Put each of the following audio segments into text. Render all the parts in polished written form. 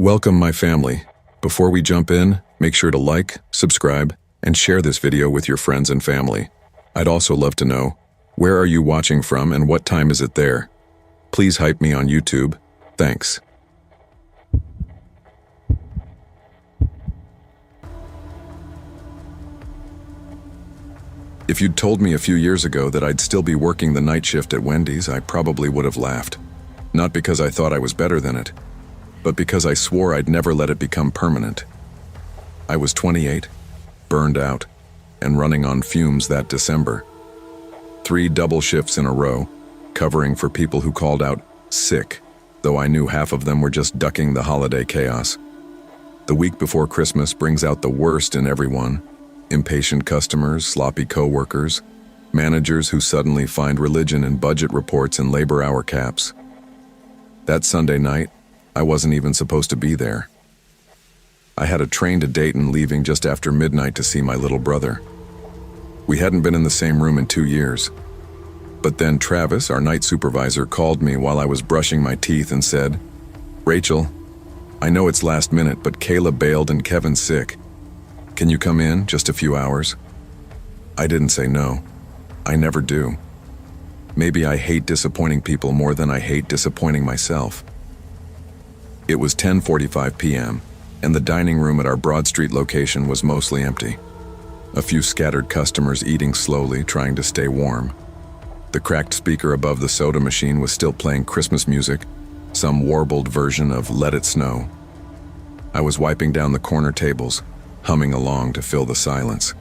Welcome, my family. Before we jump in, make sure to like, subscribe, and share this video with your friends and family. I'd also love to know, where are you watching from and what time is it there? Please hype me on YouTube. Thanks. If you'd told me a few years ago that I'd still be working the night shift at Wendy's, I probably would have laughed. Not because I thought I was better than it, but because I swore I'd never let it become permanent. I was 28, burned out, and running on fumes that December. 3 double shifts in a row, covering for people who called out sick, though I knew half of them were just ducking the holiday chaos. The week before Christmas brings out the worst in everyone: impatient customers, sloppy coworkers, managers who suddenly find religion in budget reports and labor hour caps. That Sunday night, I wasn't even supposed to be there. I had a train to Dayton, leaving just after midnight to see my little brother. We hadn't been in the same room in 2 years. But then Travis, our night supervisor, called me while I was brushing my teeth and said, "Rachel, I know it's last minute, but Kayla bailed and Kevin's sick. Can you come in just a few hours?" I didn't say no. I never do. Maybe I hate disappointing people more than I hate disappointing myself. It was 10:45 p.m., and the dining room at our Broad Street location was mostly empty. A few scattered customers eating slowly, trying to stay warm. The cracked speaker above the soda machine was still playing Christmas music, some warbled version of Let It Snow. I was wiping down the corner tables, humming along to fill the silence.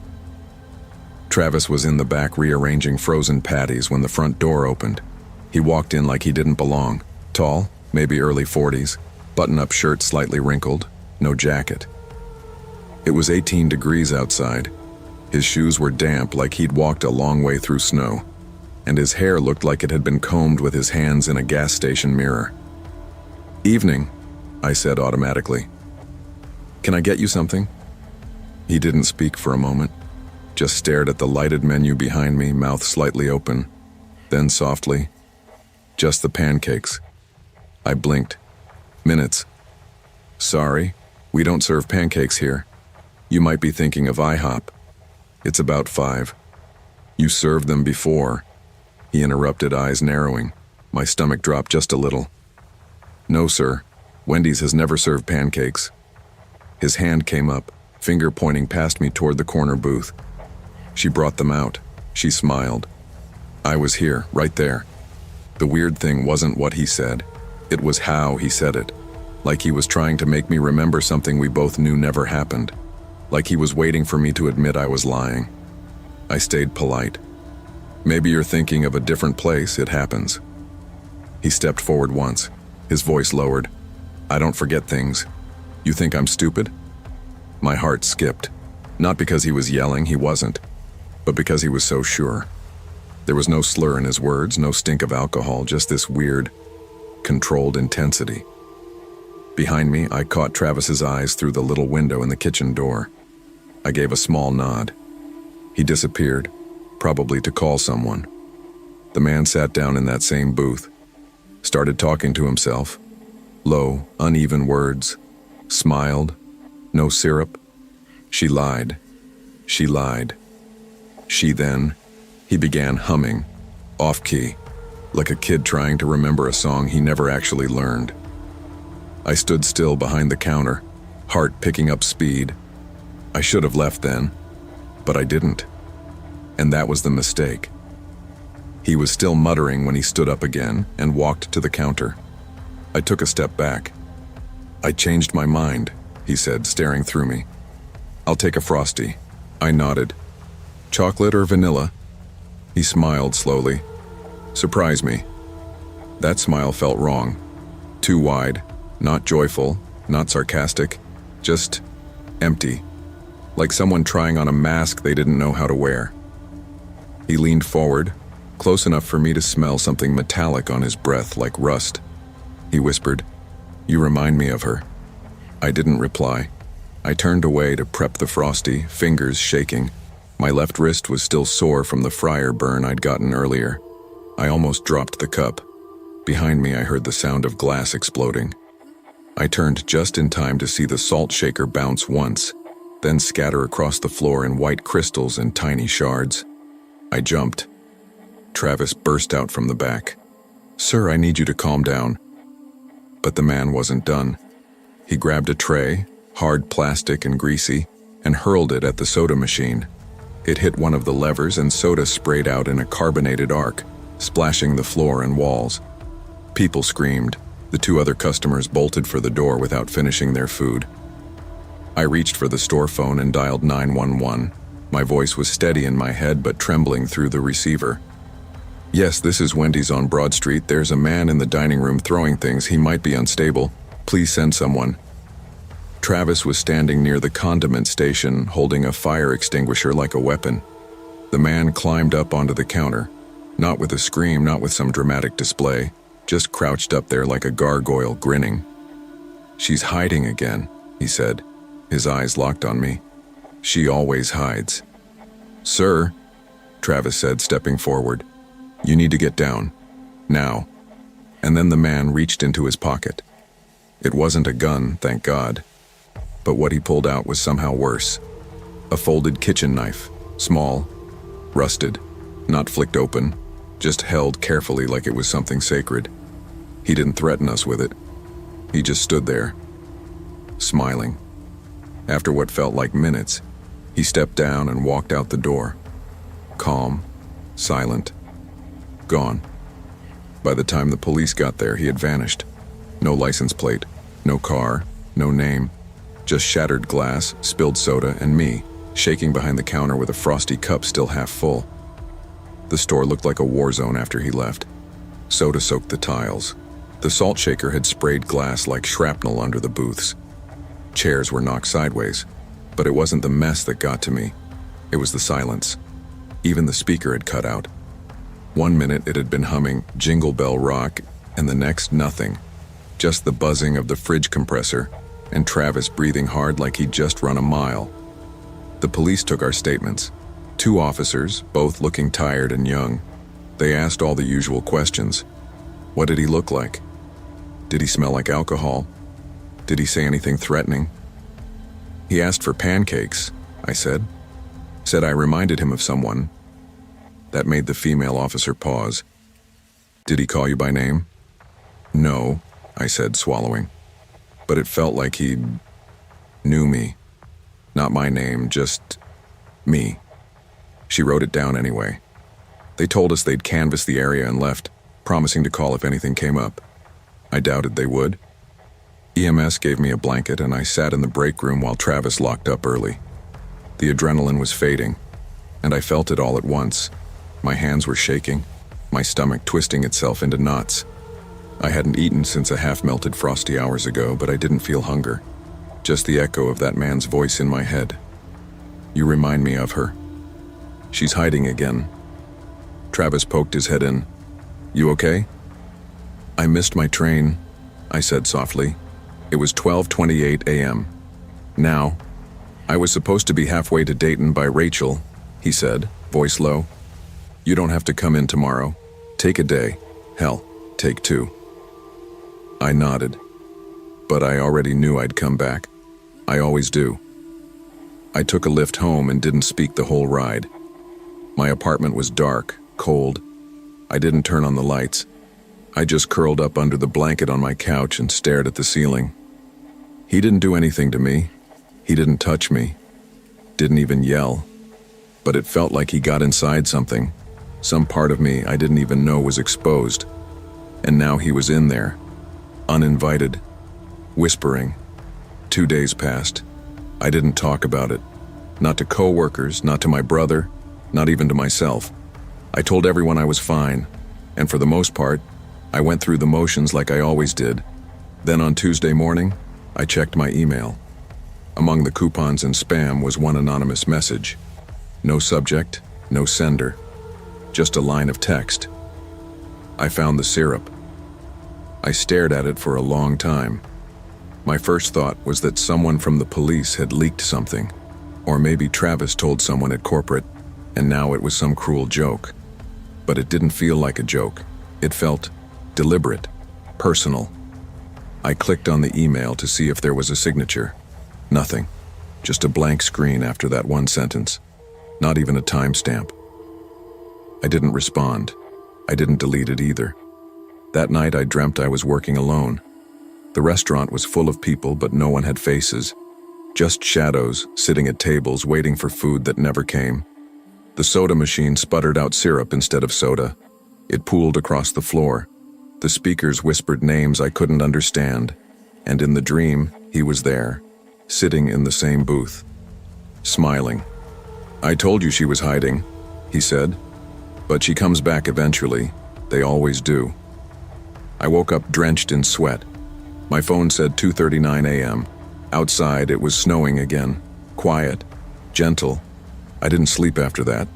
Travis was in the back rearranging frozen patties when the front door opened. He walked in like he didn't belong, tall, maybe early 40s, button-up shirt slightly wrinkled, no jacket. It was 18 degrees outside. His shoes were damp like he'd walked a long way through snow, and his hair looked like it had been combed with his hands in a gas station mirror. "Evening," I said automatically. "Can I get you something?" He didn't speak for a moment, just stared at the lighted menu behind me, mouth slightly open. Then softly, "Just the pancakes." I blinked. "Minutes." "Sorry, we don't serve pancakes here. You might be thinking of IHOP. It's about 5. You served them before." He interrupted, eyes narrowing. My stomach dropped just a little. "No, sir. Wendy's has never served pancakes." His hand came up, finger pointing past me toward the corner booth. She brought them out. She smiled. I was here, right there. The weird thing wasn't what he said. It was how he said it. Like he was trying to make me remember something we both knew never happened. Like he was waiting for me to admit I was lying. I stayed polite. "Maybe you're thinking of a different place, it happens." He stepped forward once, his voice lowered. "I don't forget things. You think I'm stupid?" My heart skipped. Not because he was yelling, he wasn't, but because he was so sure. There was no slur in his words, no stink of alcohol, just this weird, controlled intensity. Behind me, I caught Travis's eyes through the little window in the kitchen door. I gave a small nod. He disappeared, probably to call someone. The man sat down in that same booth, started talking to himself. Low, uneven words. Smiled. No syrup. She lied. She lied. She then. He began humming, off-key, like a kid trying to remember a song he never actually learned. I stood still behind the counter, heart picking up speed. I should have left then, but I didn't. And that was the mistake. He was still muttering when he stood up again and walked to the counter. I took a step back. "I changed my mind," he said, staring through me. "I'll take a Frosty." I nodded. "Chocolate or vanilla?" He smiled slowly. "Surprise me." That smile felt wrong. Too wide, not joyful, not sarcastic, just empty. Like someone trying on a mask they didn't know how to wear. He leaned forward, close enough for me to smell something metallic on his breath, like rust. He whispered, "You remind me of her." I didn't reply. I turned away to prep the Frosty, fingers shaking. My left wrist was still sore from the fryer burn I'd gotten earlier. I almost dropped the cup. Behind me, I heard the sound of glass exploding. I turned just in time to see the salt shaker bounce once, then scatter across the floor in white crystals and tiny shards. I jumped. Travis burst out from the back. "Sir, I need you to calm down." But the man wasn't done. He grabbed a tray, hard plastic and greasy, and hurled it at the soda machine. It hit one of the levers and soda sprayed out in a carbonated arc, splashing the floor and walls. People screamed. The two other customers bolted for the door without finishing their food. I reached for the store phone and dialed 911. My voice was steady in my head but trembling through the receiver. "Yes, this is Wendy's on Broad Street. There's a man in the dining room throwing things. He might be unstable. Please send someone." Travis was standing near the condiment station, holding a fire extinguisher like a weapon. The man climbed up onto the counter, not with a scream, not with some dramatic display, just crouched up there like a gargoyle, grinning. "She's hiding again," he said, his eyes locked on me. "She always hides." "Sir," Travis said, stepping forward, "you need to get down. Now." And then the man reached into his pocket. It wasn't a gun, thank God. But what he pulled out was somehow worse. A folded kitchen knife, small, rusted, not flicked open, just held carefully like it was something sacred. He didn't threaten us with it. He just stood there, smiling. After what felt like minutes, he stepped down and walked out the door. Calm, silent, gone. By the time the police got there, he had vanished. No license plate, no car, no name. Just shattered glass, spilled soda, and me, shaking behind the counter with a Frosty cup still half full. The store looked like a war zone after he left. Soda soaked the tiles. The salt shaker had sprayed glass like shrapnel under the booths. Chairs were knocked sideways, but it wasn't the mess that got to me. It was the silence. Even the speaker had cut out. 1 minute it had been humming Jingle Bell Rock, and the next nothing. Just the buzzing of the fridge compressor, and Travis breathing hard like he'd just run a mile. The police took our statements. 2 officers, both looking tired and young. They asked all the usual questions. What did he look like? Did he smell like alcohol? Did he say anything threatening? He asked for pancakes, I said. Said I reminded him of someone. That made the female officer pause. Did he call you by name? No, I said, swallowing. But it felt like he knew me. Not my name, just me. She wrote it down anyway. They told us they'd canvassed the area and left, promising to call if anything came up. I doubted they would. EMS gave me a blanket and I sat in the break room while Travis locked up early. The adrenaline was fading, and I felt it all at once. My hands were shaking, my stomach twisting itself into knots. I hadn't eaten since a half-melted Frosty hours ago, but I didn't feel hunger. Just the echo of that man's voice in my head. You remind me of her. She's hiding again. Travis poked his head in. You okay? I missed my train, I said softly. It was 12:28 a.m. Now, I was supposed to be halfway to Dayton by Rachel, he said, voice low. You don't have to come in tomorrow. Take a day. Hell, take 2. I nodded, but I already knew I'd come back. I always do. I took a lift home and didn't speak the whole ride. My apartment was dark, cold. I didn't turn on the lights. I just curled up under the blanket on my couch and stared at the ceiling. He didn't do anything to me. He didn't touch me. Didn't even yell. But it felt like he got inside something. Some part of me I didn't even know was exposed. And now he was in there. Uninvited, whispering. 2 days passed. I didn't talk about it. Not to coworkers, not to my brother, not even to myself. I told everyone I was fine, and for the most part, I went through the motions like I always did. Then on Tuesday morning, I checked my email. Among the coupons and spam was one anonymous message. No subject, no sender. Just a line of text. I found the syrup. I stared at it for a long time. My first thought was that someone from the police had leaked something, or maybe Travis told someone at corporate, and now it was some cruel joke. But it didn't feel like a joke. It felt deliberate, personal. I clicked on the email to see if there was a signature. Nothing. Just a blank screen after that one sentence. Not even a timestamp. I didn't respond. I didn't delete it either. That night I dreamt I was working alone. The restaurant was full of people, but no one had faces. Just shadows, sitting at tables, waiting for food that never came. The soda machine sputtered out syrup instead of soda. It pooled across the floor. The speakers whispered names I couldn't understand. And in the dream, he was there, sitting in the same booth, smiling. "I told you she was hiding," he said. "But she comes back eventually. They always do." I woke up drenched in sweat. My phone said 2:39 a.m. Outside, it was snowing again. Quiet. Gentle. I didn't sleep after that.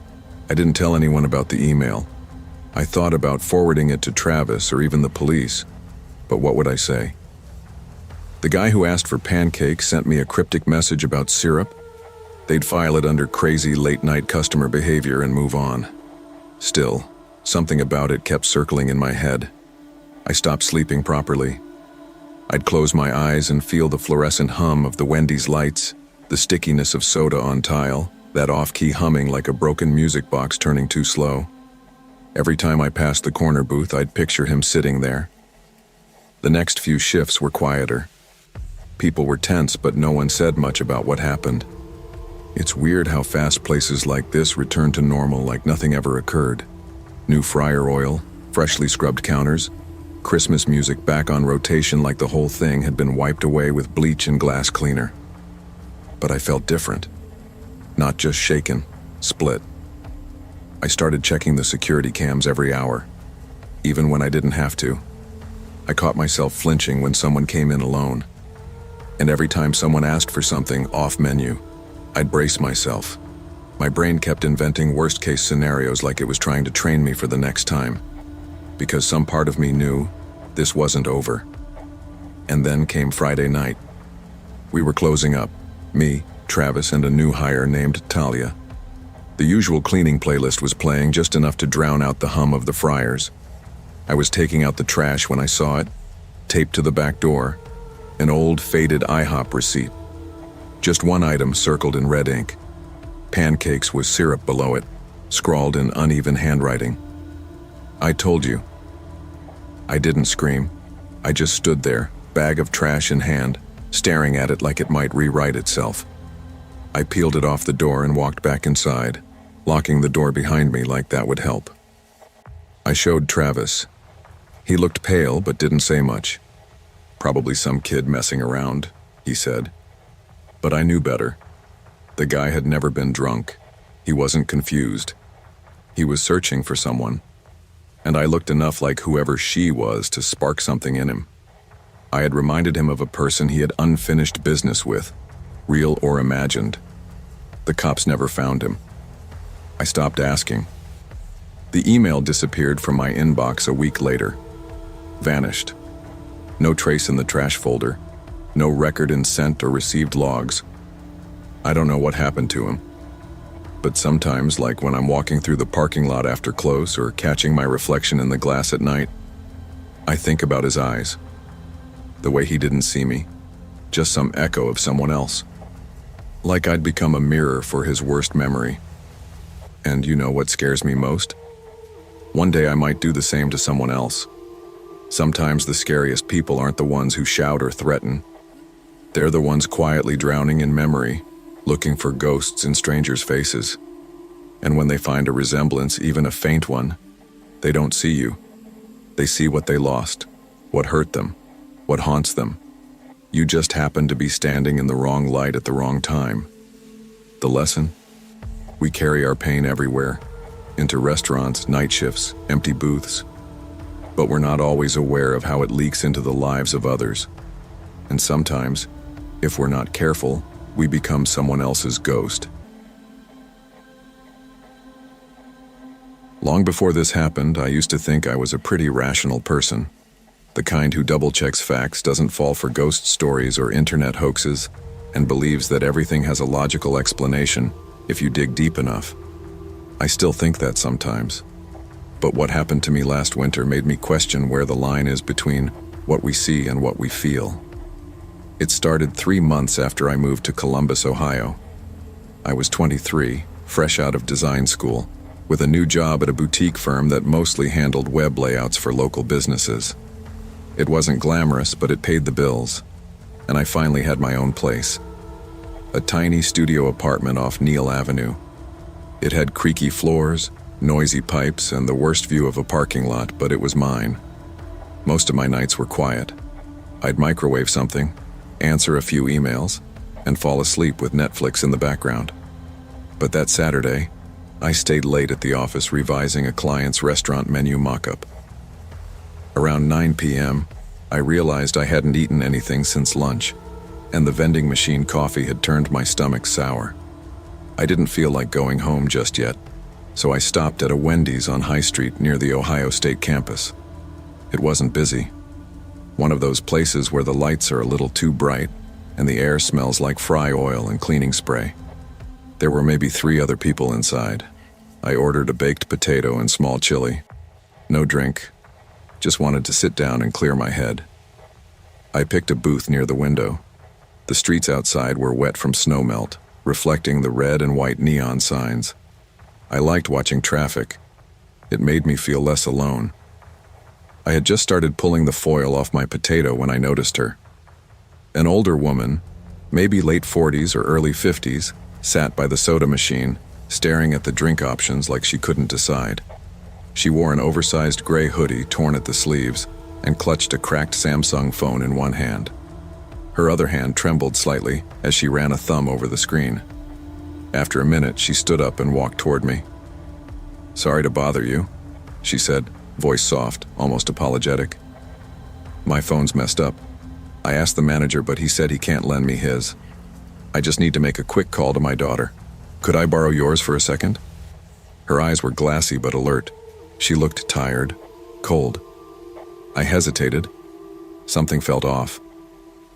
I didn't tell anyone about the email. I thought about forwarding it to Travis or even the police. But what would I say? The guy who asked for pancakes sent me a cryptic message about syrup. They'd file it under crazy late-night customer behavior and move on. Still, something about it kept circling in my head. I stopped sleeping properly. I'd close my eyes and feel the fluorescent hum of the Wendy's lights, the stickiness of soda on tile, that off-key humming like a broken music box turning too slow. Every time I passed the corner booth, I'd picture him sitting there. The next few shifts were quieter. People were tense, but no one said much about what happened. It's weird how fast places like this return to normal like nothing ever occurred. New fryer oil, freshly scrubbed counters, Christmas music back on rotation like the whole thing had been wiped away with bleach and glass cleaner. But I felt different. Not just shaken, split. I started checking the security cams every hour, even when I didn't have to. I caught myself flinching when someone came in alone. And every time someone asked for something off menu, I'd brace myself. My brain kept inventing worst-case scenarios like it was trying to train me for the next time. Because some part of me knew this wasn't over. And then came Friday night. We were closing up, me, Travis, and a new hire named Talia. The usual cleaning playlist was playing just enough to drown out the hum of the fryers. I was taking out the trash when I saw it, taped to the back door, an old faded IHOP receipt. Just one item circled in red ink. Pancakes with syrup below it, scrawled in uneven handwriting. "I told you." I didn't scream. I just stood there, bag of trash in hand, staring at it like it might rewrite itself. I peeled it off the door and walked back inside, locking the door behind me like that would help. I showed Travis. He looked pale but didn't say much. "Probably some kid messing around," he said. But I knew better. The guy had never been drunk. He wasn't confused. He was searching for someone. And I looked enough like whoever she was to spark something in him. I had reminded him of a person he had unfinished business with, real or imagined. The cops never found him. I stopped asking. The email disappeared from my inbox a week later. Vanished. No trace in the trash folder. No record in sent or received logs. I don't know what happened to him. But sometimes, like when I'm walking through the parking lot after close or catching my reflection in the glass at night, I think about his eyes. The way he didn't see me. Just some echo of someone else. Like I'd become a mirror for his worst memory. And you know what scares me most? One day I might do the same to someone else. Sometimes the scariest people aren't the ones who shout or threaten. They're the ones quietly drowning in memory, looking for ghosts in strangers' faces. And when they find a resemblance, even a faint one, they don't see you. They see what they lost, what hurt them, what haunts them. You just happen to be standing in the wrong light at the wrong time. The lesson? We carry our pain everywhere, into restaurants, night shifts, empty booths. But we're not always aware of how it leaks into the lives of others. And sometimes, if we're not careful, we become someone else's ghost. Long before this happened, I used to think I was a pretty rational person. The kind who double-checks facts, doesn't fall for ghost stories or internet hoaxes, and believes that everything has a logical explanation if you dig deep enough. I still think that sometimes. But what happened to me last winter made me question where the line is between what we see and what we feel. It started 3 months after I moved to Columbus, Ohio. I was 23, fresh out of design school, with a new job at a boutique firm that mostly handled web layouts for local businesses. It wasn't glamorous, but it paid the bills, and I finally had my own place. A tiny studio apartment off Neal Avenue. It had creaky floors, noisy pipes, and the worst view of a parking lot, but it was mine. Most of my nights were quiet. I'd microwave something, answer a few emails, and fall asleep with Netflix in the background. But that Saturday, I stayed late at the office revising a client's restaurant menu mock-up. Around 9 p.m., I realized I hadn't eaten anything since lunch, and the vending machine coffee had turned my stomach sour. I didn't feel like going home just yet, so I stopped at a Wendy's on High Street near the Ohio State campus. It wasn't busy. One of those places where the lights are a little too bright and the air smells like fry oil and cleaning spray. There were maybe 3 other people inside. I ordered a baked potato and small chili. No drink. Just wanted to sit down and clear my head. I picked a booth near the window. The streets outside were wet from snowmelt, reflecting the red and white neon signs. I liked watching traffic. It made me feel less alone. I had just started pulling the foil off my potato when I noticed her. An older woman, maybe late 40s or early 50s, sat by the soda machine, staring at the drink options like she couldn't decide. She wore an oversized gray hoodie torn at the sleeves and clutched a cracked Samsung phone in one hand. Her other hand trembled slightly as she ran a thumb over the screen. After a minute, she stood up and walked toward me. "Sorry to bother you," she said, voice soft, almost apologetic. "My phone's messed up. I asked the manager, but he said he can't lend me his. I just need to make a quick call to my daughter. Could I borrow yours for a second?" Her eyes were glassy but alert. She looked tired, cold. I hesitated. Something felt off.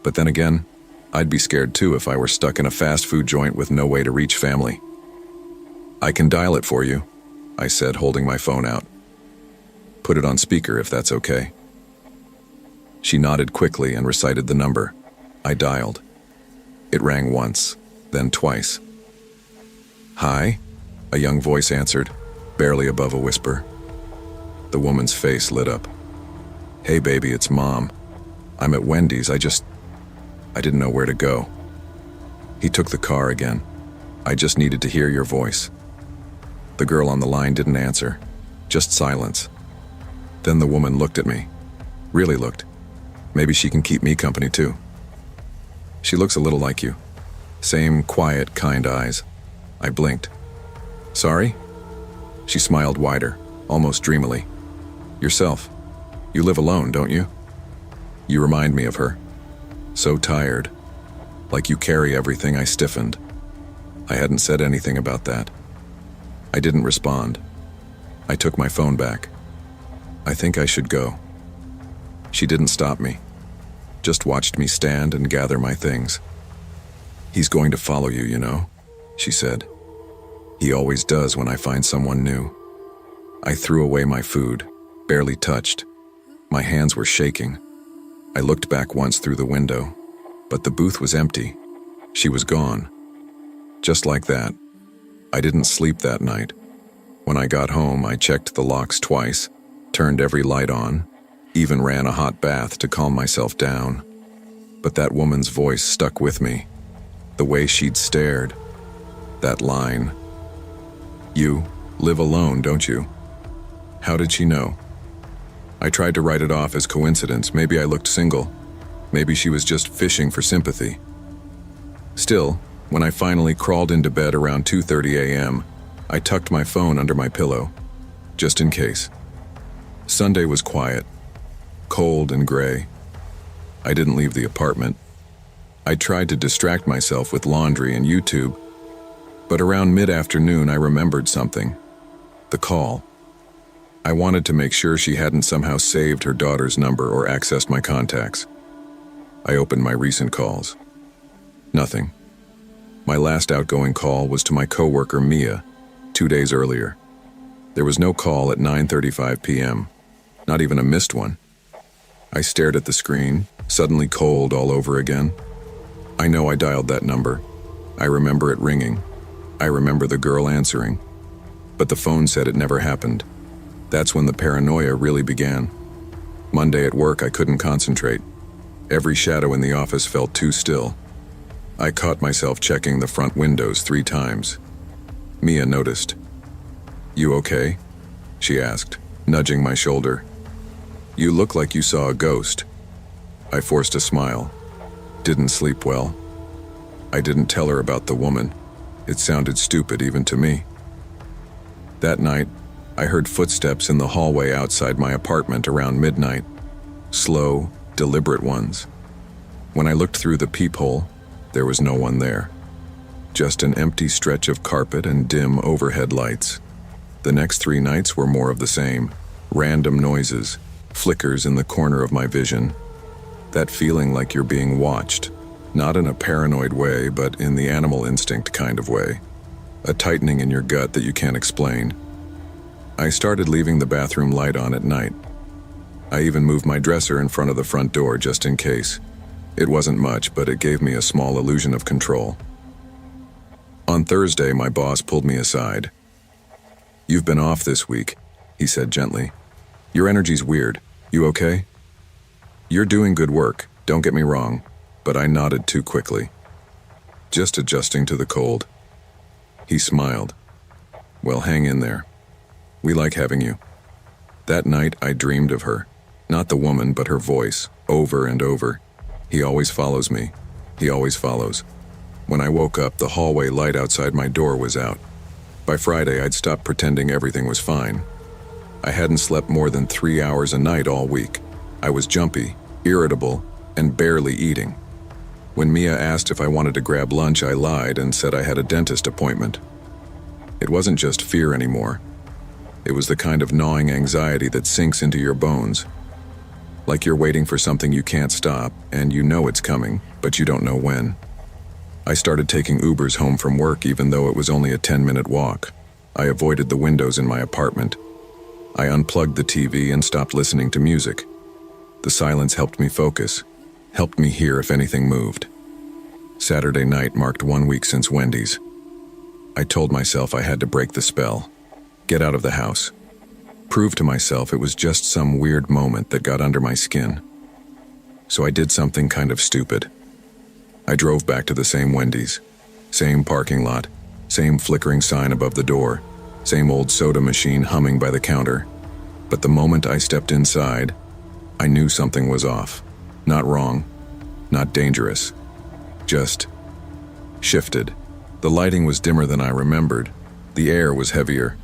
But then again, I'd be scared too if I were stuck in a fast food joint with no way to reach family. "I can dial it for you," I said, holding my phone out. "Put it on speaker if that's okay." She nodded quickly and recited the number. I dialed. It rang once, then twice. "Hi," a young voice answered, barely above a whisper. The woman's face lit up. "Hey baby, it's Mom. I'm at Wendy's. I didn't know where to go." He took the car again. "I just needed to hear your voice." The girl on the line didn't answer, just silence. Then the woman looked at me. Really looked. Maybe she can keep me company too. "She looks a little like you. Same quiet, kind eyes." I blinked. "Sorry?" She smiled wider, almost dreamily. "Yourself. You live alone, don't you?" "You remind me of her. So tired. Like you carry everything." I stiffened. I hadn't said anything about that. I didn't respond. I took my phone back. "I think I should go." She didn't stop me, just watched me stand and gather my things. "He's going to follow you, you know," she said. "He always does when I find someone new." I threw away my food, barely touched. My hands were shaking. I looked back once through the window, but the booth was empty. She was gone. Just like that. I didn't sleep that night. When I got home, I checked the locks twice, turned every light on, even ran a hot bath to calm myself down. But that woman's voice stuck with me. The way she'd stared. That line. "You live alone, don't you?" How did she know? I tried to write it off as coincidence. Maybe I looked single. Maybe she was just fishing for sympathy. Still, when I finally crawled into bed around 2:30 a.m., I tucked my phone under my pillow, just in case. Sunday was quiet, cold and gray. I didn't leave the apartment. I tried to distract myself with laundry and YouTube, but around mid-afternoon I remembered something. The call. I wanted to make sure she hadn't somehow saved her daughter's number or accessed my contacts. I opened my recent calls. Nothing. My last outgoing call was to my coworker Mia, 2 days earlier. There was no call at 9:35 p.m., not even a missed one. I stared at the screen, suddenly cold all over again. I know I dialed that number. I remember it ringing. I remember the girl answering. But the phone said it never happened. That's when the paranoia really began. Monday at work, I couldn't concentrate. Every shadow in the office felt too still. I caught myself checking the front windows 3 times. Mia noticed. "You okay?" she asked, nudging my shoulder. "You look like you saw a ghost." I forced a smile. Didn't sleep well. I didn't tell her about the woman. It sounded stupid even to me. That night, I heard footsteps in the hallway outside my apartment around midnight. Slow, deliberate ones. When I looked through the peephole, there was no one there. Just an empty stretch of carpet and dim overhead lights. The next 3 nights were more of the same. Random noises, flickers in the corner of my vision. That feeling like you're being watched. Not in a paranoid way, but in the animal instinct kind of way. A tightening in your gut that you can't explain. I started leaving the bathroom light on at night. I even moved my dresser in front of the front door just in case. It wasn't much, but it gave me a small illusion of control. On Thursday, my boss pulled me aside. "You've been off this week," he said gently. "Your energy's weird. You okay?" "You're doing good work, don't get me wrong," but I nodded too quickly. "Just adjusting to the cold." He smiled. "Well, hang in there. We like having you." That night, I dreamed of her. Not the woman, but her voice, over and over. "He always follows me. He always follows." When I woke up, the hallway light outside my door was out. By Friday, I'd stopped pretending everything was fine. I hadn't slept more than 3 hours a night all week. I was jumpy, irritable, and barely eating. When Mia asked if I wanted to grab lunch, I lied and said I had a dentist appointment. It wasn't just fear anymore. It was the kind of gnawing anxiety that sinks into your bones. Like you're waiting for something you can't stop, and you know it's coming, but you don't know when. I started taking Ubers home from work even though it was only a 10-minute walk. I avoided the windows in my apartment. I unplugged the TV and stopped listening to music. The silence helped me focus, helped me hear if anything moved. Saturday night marked 1 week since Wendy's. I told myself I had to break the spell, get out of the house, prove to myself it was just some weird moment that got under my skin. So I did something kind of stupid. I drove back to the same Wendy's, same parking lot, same flickering sign above the door, same old soda machine humming by the counter. But the moment I stepped inside, I knew something was off. Not wrong, not dangerous, just shifted. The lighting was dimmer than I remembered. The air was heavier,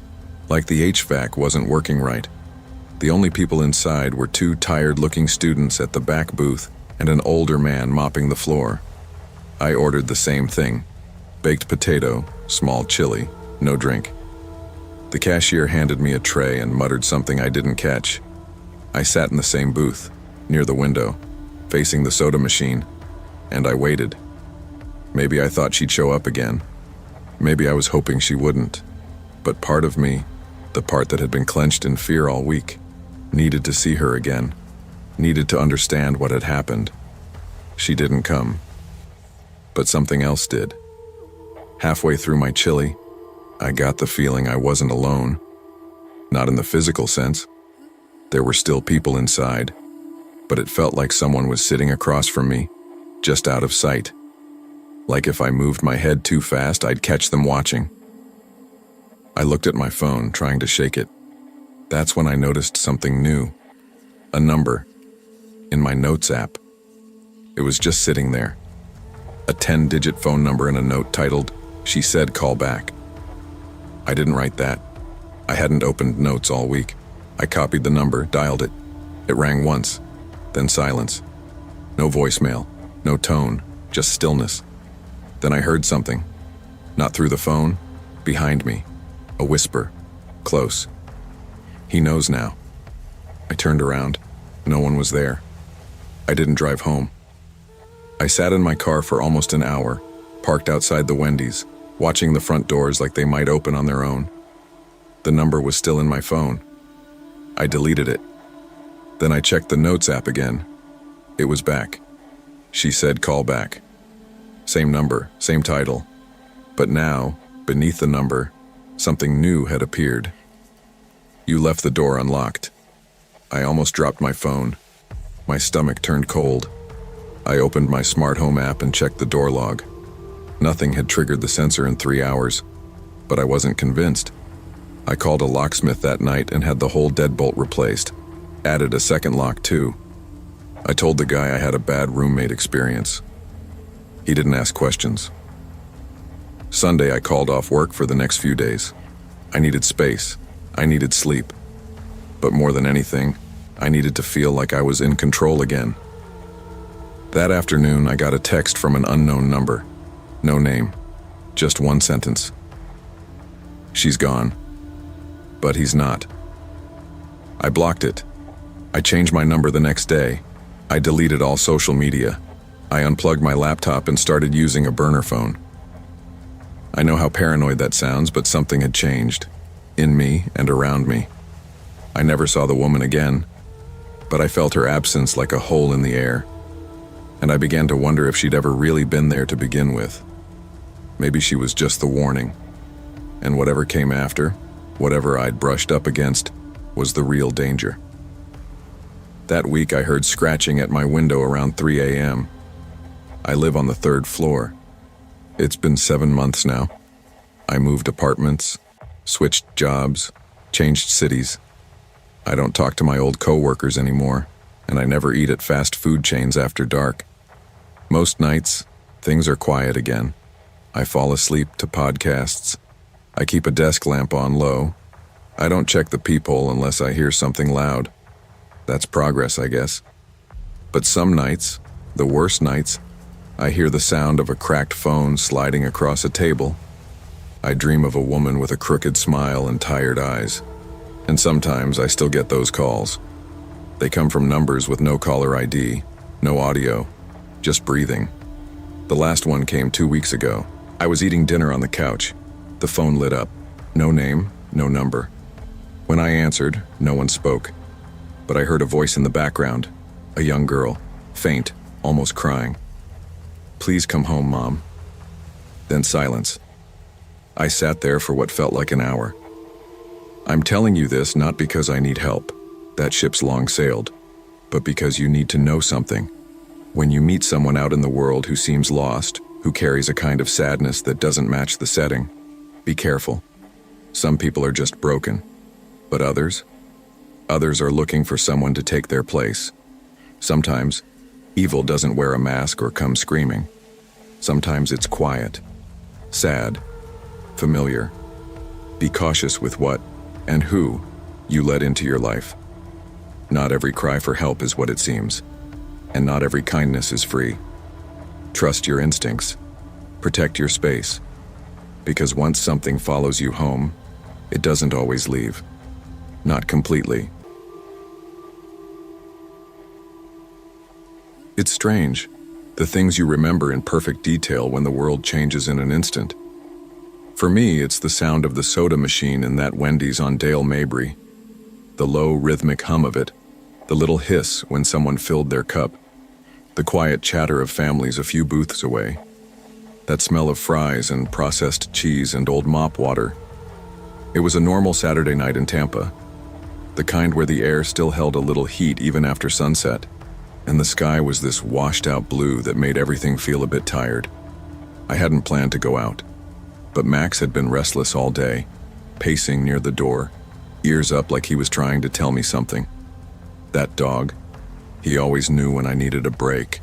like the HVAC wasn't working right. The only people inside were 2 tired-looking students at the back booth and an older man mopping the floor. I ordered the same thing, baked potato, small chili, no drink. The cashier handed me a tray and muttered something I didn't catch. I sat in the same booth, near the window, facing the soda machine, and I waited. Maybe I thought she'd show up again. Maybe I was hoping she wouldn't. But part of me, the part that had been clenched in fear all week, needed to see her again, needed to understand what had happened. She didn't come. But something else did. Halfway through my chili, I got the feeling I wasn't alone. Not in the physical sense. There were still people inside, but it felt like someone was sitting across from me, just out of sight. Like if I moved my head too fast, I'd catch them watching. I looked at my phone, trying to shake it. That's when I noticed something new. A number. In my notes app. It was just sitting there. A 10-digit phone number and a note titled, "She said call back." I didn't write that. I hadn't opened notes all week. I copied the number, dialed it. It rang once, then silence. No voicemail, no tone, just stillness. Then I heard something. Not through the phone, behind me. A whisper, close. He knows now. I turned around. No one was there. I didn't drive home. I sat in my car for almost an hour, parked outside the Wendy's, watching the front doors like they might open on their own. The number was still in my phone. I deleted it. Then I checked the notes app again. It was back. She said call back. Same number, same title. But now, beneath the number, something new had appeared. You left the door unlocked. I almost dropped my phone. My stomach turned cold. I opened my smart home app and checked the door log. Nothing had triggered the sensor in 3 hours, but I wasn't convinced. I called a locksmith that night and had the whole deadbolt replaced. Added a second lock too. I told the guy I had a bad roommate experience. He didn't ask questions. Sunday, I called off work for the next few days. I needed space. I needed sleep. But more than anything, I needed to feel like I was in control again. That afternoon, I got a text from an unknown number. No name. Just one sentence. She's gone. But he's not. I blocked it. I changed my number the next day. I deleted all social media. I unplugged my laptop and started using a burner phone. I know how paranoid that sounds, but something had changed. In me and around me. I never saw the woman again, but I felt her absence like a hole in the air. And I began to wonder if she'd ever really been there to begin with. Maybe she was just the warning. And whatever came after, whatever I'd brushed up against, was the real danger. That week I heard scratching at my window around 3 a.m. I live on the 3rd floor. It's been 7 months now. I moved apartments, switched jobs, changed cities. I don't talk to my old coworkers anymore, and I never eat at fast food chains after dark. Most nights, things are quiet again. I fall asleep to podcasts. I keep a desk lamp on low. I don't check the peephole unless I hear something loud. That's progress, I guess. But some nights, the worst nights, I hear the sound of a cracked phone sliding across a table. I dream of a woman with a crooked smile and tired eyes. And sometimes I still get those calls. They come from numbers with no caller ID, no audio, just breathing. The last one came 2 weeks ago. I was eating dinner on the couch. The phone lit up. No name, no number. When I answered, no one spoke. But I heard a voice in the background, a young girl, faint, almost crying. Please come home, Mom. Then silence. I sat there for what felt like an hour. I'm telling you this not because I need help. That ship's long sailed. But because you need to know something. When you meet someone out in the world who seems lost, who carries a kind of sadness that doesn't match the setting, be careful. Some people are just broken. But others are looking for someone to take their place. Sometimes, evil doesn't wear a mask or come screaming. Sometimes it's quiet, sad, familiar. Be cautious with what and who you let into your life. Not every cry for help is what it seems, and not every kindness is free. Trust your instincts. Protect your space. Because once something follows you home, it doesn't always leave. Not completely. It's strange, the things you remember in perfect detail when the world changes in an instant. For me, it's the sound of the soda machine in that Wendy's on Dale Mabry. The low, rhythmic hum of it, the little hiss when someone filled their cup, the quiet chatter of families a few booths away, that smell of fries and processed cheese and old mop water. It was a normal Saturday night in Tampa, the kind where the air still held a little heat even after sunset, and the sky was this washed-out blue that made everything feel a bit tired. I hadn't planned to go out, but Max had been restless all day, pacing near the door, ears up like he was trying to tell me something. That dog, he always knew when I needed a break.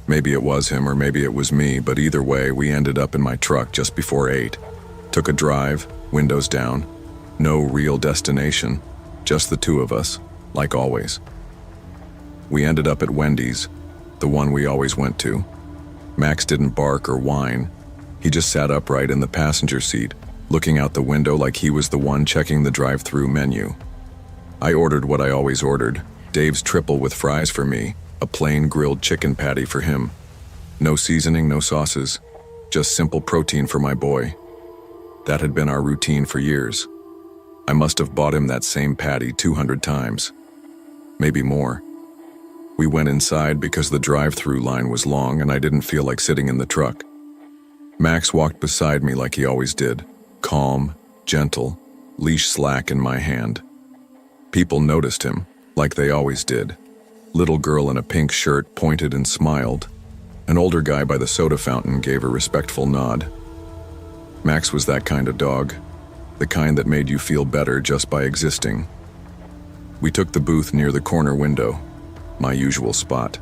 Maybe it was him or maybe it was me, but either way, we ended up in my truck just before 8. Took a drive, windows down, no real destination, just the two of us, like always. We ended up at Wendy's, the one we always went to. Max didn't bark or whine. He just sat upright in the passenger seat, looking out the window like he was the one checking the drive-thru menu. I ordered what I always ordered, Dave's triple with fries for me, a plain grilled chicken patty for him. No seasoning, no sauces, just simple protein for my boy. That had been our routine for years. I must have bought him that same patty 200 times. maybe more. We went inside because the drive-thru line was long and I didn't feel like sitting in the truck. Max walked beside me like he always did, calm, gentle, leash slack in my hand. People noticed him, like they always did. Little girl in a pink shirt pointed and smiled. An older guy by the soda fountain gave a respectful nod. Max was that kind of dog, the kind that made you feel better just by existing. We took the booth near the corner window, my usual spot.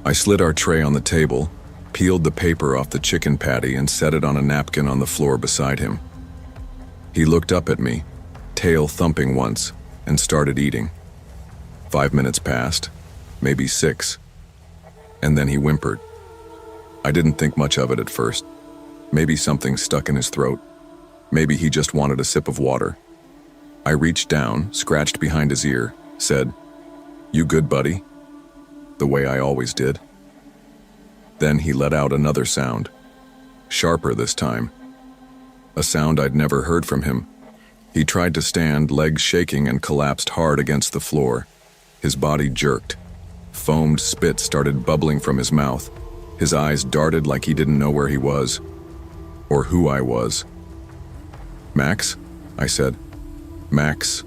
I slid our tray on the table, peeled the paper off the chicken patty and set it on a napkin on the floor beside him. He looked up at me, tail thumping once, and started eating. 5 minutes passed, maybe 6, and then he whimpered. I didn't think much of it at first. Maybe something stuck in his throat. Maybe he just wanted a sip of water. I reached down, scratched behind his ear, said, "You good, buddy?" The way I always did. Then he let out another sound, sharper this time. A sound I'd never heard from him. He tried to stand, legs shaking, and collapsed hard against the floor. His body jerked. Foamed spit started bubbling from his mouth. His eyes darted like he didn't know where he was, or who I was. "Max?" I said. "Max."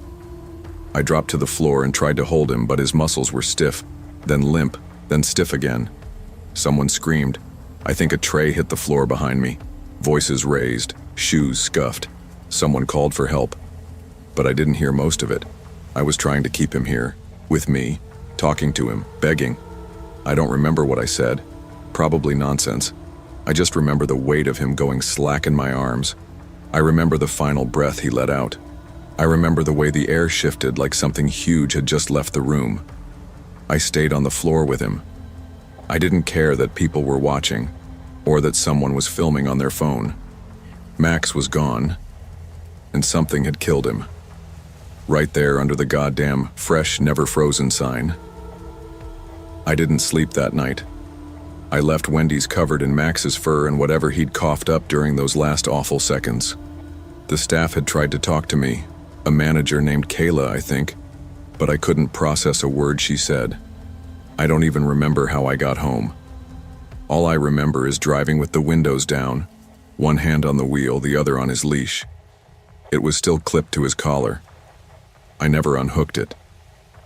I dropped to the floor and tried to hold him, but his muscles were stiff, then limp, then stiff again. Someone screamed. I think a tray hit the floor behind me. Voices raised, shoes scuffed. Someone called for help. But I didn't hear most of it. I was trying to keep him here, with me, talking to him, begging. I don't remember what I said. Probably nonsense. I just remember the weight of him going slack in my arms. I remember the final breath he let out. I remember the way the air shifted like something huge had just left the room. I stayed on the floor with him. I didn't care that people were watching, or that someone was filming on their phone. Max was gone, and something had killed him. Right there under the goddamn fresh, never frozen sign. I didn't sleep that night. I left Wendy's covered in Max's fur and whatever he'd coughed up during those last awful seconds. The staff had tried to talk to me, a manager named Kayla, I think, but I couldn't process a word she said. I don't even remember how I got home. All I remember is driving with the windows down, one hand on the wheel, the other on his leash. It was still clipped to his collar. I never unhooked it.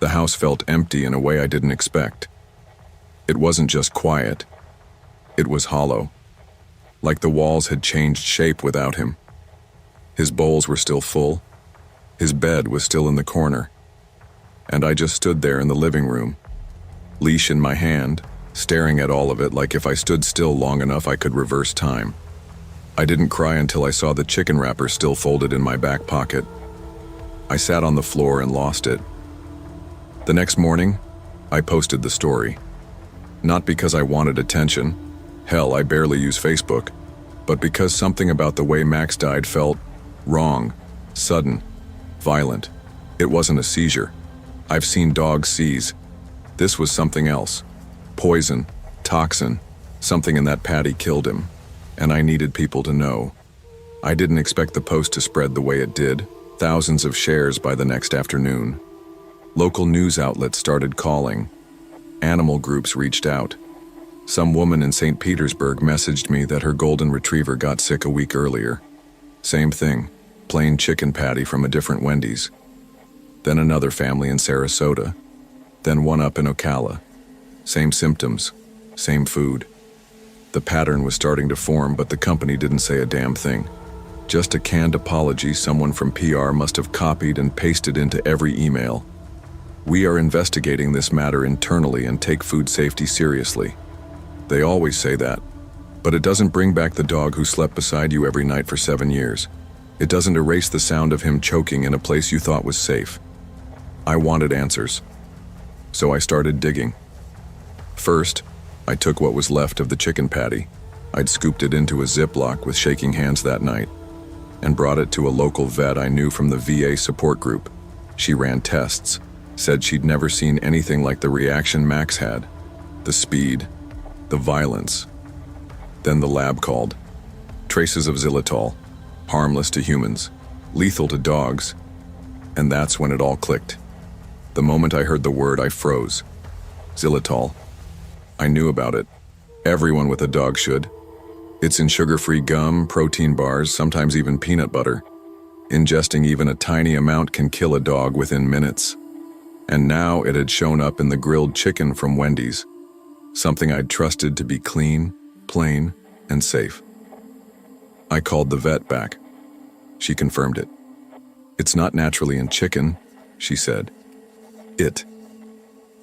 The house felt empty in a way I didn't expect. It wasn't just quiet. It was hollow, like the walls had changed shape without him. His bowls were still full. His bed was still in the corner. And I just stood there in the living room, leash in my hand, staring at all of it like if I stood still long enough I could reverse time. I didn't cry until I saw the chicken wrapper still folded in my back pocket. I sat on the floor and lost it. The next morning, I posted the story. Not because I wanted attention, hell, I barely use Facebook, but because something about the way Max died felt wrong, sudden, violent. It wasn't a seizure. I've seen dogs seize. This was something else. Poison, toxin, something in that patty killed him, and I needed people to know. I didn't expect the post to spread the way it did, thousands of shares by the next afternoon. Local news outlets started calling. Animal groups reached out. Some woman in St. Petersburg messaged me that her golden retriever got sick a week earlier. Same thing, plain chicken patty from a different Wendy's. Then another family in Sarasota. Then one up in Ocala. Same symptoms, same food. The pattern was starting to form, but the company didn't say a damn thing. Just a canned apology someone from PR must have copied and pasted into every email. We are investigating this matter internally and take food safety seriously. They always say that, but it doesn't bring back the dog who slept beside you every night for 7 years. It doesn't erase the sound of him choking in a place you thought was safe. I wanted answers, so I started digging. First, I took what was left of the chicken patty. I'd scooped it into a Ziploc with shaking hands that night, and brought it to a local vet I knew from the VA support group. She ran tests, said she'd never seen anything like the reaction Max had. The speed, the violence. Then the lab called. Traces of xylitol, harmless to humans, lethal to dogs. And that's when it all clicked. The moment I heard the word, I froze. Xylitol. I knew about it. Everyone with a dog should. It's in sugar-free gum, protein bars, sometimes even peanut butter. Ingesting even a tiny amount can kill a dog within minutes. And now it had shown up in the grilled chicken from Wendy's, something I'd trusted to be clean, plain, and safe. I called the vet back. She confirmed it. It's not naturally in chicken, she said.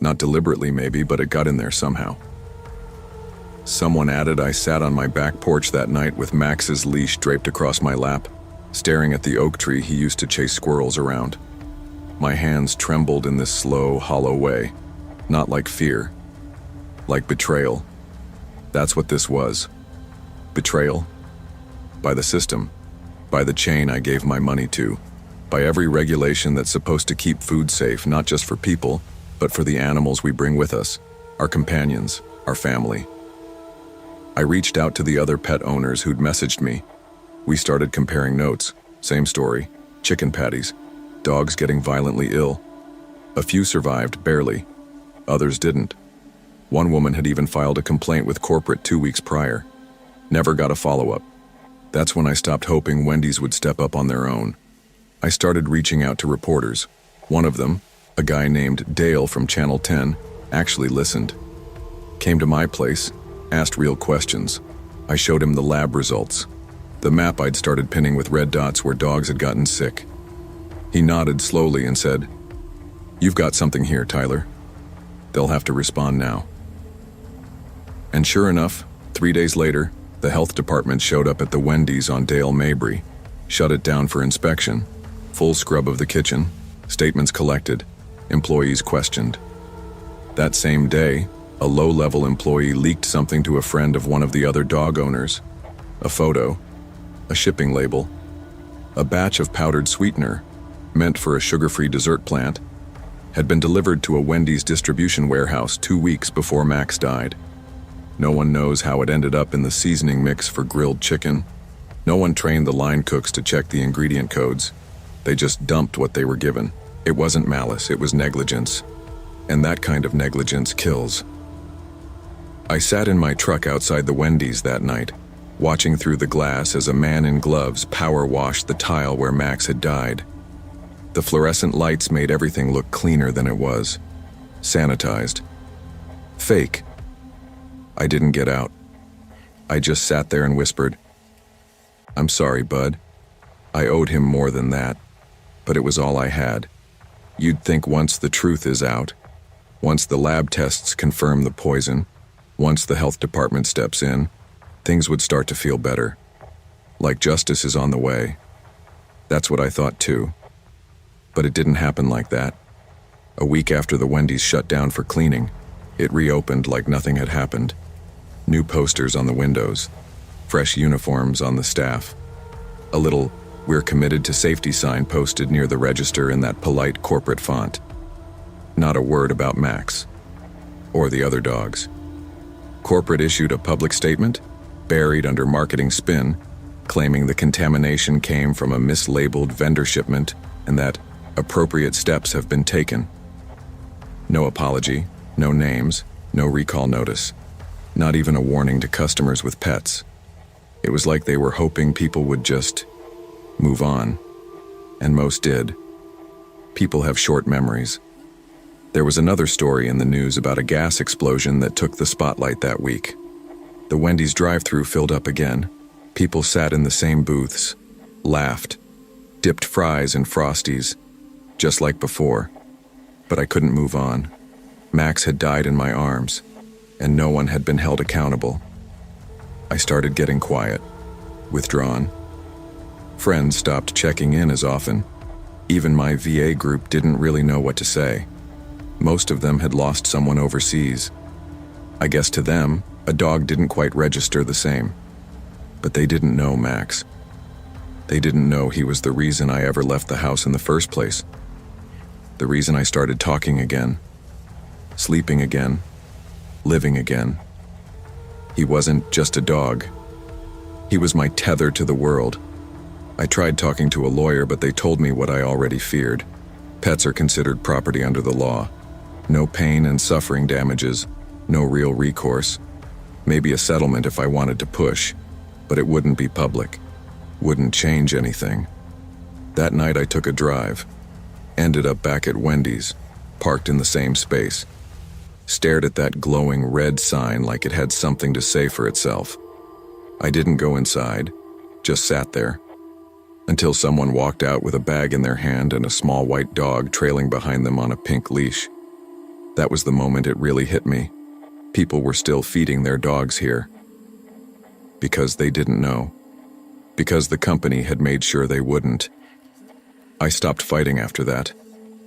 Not deliberately maybe, but it got in there somehow. Someone added I sat on my back porch that night with Max's leash draped across my lap, staring at the oak tree he used to chase squirrels around. My hands trembled in this slow, hollow way, not like fear, like betrayal. That's what this was. Betrayal. By the system, by the chain I gave my money to, by every regulation that's supposed to keep food safe, not just for people, but for the animals we bring with us, our companions, our family. I reached out to the other pet owners who'd messaged me. We started comparing notes. Same story. Chicken patties. Dogs getting violently ill. A few survived, barely. Others didn't. One woman had even filed a complaint with corporate 2 weeks prior. Never got a follow-up. That's when I stopped hoping Wendy's would step up on their own. I started reaching out to reporters. One of them, a guy named Dale from Channel 10, actually listened. Came to my place, asked real questions. I showed him the lab results. The map I'd started pinning with red dots where dogs had gotten sick. He nodded slowly and said, "You've got something here, Tyler. They'll have to respond now." And sure enough, 3 days later, the health department showed up at the Wendy's on Dale Mabry, shut it down for inspection, full scrub of the kitchen, statements collected, employees questioned. That same day, a low-level employee leaked something to a friend of one of the other dog owners. A photo, a shipping label, a batch of powdered sweetener, meant for a sugar-free dessert plant, had been delivered to a Wendy's distribution warehouse 2 weeks before Max died. No one knows how it ended up in the seasoning mix for grilled chicken. No one trained the line cooks to check the ingredient codes. They just dumped what they were given. It wasn't malice, it was negligence. And that kind of negligence kills. I sat in my truck outside the Wendy's that night, watching through the glass as a man in gloves power washed the tile where Max had died. The fluorescent lights made everything look cleaner than it was. Sanitized. Fake. I didn't get out. I just sat there and whispered, "I'm sorry, bud." I owed him more than that, but it was all I had. You'd think once the truth is out, once the lab tests confirm the poison, once the health department steps in, things would start to feel better. Like justice is on the way. That's what I thought too. But it didn't happen like that. A week after the Wendy's shut down for cleaning, it reopened like nothing had happened. New posters on the windows, fresh uniforms on the staff, a little "We're committed to safety" sign posted near the register in that polite corporate font. Not a word about Max, or the other dogs. Corporate issued a public statement, buried under marketing spin, claiming the contamination came from a mislabeled vendor shipment and that appropriate steps have been taken. No apology, no names, no recall notice, not even a warning to customers with pets. It was like they were hoping people would just move on, and most did. People have short memories. There was another story in the news about a gas explosion that took the spotlight that week. The Wendy's drive-thru filled up again. People sat in the same booths, laughed, dipped fries in Frosties, just like before. But I couldn't move on. Max had died in my arms, and no one had been held accountable. I started getting quiet, withdrawn. Friends stopped checking in as often. Even my VA group didn't really know what to say. Most of them had lost someone overseas. I guess to them, a dog didn't quite register the same. But they didn't know Max. They didn't know he was the reason I ever left the house in the first place. The reason I started talking again, sleeping again, living again. He wasn't just a dog. He was my tether to the world. I tried talking to a lawyer, but they told me what I already feared. Pets are considered property under the law. No pain and suffering damages, no real recourse. Maybe a settlement if I wanted to push, but it wouldn't be public. Wouldn't change anything. That night I took a drive. Ended up back at Wendy's, parked in the same space. Stared at that glowing red sign like it had something to say for itself. I didn't go inside, just sat there. Until someone walked out with a bag in their hand and a small white dog trailing behind them on a pink leash. That was the moment it really hit me. People were still feeding their dogs here. Because they didn't know. Because the company had made sure they wouldn't. I stopped fighting after that.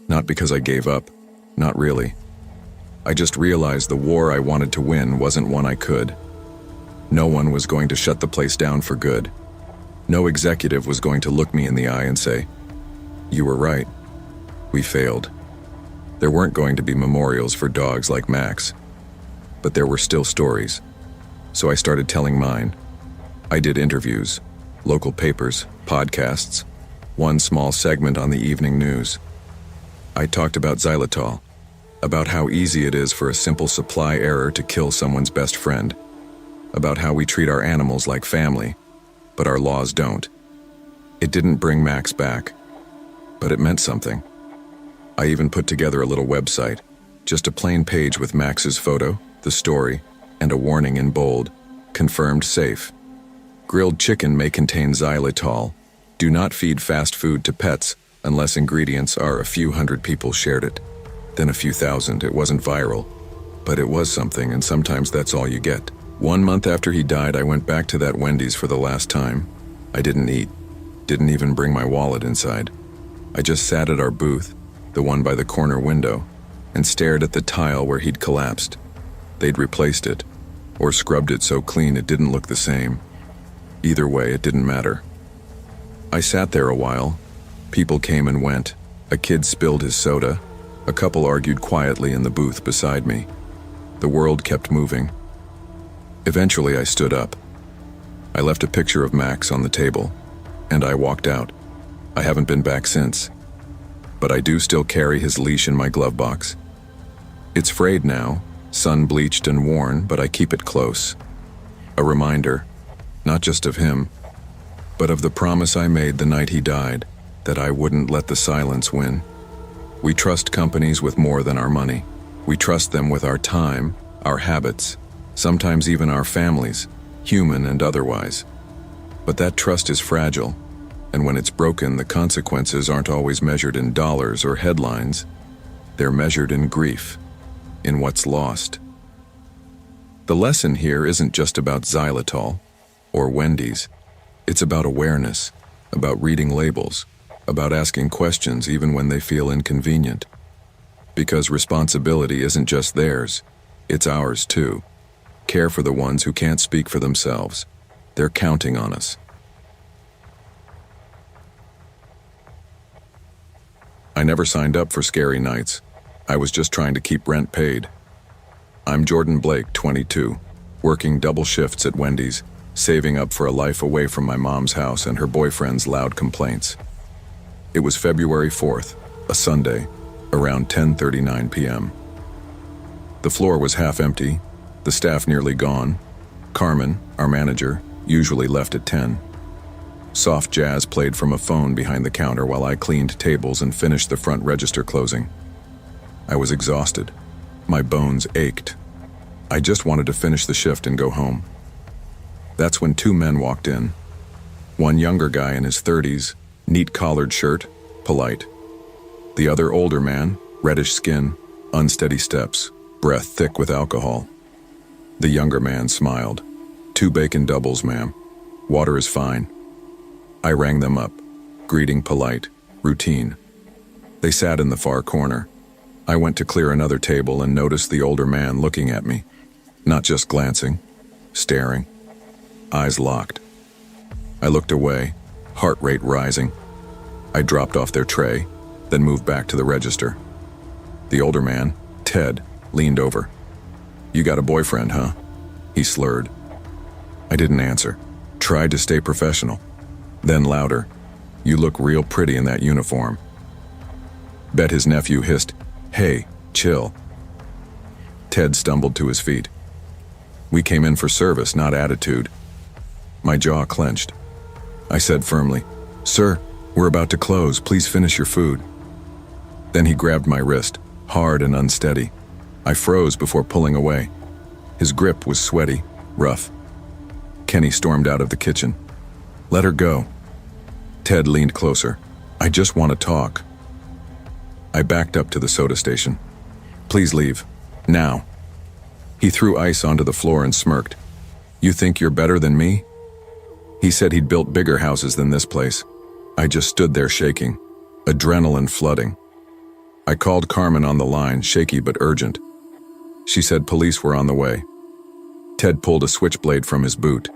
Not because I gave up. Not really. I just realized the war I wanted to win wasn't one I could. No one was going to shut the place down for good. No executive was going to look me in the eye and say, "You were right. We failed." There weren't going to be memorials for dogs like Max. But there were still stories. So I started telling mine. I did interviews, local papers, podcasts, one small segment on the evening news. I talked about xylitol, about how easy it is for a simple supply error to kill someone's best friend, about how we treat our animals like family, but our laws don't. It didn't bring Max back, but it meant something. I even put together a little website, just a plain page with Max's photo, the story, and a warning in bold, confirmed safe. Grilled chicken may contain xylitol. Do not feed fast food to pets unless ingredients are a few hundred people shared it. Then a few thousand. It wasn't viral, but it was something, and sometimes that's all you get. 1 month after he died, I went back to that Wendy's for the last time. I didn't eat, didn't even bring my wallet inside. I just sat at our booth, the one by the corner window, and stared at the tile where he'd collapsed. They'd replaced it, or scrubbed it so clean it didn't look the same. Either way, it didn't matter. I sat there a while. People came and went. A kid spilled his soda. A couple argued quietly in the booth beside me. The world kept moving. Eventually, I stood up. I left a picture of Max on the table, and I walked out. I haven't been back since, but I do still carry his leash in my glove box. It's frayed now, sun-bleached and worn, but I keep it close. A reminder, not just of him, but of the promise I made the night he died, that I wouldn't let the silence win. We trust companies with more than our money. We trust them with our time, our habits, sometimes even our families, human and otherwise. But that trust is fragile, and when it's broken, the consequences aren't always measured in dollars or headlines. They're measured in grief, in what's lost. The lesson here isn't just about xylitol or Wendy's. It's about awareness, about reading labels, about asking questions even when they feel inconvenient. Because responsibility isn't just theirs, it's ours too. Care for the ones who can't speak for themselves. They're counting on us. I never signed up for scary nights. I was just trying to keep rent paid. I'm Jordan Blake, 22, working double shifts at Wendy's, saving up for a life away from my mom's house and her boyfriend's loud complaints. It was February 4th, a Sunday, around 10:39 p.m. The floor was half empty, the staff nearly gone. Carmen, our manager, usually left at 10. Soft jazz played from a phone behind the counter while I cleaned tables and finished the front register closing. I was exhausted. My bones ached. I just wanted to finish the shift and go home. That's when 2 men walked in. One younger guy in his 30s, neat collared shirt, polite. The other older man, reddish skin, unsteady steps, breath thick with alcohol. The younger man smiled. 2 bacon doubles, ma'am. Water is fine. I rang them up. Greeting polite. Routine. They sat in the far corner. I went to clear another table and noticed the older man looking at me. Not just glancing. Staring. Eyes locked. I looked away, heart rate rising. I dropped off their tray, then moved back to the register. The older man, Ted, leaned over. "You got a boyfriend, huh?" He slurred. I didn't answer. Tried to stay professional. Then louder. "You look real pretty in that uniform." Bet his nephew hissed, "Hey, chill." Ted stumbled to his feet. "We came in for service, not attitude." My jaw clenched. I said firmly, "Sir, we're about to close. Please finish your food." Then he grabbed my wrist, hard and unsteady. I froze before pulling away. His grip was sweaty, rough. Kenny stormed out of the kitchen. "Let her go." Ted leaned closer. "I just want to talk." I backed up to the soda station. "Please leave. Now." He threw ice onto the floor and smirked. "You think you're better than me?" He said he'd built bigger houses than this place. I just stood there shaking, adrenaline flooding. I called Carmen on the line, shaky but urgent. She said police were on the way. Ted pulled a switchblade from his boot.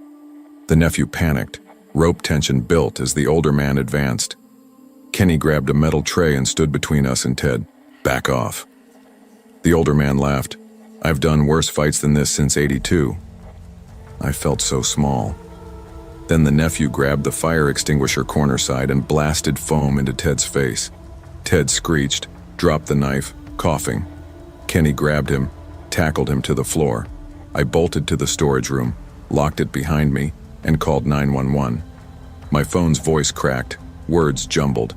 The nephew panicked. Rope tension built as the older man advanced. Kenny grabbed a metal tray and stood between us and Ted. "Back off." The older man laughed. "I've done worse fights than this since '82. I felt so small. Then the nephew grabbed the fire extinguisher corner side and blasted foam into Ted's face. Ted screeched, dropped the knife, coughing. Kenny grabbed him, tackled him to the floor. I bolted to the storage room, locked it behind me, and called 911. My phone's voice cracked, words jumbled.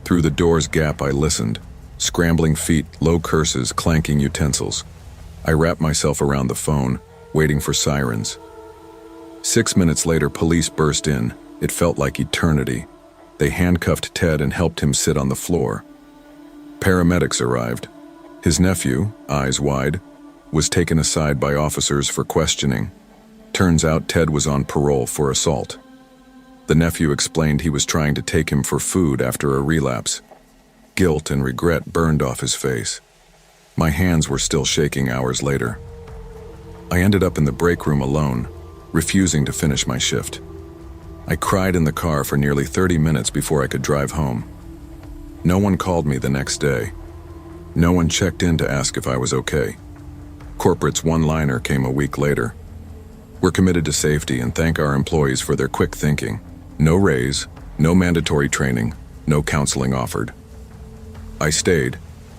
Through the door's gap I listened, scrambling feet, low curses, clanking utensils. I wrapped myself around the phone, waiting for sirens. 6 minutes later, police burst in. It felt like eternity. They handcuffed Ted and helped him sit on the floor. Paramedics arrived. His nephew, eyes wide, was taken aside by officers for questioning. Turns out Ted was on parole for assault. The nephew explained he was trying to take him for food after a relapse. Guilt and regret burned off his face. My hands were still shaking hours later. I ended up in the break room alone, refusing to finish my shift. I cried in the car for nearly 30 minutes before I could drive home. No one called me the next day. No one checked in to ask if I was okay. Corporate's one-liner came a week later. "We're committed to safety and thank our employees for their quick thinking. No raise, no mandatory training, no counseling offered." I stayed,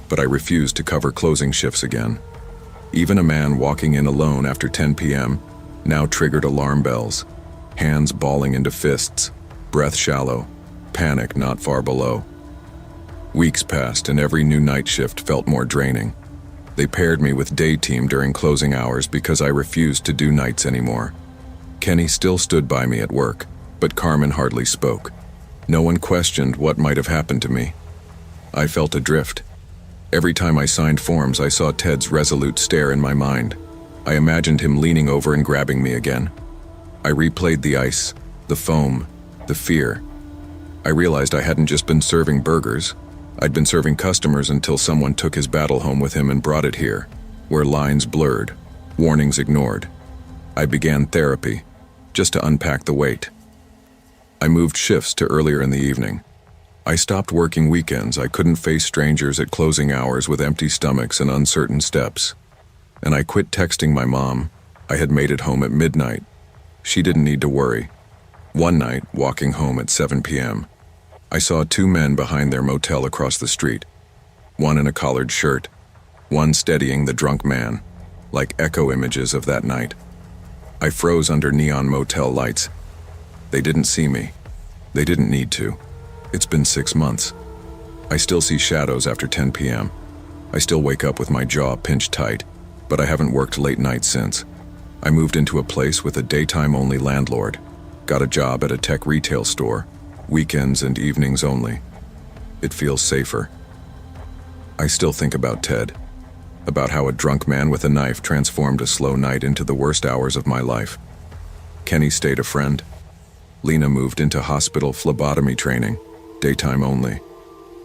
but I refused to cover closing shifts again. Even a man walking in alone after 10 p.m. now triggered alarm bells, hands balling into fists, breath shallow, panic not far below. Weeks passed and every new night shift felt more draining. They paired me with day team during closing hours because I refused to do nights anymore. Kenny still stood by me at work, but Carmen hardly spoke. No one questioned what might have happened to me. I felt adrift. Every time I signed forms, I saw Ted's resolute stare in my mind. I imagined him leaning over and grabbing me again. I replayed the ice, the foam, the fear. I realized I hadn't just been serving burgers. I'd been serving customers until someone took his battle home with him and brought it here, where lines blurred, warnings ignored. I began therapy, just to unpack the weight. I moved shifts to earlier in the evening. I stopped working weekends. I couldn't face strangers at closing hours with empty stomachs and uncertain steps. And I quit texting my mom. I had made it home at midnight. She didn't need to worry. One night, walking home at 7 p.m., I saw 2 men behind their motel across the street. One in a collared shirt, one steadying the drunk man, like echo images of that night. I froze under neon motel lights. They didn't see me. They didn't need to. It's been 6 months. I still see shadows after 10 p.m. I still wake up with my jaw pinched tight, but I haven't worked late nights since. I moved into a place with a daytime-only landlord, got a job at a tech retail store, weekends and evenings only. It feels safer. I still think about Ted, about how a drunk man with a knife transformed a slow night into the worst hours of my life. Kenny stayed a friend. Lena moved into hospital phlebotomy training, daytime only.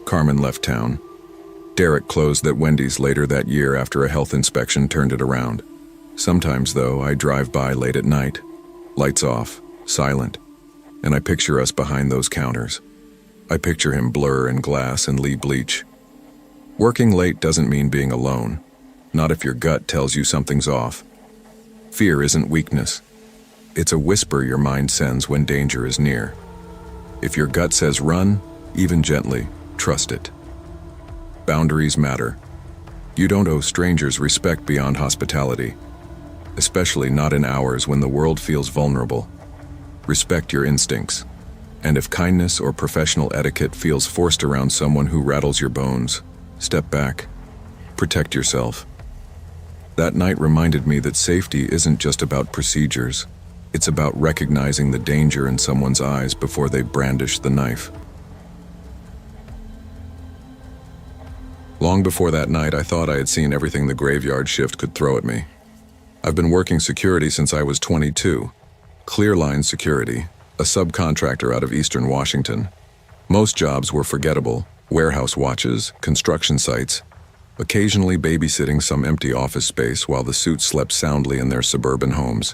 Carmen left town. Derek closed at Wendy's later that year after a health inspection turned it around. Sometimes, though, I drive by late at night, lights off, silent, and I picture us behind those counters. I picture him blur and glass and Lee bleach. Working late doesn't mean being alone, not if your gut tells you something's off. Fear isn't weakness. It's a whisper your mind sends when danger is near. If your gut says run, even gently, trust it. Boundaries matter. You don't owe strangers respect beyond hospitality, especially not in hours when the world feels vulnerable. Respect your instincts. And if kindness or professional etiquette feels forced around someone who rattles your bones, step back. Protect yourself. That night reminded me that safety isn't just about procedures. It's about recognizing the danger in someone's eyes before they brandish the knife. Long before that night, I thought I had seen everything the graveyard shift could throw at me. I've been working security since I was 22. Clear line security, a subcontractor out of Eastern Washington. Most jobs were forgettable: warehouse watches, construction sites, occasionally babysitting some empty office space while the suits slept soundly in their suburban homes.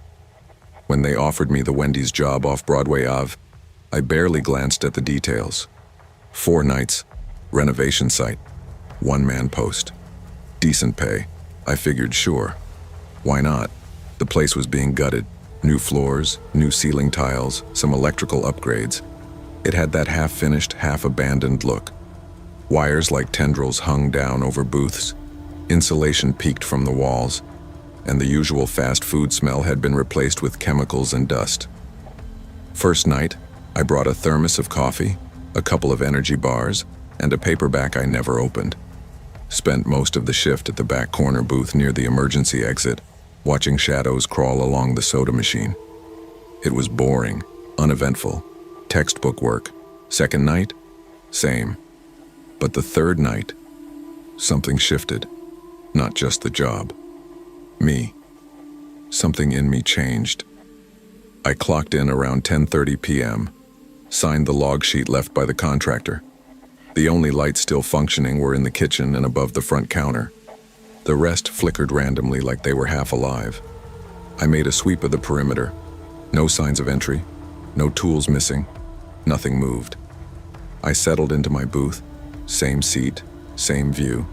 When they offered me the Wendy's job off Broadway Ave, I barely glanced at the details. 4 nights, renovation site, one-man post, decent pay. I figured, sure, why not? The place was being gutted. New floors, new ceiling tiles, some electrical upgrades. It had that half-finished, half-abandoned look. Wires like tendrils hung down over booths. Insulation peeked from the walls, and the usual fast food smell had been replaced with chemicals and dust. First night, I brought a thermos of coffee, a couple of energy bars, and a paperback I never opened. Spent most of the shift at the back corner booth near the emergency exit, watching shadows crawl along the soda machine. It was boring, uneventful, textbook work. Second night, same. But the third night, something shifted. Not just the job. Me. Something in me changed. I clocked in around 10:30 p.m., signed the log sheet left by the contractor. The only lights still functioning were in the kitchen and above the front counter. The rest flickered randomly like they were half alive. I made a sweep of the perimeter. No signs of entry, no tools missing, nothing moved. I settled into my booth, same seat, same view.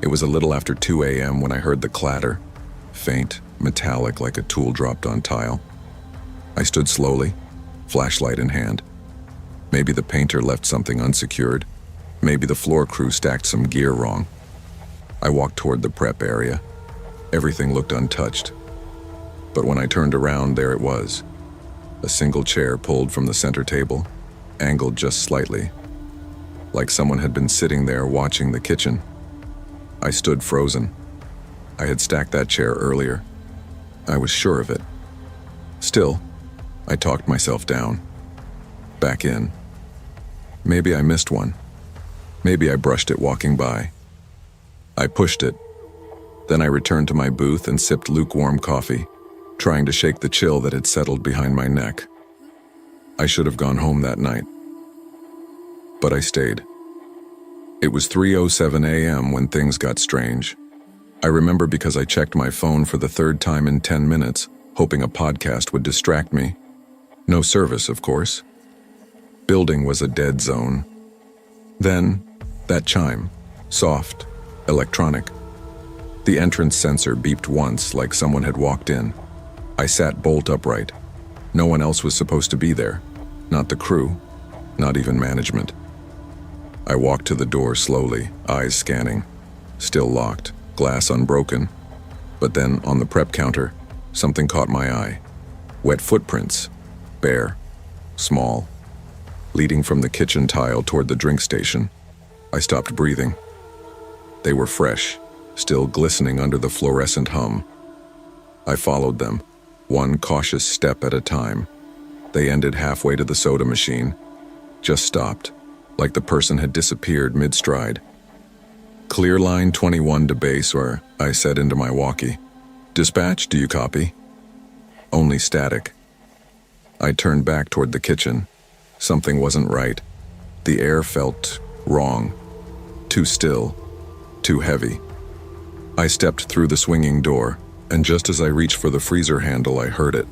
It was a little after 2 a.m. when I heard the clatter, faint, metallic like a tool dropped on tile. I stood slowly, flashlight in hand. Maybe the painter left something unsecured. Maybe the floor crew stacked some gear wrong. I walked toward the prep area. Everything looked untouched. But when I turned around, there it was. A single chair pulled from the center table, angled just slightly, like someone had been sitting there watching the kitchen. I stood frozen. I had stacked that chair earlier. I was sure of it. Still, I talked myself down. Back in. Maybe I missed one. Maybe I brushed it walking by. I pushed it. Then I returned to my booth and sipped lukewarm coffee, trying to shake the chill that had settled behind my neck. I should have gone home that night. But I stayed. It was 3:07 a.m. when things got strange. I remember because I checked my phone for the third time in 10 minutes, hoping a podcast would distract me. No service, of course. Building was a dead zone. Then, that chime, soft, electronic. The entrance sensor beeped once like someone had walked in. I sat bolt upright. No one else was supposed to be there. Not the crew, not even management. I walked to the door slowly, eyes scanning. Still locked, glass unbroken. But then, on the prep counter, something caught my eye. Wet footprints, bare, small, leading from the kitchen tile toward the drink station. I stopped breathing. They were fresh, still glistening under the fluorescent hum. I followed them, one cautious step at a time. They ended halfway to the soda machine, just stopped, like the person had disappeared mid-stride. "Clear line 21 to base," or I said into my walkie. "Dispatch, do you copy?" Only static. I turned back toward the kitchen. Something wasn't right. The air felt wrong. Too still. Too heavy. I stepped through the swinging door, and just as I reached for the freezer handle, I heard it.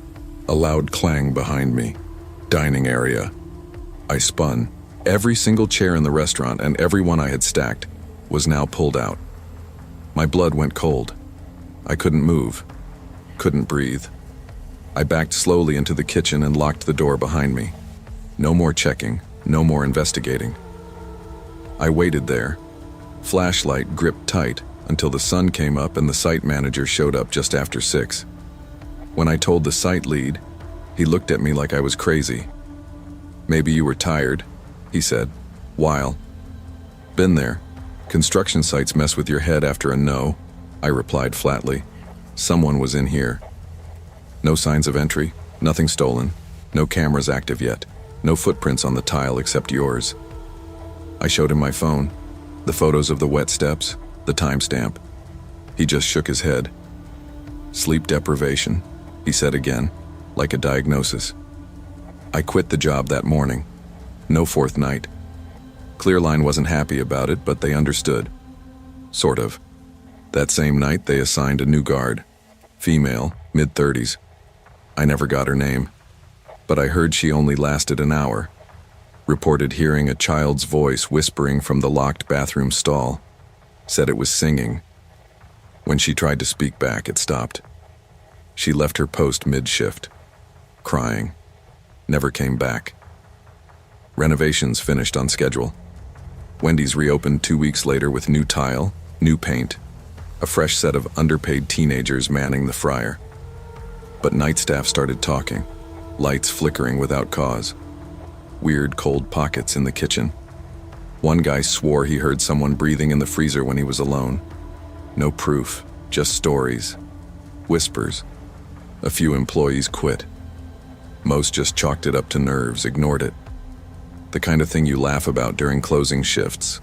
A loud clang behind me. Dining area. I spun. Every single chair in the restaurant and every one I had stacked was now pulled out. My blood went cold. I couldn't move. Couldn't breathe. I backed slowly into the kitchen and locked the door behind me. No more checking, no more investigating. I waited there, Flashlight gripped tight until the sun came up and the site manager showed up just after 6. When I told the site lead, he looked at me like I was crazy. "Maybe you were tired," he said. "While." "Been there. Construction sites mess with your head after a no," I replied flatly. "Someone was in here." "No signs of entry, nothing stolen, no cameras active yet, no footprints on the tile except yours." I showed him my phone, the photos of the wet steps, the timestamp. He just shook his head. "Sleep deprivation," he said again, like a diagnosis. I quit the job that morning. No 4th night. Clearline wasn't happy about it, but they understood. Sort of. That same night, they assigned a new guard. Female, mid-30s. I never got her name, but I heard she only lasted an hour. Reported hearing a child's voice whispering from the locked bathroom stall. Said it was singing. When she tried to speak back, it stopped. She left her post mid-shift, crying. Never came back. Renovations finished on schedule. Wendy's reopened 2 weeks later with new tile, new paint, a fresh set of underpaid teenagers manning the fryer. But night staff started talking, lights flickering without cause. Weird cold pockets in the kitchen. One guy swore he heard someone breathing in the freezer when he was alone. No proof, just stories. Whispers. A few employees quit. Most just chalked it up to nerves, ignored it. The kind of thing you laugh about during closing shifts,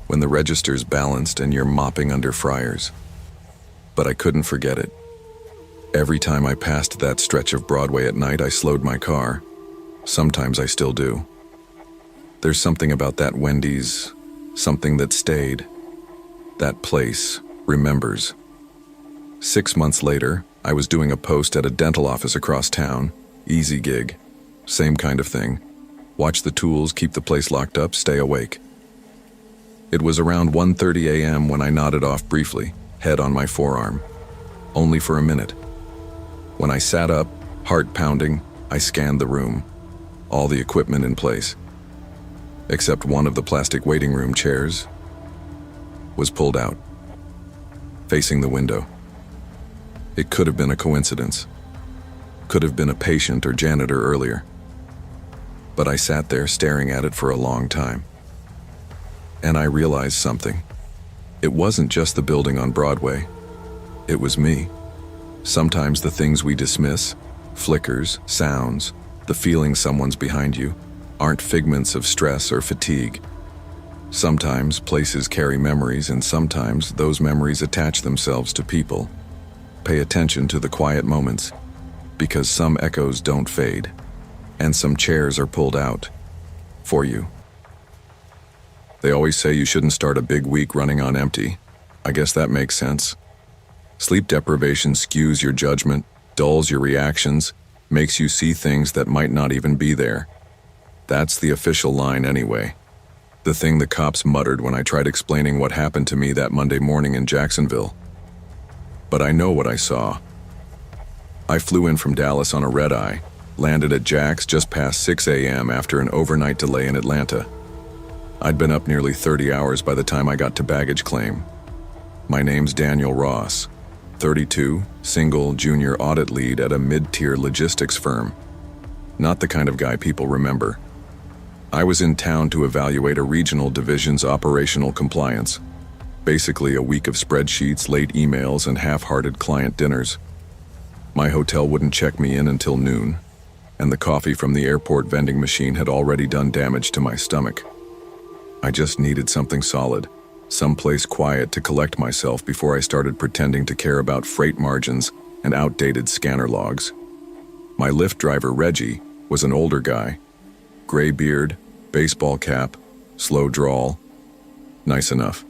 when the register's balanced and you're mopping under fryers. But I couldn't forget it. Every time I passed that stretch of Broadway at night, I slowed my car. Sometimes I still do. There's something about that Wendy's, something that stayed. That place remembers. 6 months later, I was doing a post at a dental office across town. Easy gig. Same kind of thing. Watch the tools, keep the place locked up, stay awake. It was around 1:30 a.m. when I nodded off briefly, head on my forearm. Only for a minute. When I sat up, heart pounding, I scanned the room. All the equipment in place. Except one of the plastic waiting room chairs was pulled out, facing the window. It could have been a coincidence. Could have been a patient or janitor earlier. But I sat there staring at it for a long time. And I realized something. It wasn't just the building on Broadway. It was me. Sometimes the things we dismiss, flickers, sounds, the feeling someone's behind you, aren't figments of stress or fatigue. Sometimes places carry memories, and sometimes those memories attach themselves to people. Pay attention to the quiet moments, because some echoes don't fade, and some chairs are pulled out for you. They always say you shouldn't start a big week running on empty. I guess that makes sense. Sleep deprivation skews your judgment, dulls your reactions, makes you see things that might not even be there. That's the official line anyway. The thing the cops muttered when I tried explaining what happened to me that Monday morning in Jacksonville. But I know what I saw. I flew in from Dallas on a red-eye, landed at Jack's just past 6 a.m. after an overnight delay in Atlanta. I'd been up nearly 30 hours by the time I got to baggage claim. My name's Daniel Ross, 32, single junior audit lead at a mid-tier logistics firm. Not the kind of guy people remember. I was in town to evaluate a regional division's operational compliance. Basically a week of spreadsheets, late emails, and half-hearted client dinners. My hotel wouldn't check me in until noon, and the coffee from the airport vending machine had already done damage to my stomach. I just needed something solid, someplace quiet to collect myself before I started pretending to care about freight margins and outdated scanner logs. My Lyft driver, Reggie, was an older guy. Gray beard, baseball cap, slow drawl. Nice enough.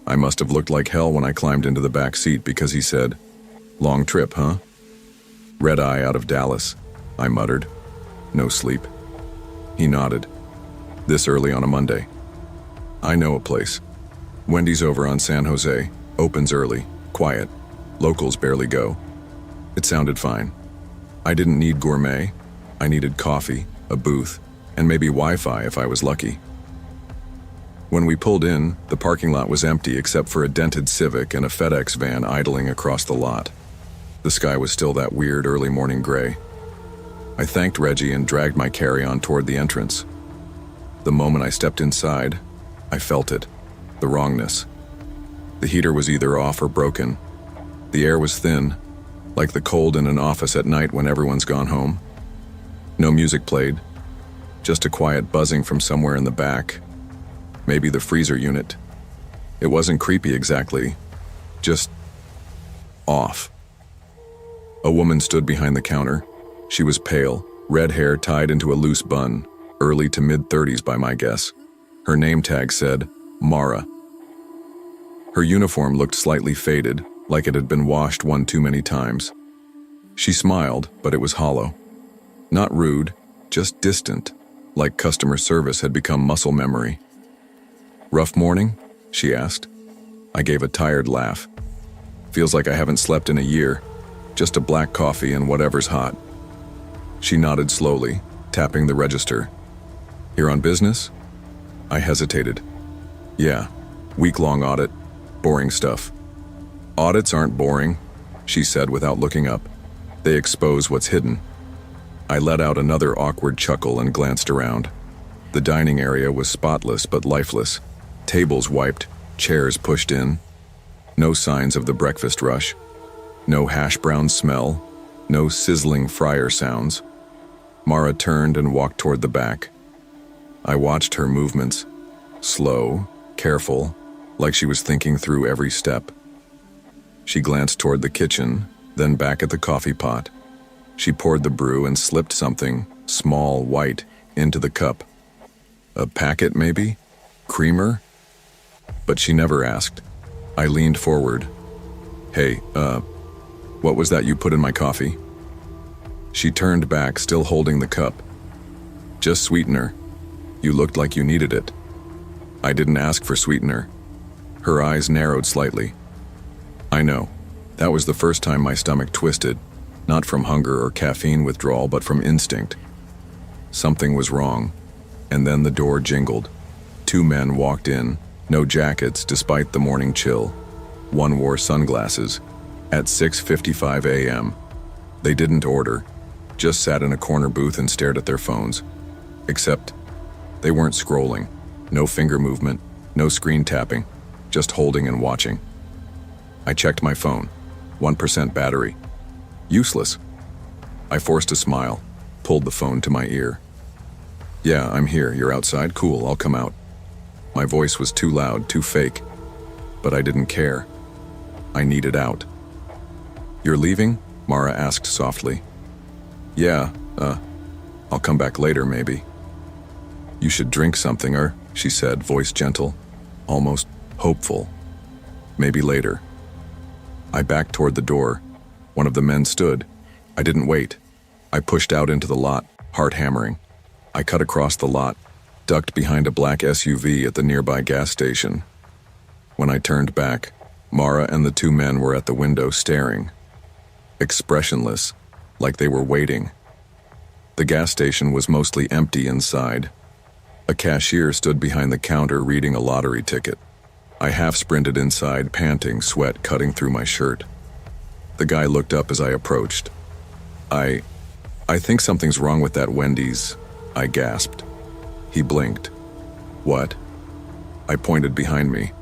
I must have looked like hell when I climbed into the back seat because he said, "Long trip, huh?" "Red eye out of Dallas," I muttered. "No sleep." He nodded. "This early on a Monday." "I know a place. Wendy's over on San Jose, opens early, quiet, locals barely go." It sounded fine. I didn't need gourmet. I needed coffee, a booth, and maybe Wi-Fi if I was lucky. When we pulled in, the parking lot was empty except for a dented Civic and a FedEx van idling across the lot. The sky was still that weird early morning gray. I thanked Reggie and dragged my carry-on toward the entrance. The moment I stepped inside, I felt it, the wrongness. The heater was either off or broken. The air was thin, like the cold in an office at night when everyone's gone home. No music played, just a quiet buzzing from somewhere in the back. Maybe the freezer unit. It wasn't creepy exactly, just off. A woman stood behind the counter. She was pale, red hair tied into a loose bun, early to mid-30s by my guess. Her name tag said, Mara. Her uniform looked slightly faded, like it had been washed one too many times. She smiled, but it was hollow. Not rude, just distant, like customer service had become muscle memory. "Rough morning?" she asked. I gave a tired laugh. "Feels like I haven't slept in a year. Just a black coffee and whatever's hot." She nodded slowly, tapping the register. "Here on business?" I hesitated. "Yeah, week-long audit. Boring stuff." "Audits aren't boring," she said without looking up. "They expose what's hidden." I let out another awkward chuckle and glanced around. The dining area was spotless but lifeless. Tables wiped, chairs pushed in. No signs of the breakfast rush. No hash brown smell. No sizzling fryer sounds. Mara turned and walked toward the back. I watched her movements. Slow, careful, like she was thinking through every step. She glanced toward the kitchen, then back at the coffee pot. She poured the brew and slipped something, small, white, into the cup. A packet, maybe? Creamer? But she never asked. I leaned forward. "Hey, what was that you put in my coffee?" She turned back, still holding the cup. "Just sweetener. You looked like you needed it." I didn't ask for sweetener. Her eyes narrowed slightly. "I know. That was the first time my stomach twisted, not from hunger or caffeine withdrawal, but from instinct. Something was wrong, and then the door jingled. 2 men walked in, no jackets despite the morning chill. One wore sunglasses. At 6:55 a.m. They didn't order, just sat in a corner booth and stared at their phones. Except, they weren't scrolling. No finger movement, no screen tapping, just holding and watching. I checked my phone. 1% battery. Useless. I forced a smile, pulled the phone to my ear. "Yeah, I'm here. You're outside? Cool, I'll come out." My voice was too loud, too fake. But I didn't care. I needed out. "You're leaving?" Mara asked softly. "Yeah, I'll come back later, maybe." "You should drink something, she said, voice gentle, almost hopeful. "Maybe later." I backed toward the door. One of the men stood. I didn't wait. I pushed out into the lot, heart hammering. I cut across the lot, ducked behind a black SUV at the nearby gas station. When I turned back, Mara and the 2 men were at the window staring. Expressionless, like they were waiting. The gas station was mostly empty inside. A cashier stood behind the counter reading a lottery ticket. I half-sprinted inside, panting, sweat cutting through my shirt. The guy looked up as I approached. I think something's wrong with that Wendy's," I gasped. He blinked. "What?" I pointed behind me.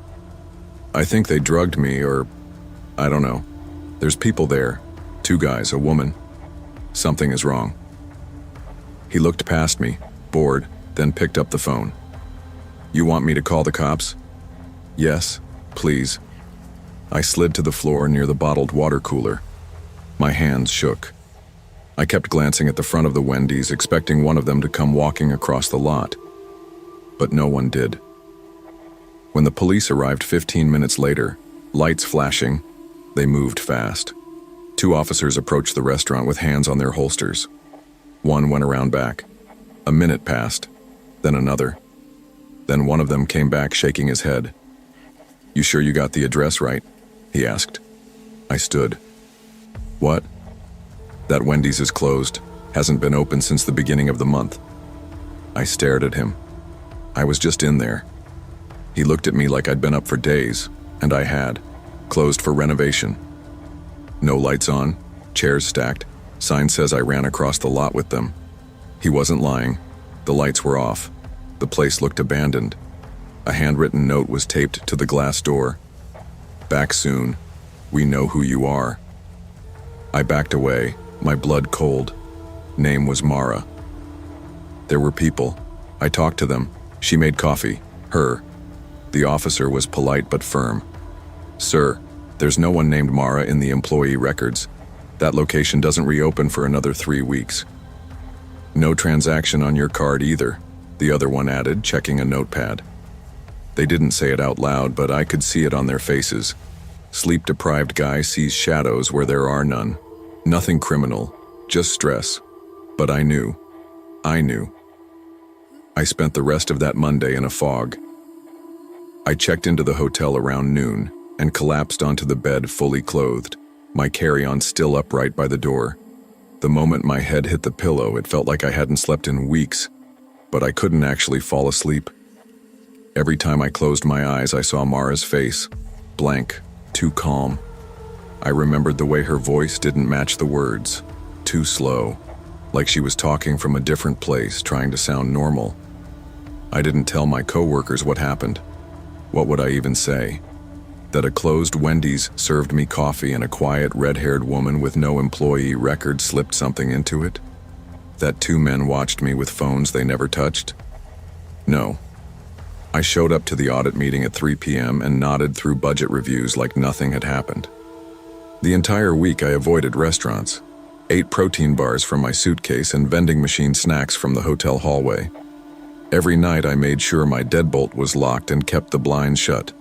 "I think they drugged me, or I don't know. There's people there. 2 guys, a woman. Something is wrong." He looked past me, bored, then picked up the phone. "You want me to call the cops?" "Yes, please." I slid to the floor near the bottled water cooler. My hands shook. I kept glancing at the front of the Wendy's, expecting one of them to come walking across the lot. But no one did. When the police arrived 15 minutes later, lights flashing, they moved fast. 2 officers approached the restaurant with hands on their holsters. One went around back. A minute passed, then another. Then one of them came back shaking his head. "You sure you got the address right?" he asked. I stood. "What?" "That Wendy's is closed. Hasn't been open since the beginning of the month." I stared at him. I was just in there. He looked at me like I'd been up for days, and I had. Closed for renovation. No lights on, chairs stacked, sign says I ran across the lot with them. He wasn't lying. The lights were off. The place looked abandoned. A handwritten note was taped to the glass door. Back soon. We know who you are. I backed away, my blood cold. Name was Mara. There were people. I talked to them. She made coffee. Her. The officer was polite but firm. Sir, there's no one named Mara in the employee records. That location doesn't reopen for another 3 weeks. No transaction on your card either, the other one added, checking a notepad. They didn't say it out loud, but I could see it on their faces. Sleep-deprived guy sees shadows where there are none. Nothing criminal, just stress. But I knew. I knew. I spent the rest of that Monday in a fog. I checked into the hotel around noon and collapsed onto the bed fully clothed, my carry-on still upright by the door. The moment my head hit the pillow, it felt like I hadn't slept in weeks, but I couldn't actually fall asleep. Every time I closed my eyes, I saw Mara's face, blank, too calm. I remembered the way her voice didn't match the words, too slow, like she was talking from a different place, trying to sound normal. I didn't tell my coworkers what happened. What would I even say? That a closed Wendy's served me coffee and a quiet red-haired woman with no employee record slipped something into it? That 2 men watched me with phones they never touched? No. I showed up to the audit meeting at 3 p.m. and nodded through budget reviews like nothing had happened. The entire week I avoided restaurants, ate protein bars from my suitcase and vending machine snacks from the hotel hallway. Every night I made sure my deadbolt was locked and kept the blinds shut.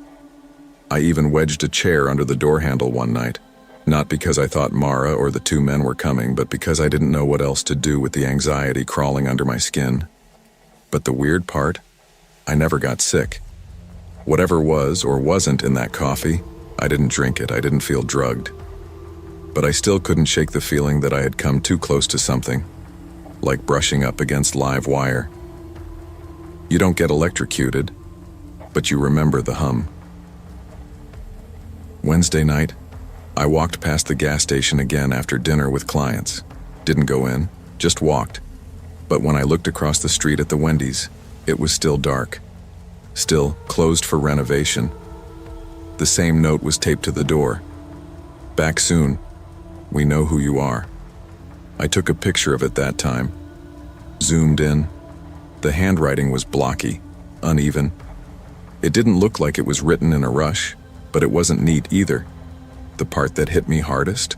I even wedged a chair under the door handle one night, not because I thought Mara or the 2 men were coming, but because I didn't know what else to do with the anxiety crawling under my skin. But the weird part? I never got sick. Whatever was or wasn't in that coffee, I didn't drink it, I didn't feel drugged. But I still couldn't shake the feeling that I had come too close to something, like brushing up against live wire. You don't get electrocuted, but you remember the hum. Wednesday night, I walked past the gas station again after dinner with clients. Didn't go in, just walked. But when I looked across the street at the Wendy's, it was still dark. Still closed for renovation. The same note was taped to the door. Back soon. We know who you are. I took a picture of it that time. Zoomed in. The handwriting was blocky, uneven. It didn't look like it was written in a rush, but it wasn't neat either. The part that hit me hardest?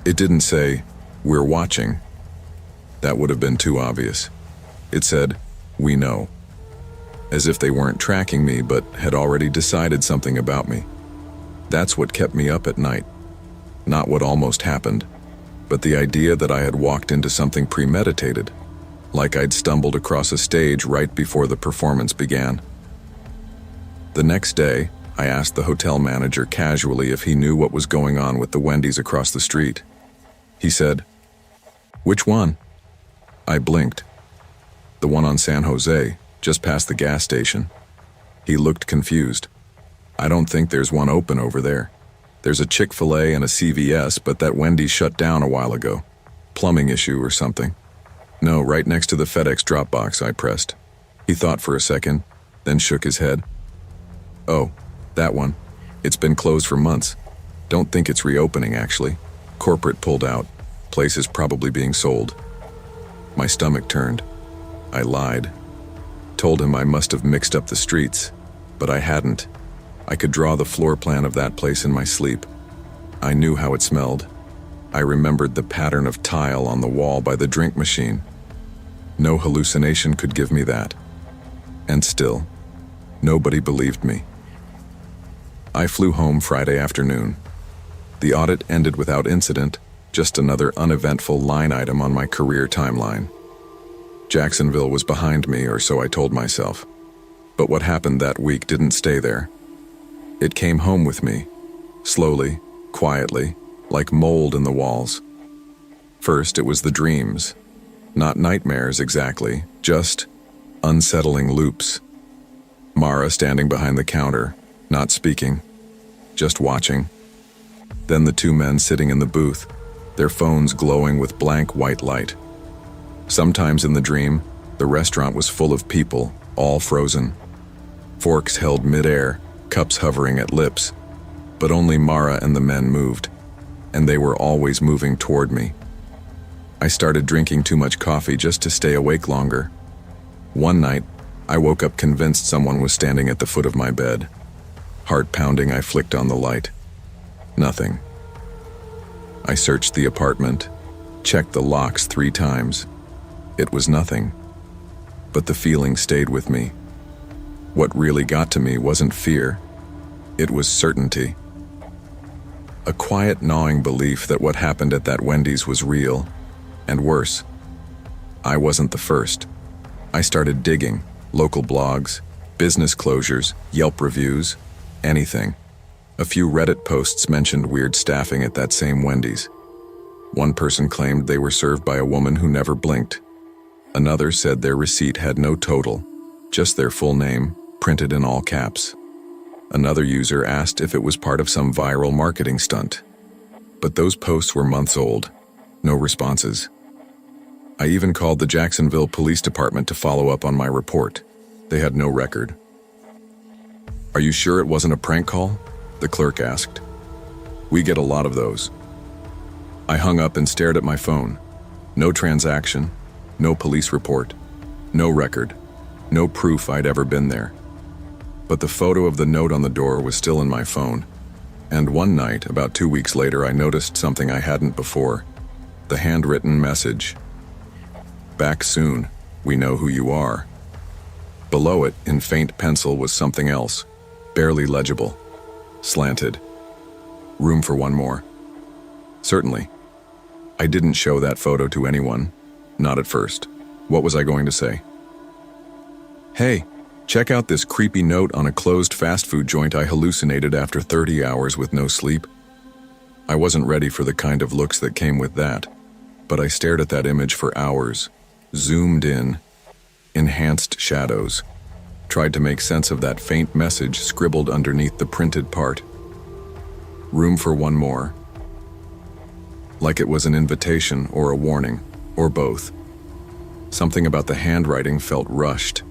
It didn't say, "We're watching." That would have been too obvious. It said, "We know." As if they weren't tracking me, but had already decided something about me. That's what kept me up at night. Not what almost happened, but the idea that I had walked into something premeditated, like I'd stumbled across a stage right before the performance began. The next day, I asked the hotel manager casually if he knew what was going on with the Wendy's across the street. He said, "Which one?" I blinked. "The one on San Jose, just past the gas station." He looked confused. "I don't think there's one open over there. There's a Chick-fil-A and a CVS, but that Wendy's shut down a while ago. Plumbing issue or something." "No, right next to the FedEx drop box," I pressed. He thought for a second, then shook his head. "Oh, that one. It's been closed for months. Don't think it's reopening, actually. Corporate pulled out. Place is probably being sold." My stomach turned. I lied. Told him I must have mixed up the streets, but I hadn't. I could draw the floor plan of that place in my sleep. I knew how it smelled. I remembered the pattern of tile on the wall by the drink machine. No hallucination could give me that. And still, nobody believed me. I flew home Friday afternoon. The audit ended without incident, just another uneventful line item on my career timeline. Jacksonville was behind me, or so I told myself. But what happened that week didn't stay there. It came home with me, slowly, quietly, like mold in the walls. First, it was the dreams. Not nightmares exactly, just unsettling loops. Mara standing behind the counter, not speaking, just watching. Then the two men sitting in the booth, their phones glowing with blank white light. Sometimes in the dream, the restaurant was full of people, all frozen. Forks held midair, cups hovering at lips. But only Mara and the men moved, and they were always moving toward me. I started drinking too much coffee just to stay awake longer. One night, I woke up convinced someone was standing at the foot of my bed. Heart pounding, I flicked on the light. Nothing. I searched the apartment, checked the locks 3 times. It was nothing. But the feeling stayed with me. What really got to me wasn't fear. It was certainty. A quiet, gnawing belief that what happened at that Wendy's was real, and worse. I wasn't the first. I started digging, local blogs, business closures, Yelp reviews, anything. A few Reddit posts mentioned weird staffing at that same Wendy's. One person claimed they were served by a woman who never blinked. Another said their receipt had no total, just their full name, printed in all caps. Another user asked if it was part of some viral marketing stunt. But those posts were months old. No responses. I even called the Jacksonville Police Department to follow up on my report. They had no record. "Are you sure it wasn't a prank call?" the clerk asked. "We get a lot of those." I hung up and stared at my phone. No transaction, no police report, no record, no proof I'd ever been there. But the photo of the note on the door was still in my phone. And one night, about 2 weeks later, I noticed something I hadn't before. The handwritten message. "Back soon. We know who you are." Below it, in faint pencil, was something else, barely legible, slanted. "Room for one more." Certainly. I didn't show that photo to anyone, not at first. What was I going to say? "Hey, check out this creepy note on a closed fast food joint I hallucinated after 30 hours with no sleep." I wasn't ready for the kind of looks that came with that, but I stared at that image for hours, zoomed in, enhanced shadows, tried to make sense of that faint message scribbled underneath the printed part. "Room for one more." Like it was an invitation or a warning, or both. Something about the handwriting felt rushed.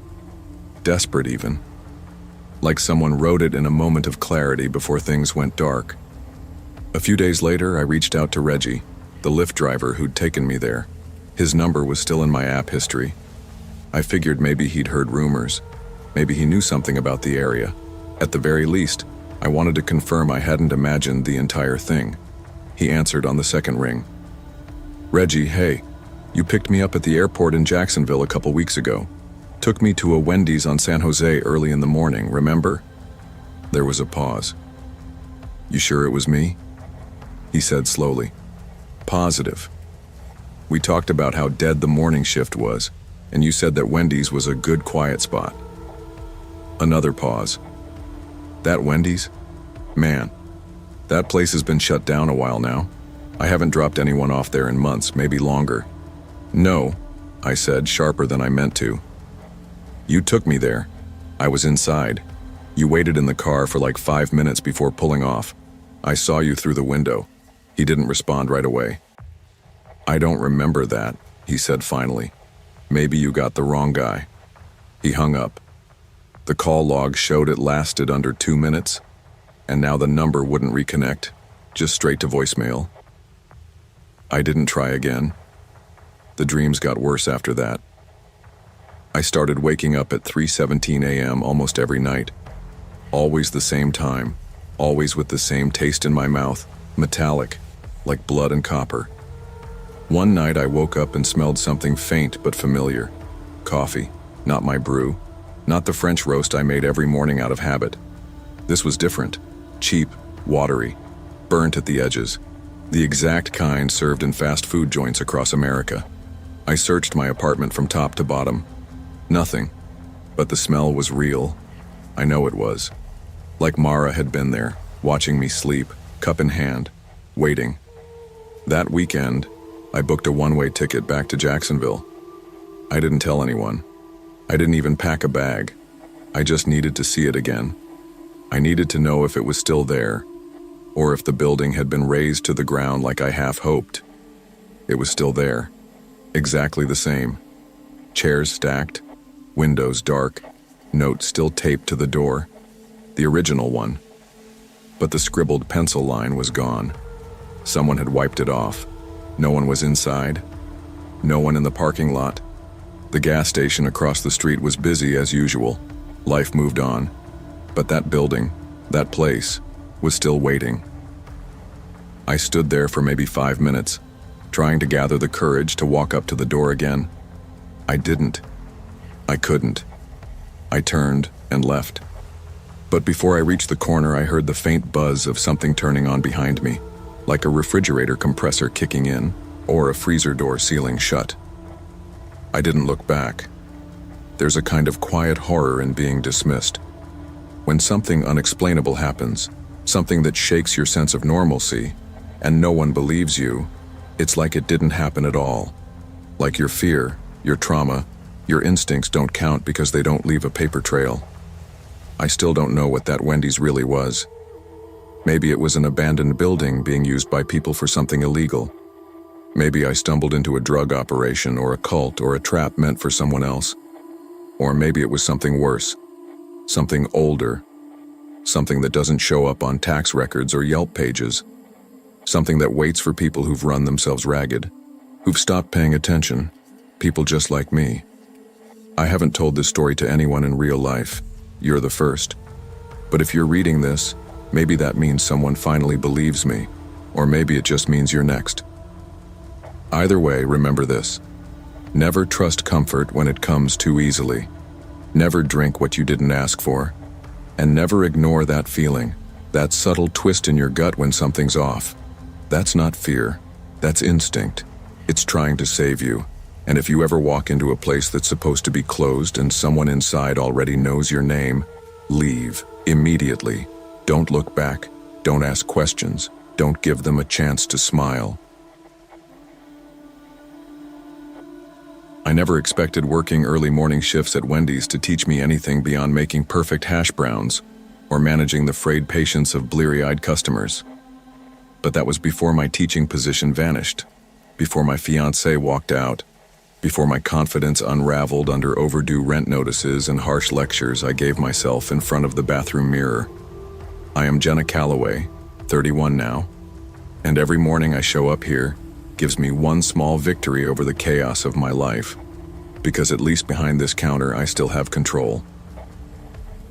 Desperate even. Like someone wrote it in a moment of clarity before things went dark. A few days later, I reached out to Reggie, the Lyft driver who'd taken me there. His number was still in my app history. I figured maybe he'd heard rumors. Maybe he knew something about the area. At the very least, I wanted to confirm I hadn't imagined the entire thing. He answered on the second ring. "Reggie, hey, you picked me up at the airport in Jacksonville a couple weeks ago. Took me to a Wendy's on San Jose early in the morning, remember?" There was a pause. "You sure it was me?" He said slowly. "Positive. We talked about how dead the morning shift was, and you said that Wendy's was a good quiet spot." Another pause. "That Wendy's? Man, that place has been shut down a while now. I haven't dropped anyone off there in months, maybe longer." "No," I said, sharper than I meant to. "You took me there. I was inside. You waited in the car for like 5 minutes before pulling off. I saw you through the window." He didn't respond right away. "I don't remember that," he said finally. "Maybe you got the wrong guy." He hung up. The call log showed it lasted under 2 minutes, and now the number wouldn't reconnect, just straight to voicemail. I didn't try again. The dreams got worse after that. I started waking up at 3:17 a.m. almost every night. Always the same time, always with the same taste in my mouth, metallic, like blood and copper. One night I woke up and smelled something faint but familiar. Coffee, not my brew, not the French roast I made every morning out of habit. This was different, cheap, watery, burnt at the edges, the exact kind served in fast food joints across America. I searched my apartment from top to bottom. Nothing, but the smell was real. I know it was. Like Mara had been there, watching me sleep, cup in hand, waiting. That weekend, I booked a one-way ticket back to Jacksonville. I didn't tell anyone. I didn't even pack a bag. I just needed to see it again. I needed to know if it was still there, or if the building had been razed to the ground like I half hoped. It was still there, exactly the same. Chairs stacked, windows dark, note still taped to the door, the original one. But the scribbled pencil line was gone. Someone had wiped it off. No one was inside. No one in the parking lot. The gas station across the street was busy as usual. Life moved on. But that building, that place, was still waiting. I stood there for maybe 5 minutes, trying to gather the courage to walk up to the door again. I didn't. I couldn't. I turned and left. But before I reached the corner, I heard the faint buzz of something turning on behind me, like a refrigerator compressor kicking in, or a freezer door sealing shut. I didn't look back. There's a kind of quiet horror in being dismissed. When something unexplainable happens, something that shakes your sense of normalcy, and no one believes you, it's like it didn't happen at all. Like your fear, your trauma, your instincts don't count because they don't leave a paper trail. I still don't know what that Wendy's really was. Maybe it was an abandoned building being used by people for something illegal. Maybe I stumbled into a drug operation or a cult or a trap meant for someone else. Or maybe it was something worse, something older, something that doesn't show up on tax records or Yelp pages, something that waits for people who've run themselves ragged, who've stopped paying attention, people just like me. I haven't told this story to anyone in real life. You're the first. But if you're reading this, maybe that means someone finally believes me, or maybe it just means you're next. Either way, remember this. Never trust comfort when it comes too easily. Never drink what you didn't ask for. And never ignore that feeling, that subtle twist in your gut when something's off. That's not fear. That's instinct. It's trying to save you. And if you ever walk into a place that's supposed to be closed and someone inside already knows your name, leave immediately. Don't look back. Don't ask questions. Don't give them a chance to smile. I never expected working early morning shifts at Wendy's to teach me anything beyond making perfect hash browns or managing the frayed patience of bleary-eyed customers. But that was before my teaching position vanished, before my fiancée walked out, before my confidence unraveled under overdue rent notices and harsh lectures I gave myself in front of the bathroom mirror. I am Jenna Calloway, 31 now, and every morning I show up here gives me one small victory over the chaos of my life, because at least behind this counter I still have control.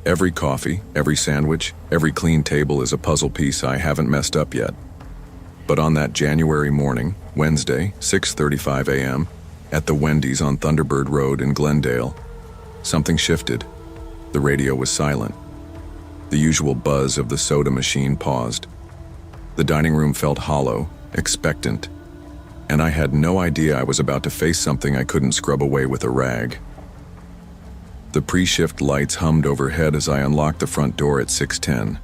Every coffee, every sandwich, every clean table is a puzzle piece I haven't messed up yet. But on that January morning, Wednesday, 6:35 a.m., at the Wendy's on Thunderbird Road in Glendale, something shifted. The radio was silent. The usual buzz of the soda machine paused. The dining room felt hollow, expectant, and I had no idea I was about to face something I couldn't scrub away with a rag. The pre-shift lights hummed overhead as I unlocked the front door at 6:10.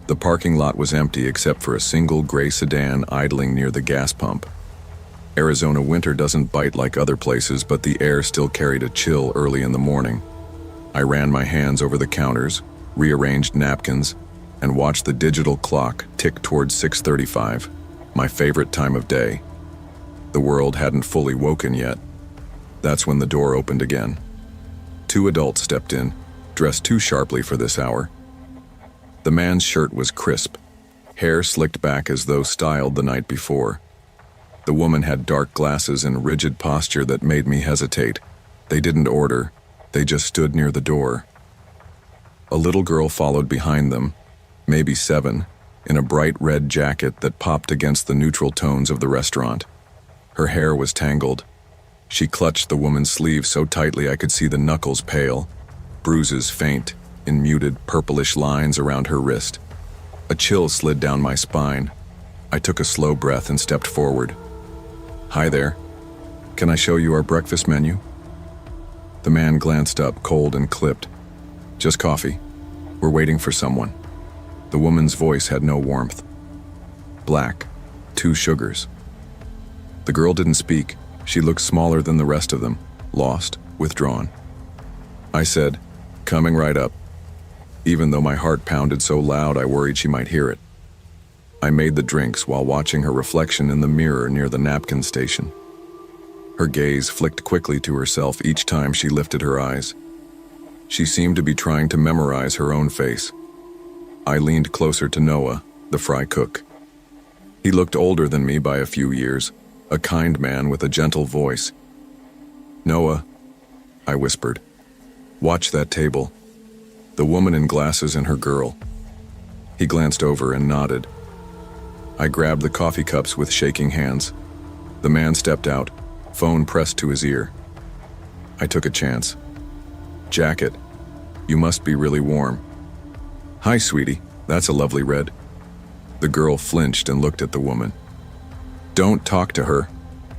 The parking lot was empty except for a single gray sedan idling near the gas pump. Arizona winter doesn't bite like other places, but the air still carried a chill early in the morning. I ran my hands over the counters, rearranged napkins, and watched the digital clock tick towards 6:35, my favorite time of day. The world hadn't fully woken yet. That's when the door opened again. 2 adults stepped in, dressed too sharply for this hour. The man's shirt was crisp, hair slicked back as though styled the night before. The woman had dark glasses and rigid posture that made me hesitate. They didn't order, they just stood near the door. A little girl followed behind them, maybe 7, in a bright red jacket that popped against the neutral tones of the restaurant. Her hair was tangled. She clutched the woman's sleeve so tightly I could see the knuckles pale, bruises faint, in muted purplish lines around her wrist. A chill slid down my spine. I took a slow breath and stepped forward. "Hi there. Can I show you our breakfast menu?" The man glanced up, cold and clipped. "Just coffee. We're waiting for someone." The woman's voice had no warmth. "Black. 2 sugars." The girl didn't speak. She looked smaller than the rest of them, lost, withdrawn. I said, Coming right up. Even though my heart pounded so loud I worried she might hear it. I made the drinks while watching her reflection in the mirror near the napkin station. Her gaze flicked quickly to herself each time she lifted her eyes. She seemed to be trying to memorize her own face. I leaned closer to Noah, the fry cook. He looked older than me by a few years, a kind man with a gentle voice. "Noah," I whispered, "watch that table. The woman in glasses and her girl." He glanced over and nodded. I grabbed the coffee cups with shaking hands. The man stepped out, phone pressed to his ear. I took a chance. "Jacket. You must be really warm." "Hi, sweetie. That's a lovely red." The girl flinched and looked at the woman. "Don't talk to her,"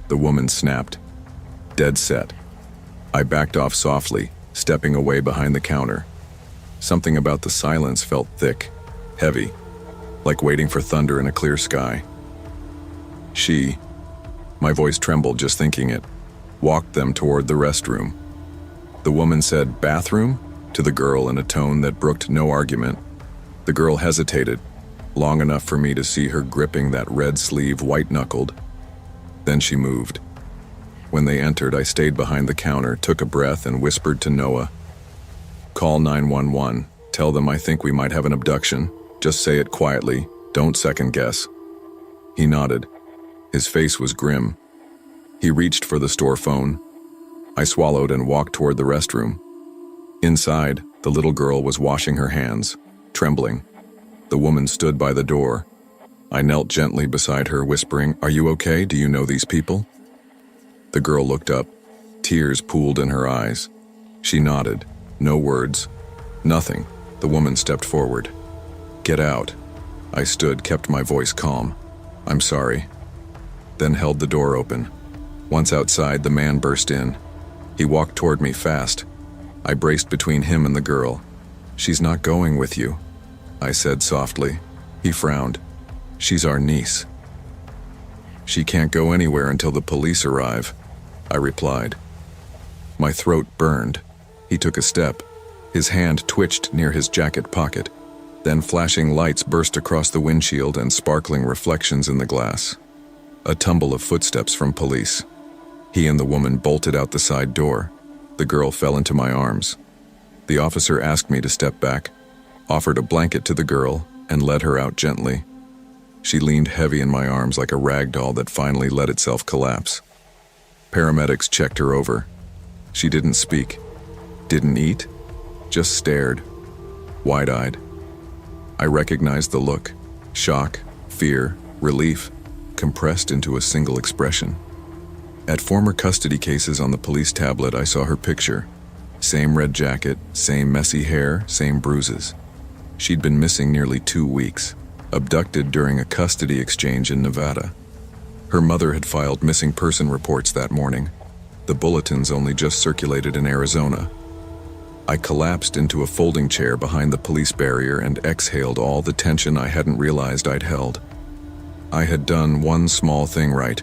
the woman snapped. Dead set. I backed off softly, stepping away behind the counter. Something about the silence felt thick, heavy, like waiting for thunder in a clear sky. She, my voice trembled just thinking it, walked them toward the restroom. The woman said, "Bathroom?" to the girl in a tone that brooked no argument. The girl hesitated, long enough for me to see her gripping that red sleeve white-knuckled. Then she moved. When they entered, I stayed behind the counter, took a breath, and whispered to Noah, "Call 911. Tell them I think we might have an abduction. Just say it quietly. Don't second guess." He nodded. His face was grim. He reached for the store phone. I swallowed and walked toward the restroom. Inside, the little girl was washing her hands, trembling. The woman stood by the door. I knelt gently beside her, whispering, "Are you okay? Do you know these people?" The girl looked up. Tears pooled in her eyes. She nodded. No words. Nothing. The woman stepped forward. "Get out." I stood, kept my voice calm. "I'm sorry." Then held the door open. Once outside, the man burst in. He walked toward me fast. I braced between him and the girl. "She's not going with you," I said softly. He frowned. "She's our niece." "She can't go anywhere until the police arrive," I replied. My throat burned. He took a step. His hand twitched near his jacket pocket. Then flashing lights burst across the windshield and sparkling reflections in the glass. A tumble of footsteps from police. He and the woman bolted out the side door. The girl fell into my arms. The officer asked me to step back, offered a blanket to the girl, and led her out gently. She leaned heavy in my arms like a rag doll that finally let itself collapse. Paramedics checked her over. She didn't speak, didn't eat, just stared, wide-eyed. I recognized the look, shock, fear, relief, compressed into a single expression. At former custody cases on the police tablet, I saw her picture. Same red jacket, same messy hair, same bruises. She'd been missing nearly 2 weeks, abducted during a custody exchange in Nevada. Her mother had filed missing person reports that morning. The bulletins only just circulated in Arizona. I collapsed into a folding chair behind the police barrier and exhaled all the tension I hadn't realized I'd held. I had done one small thing right,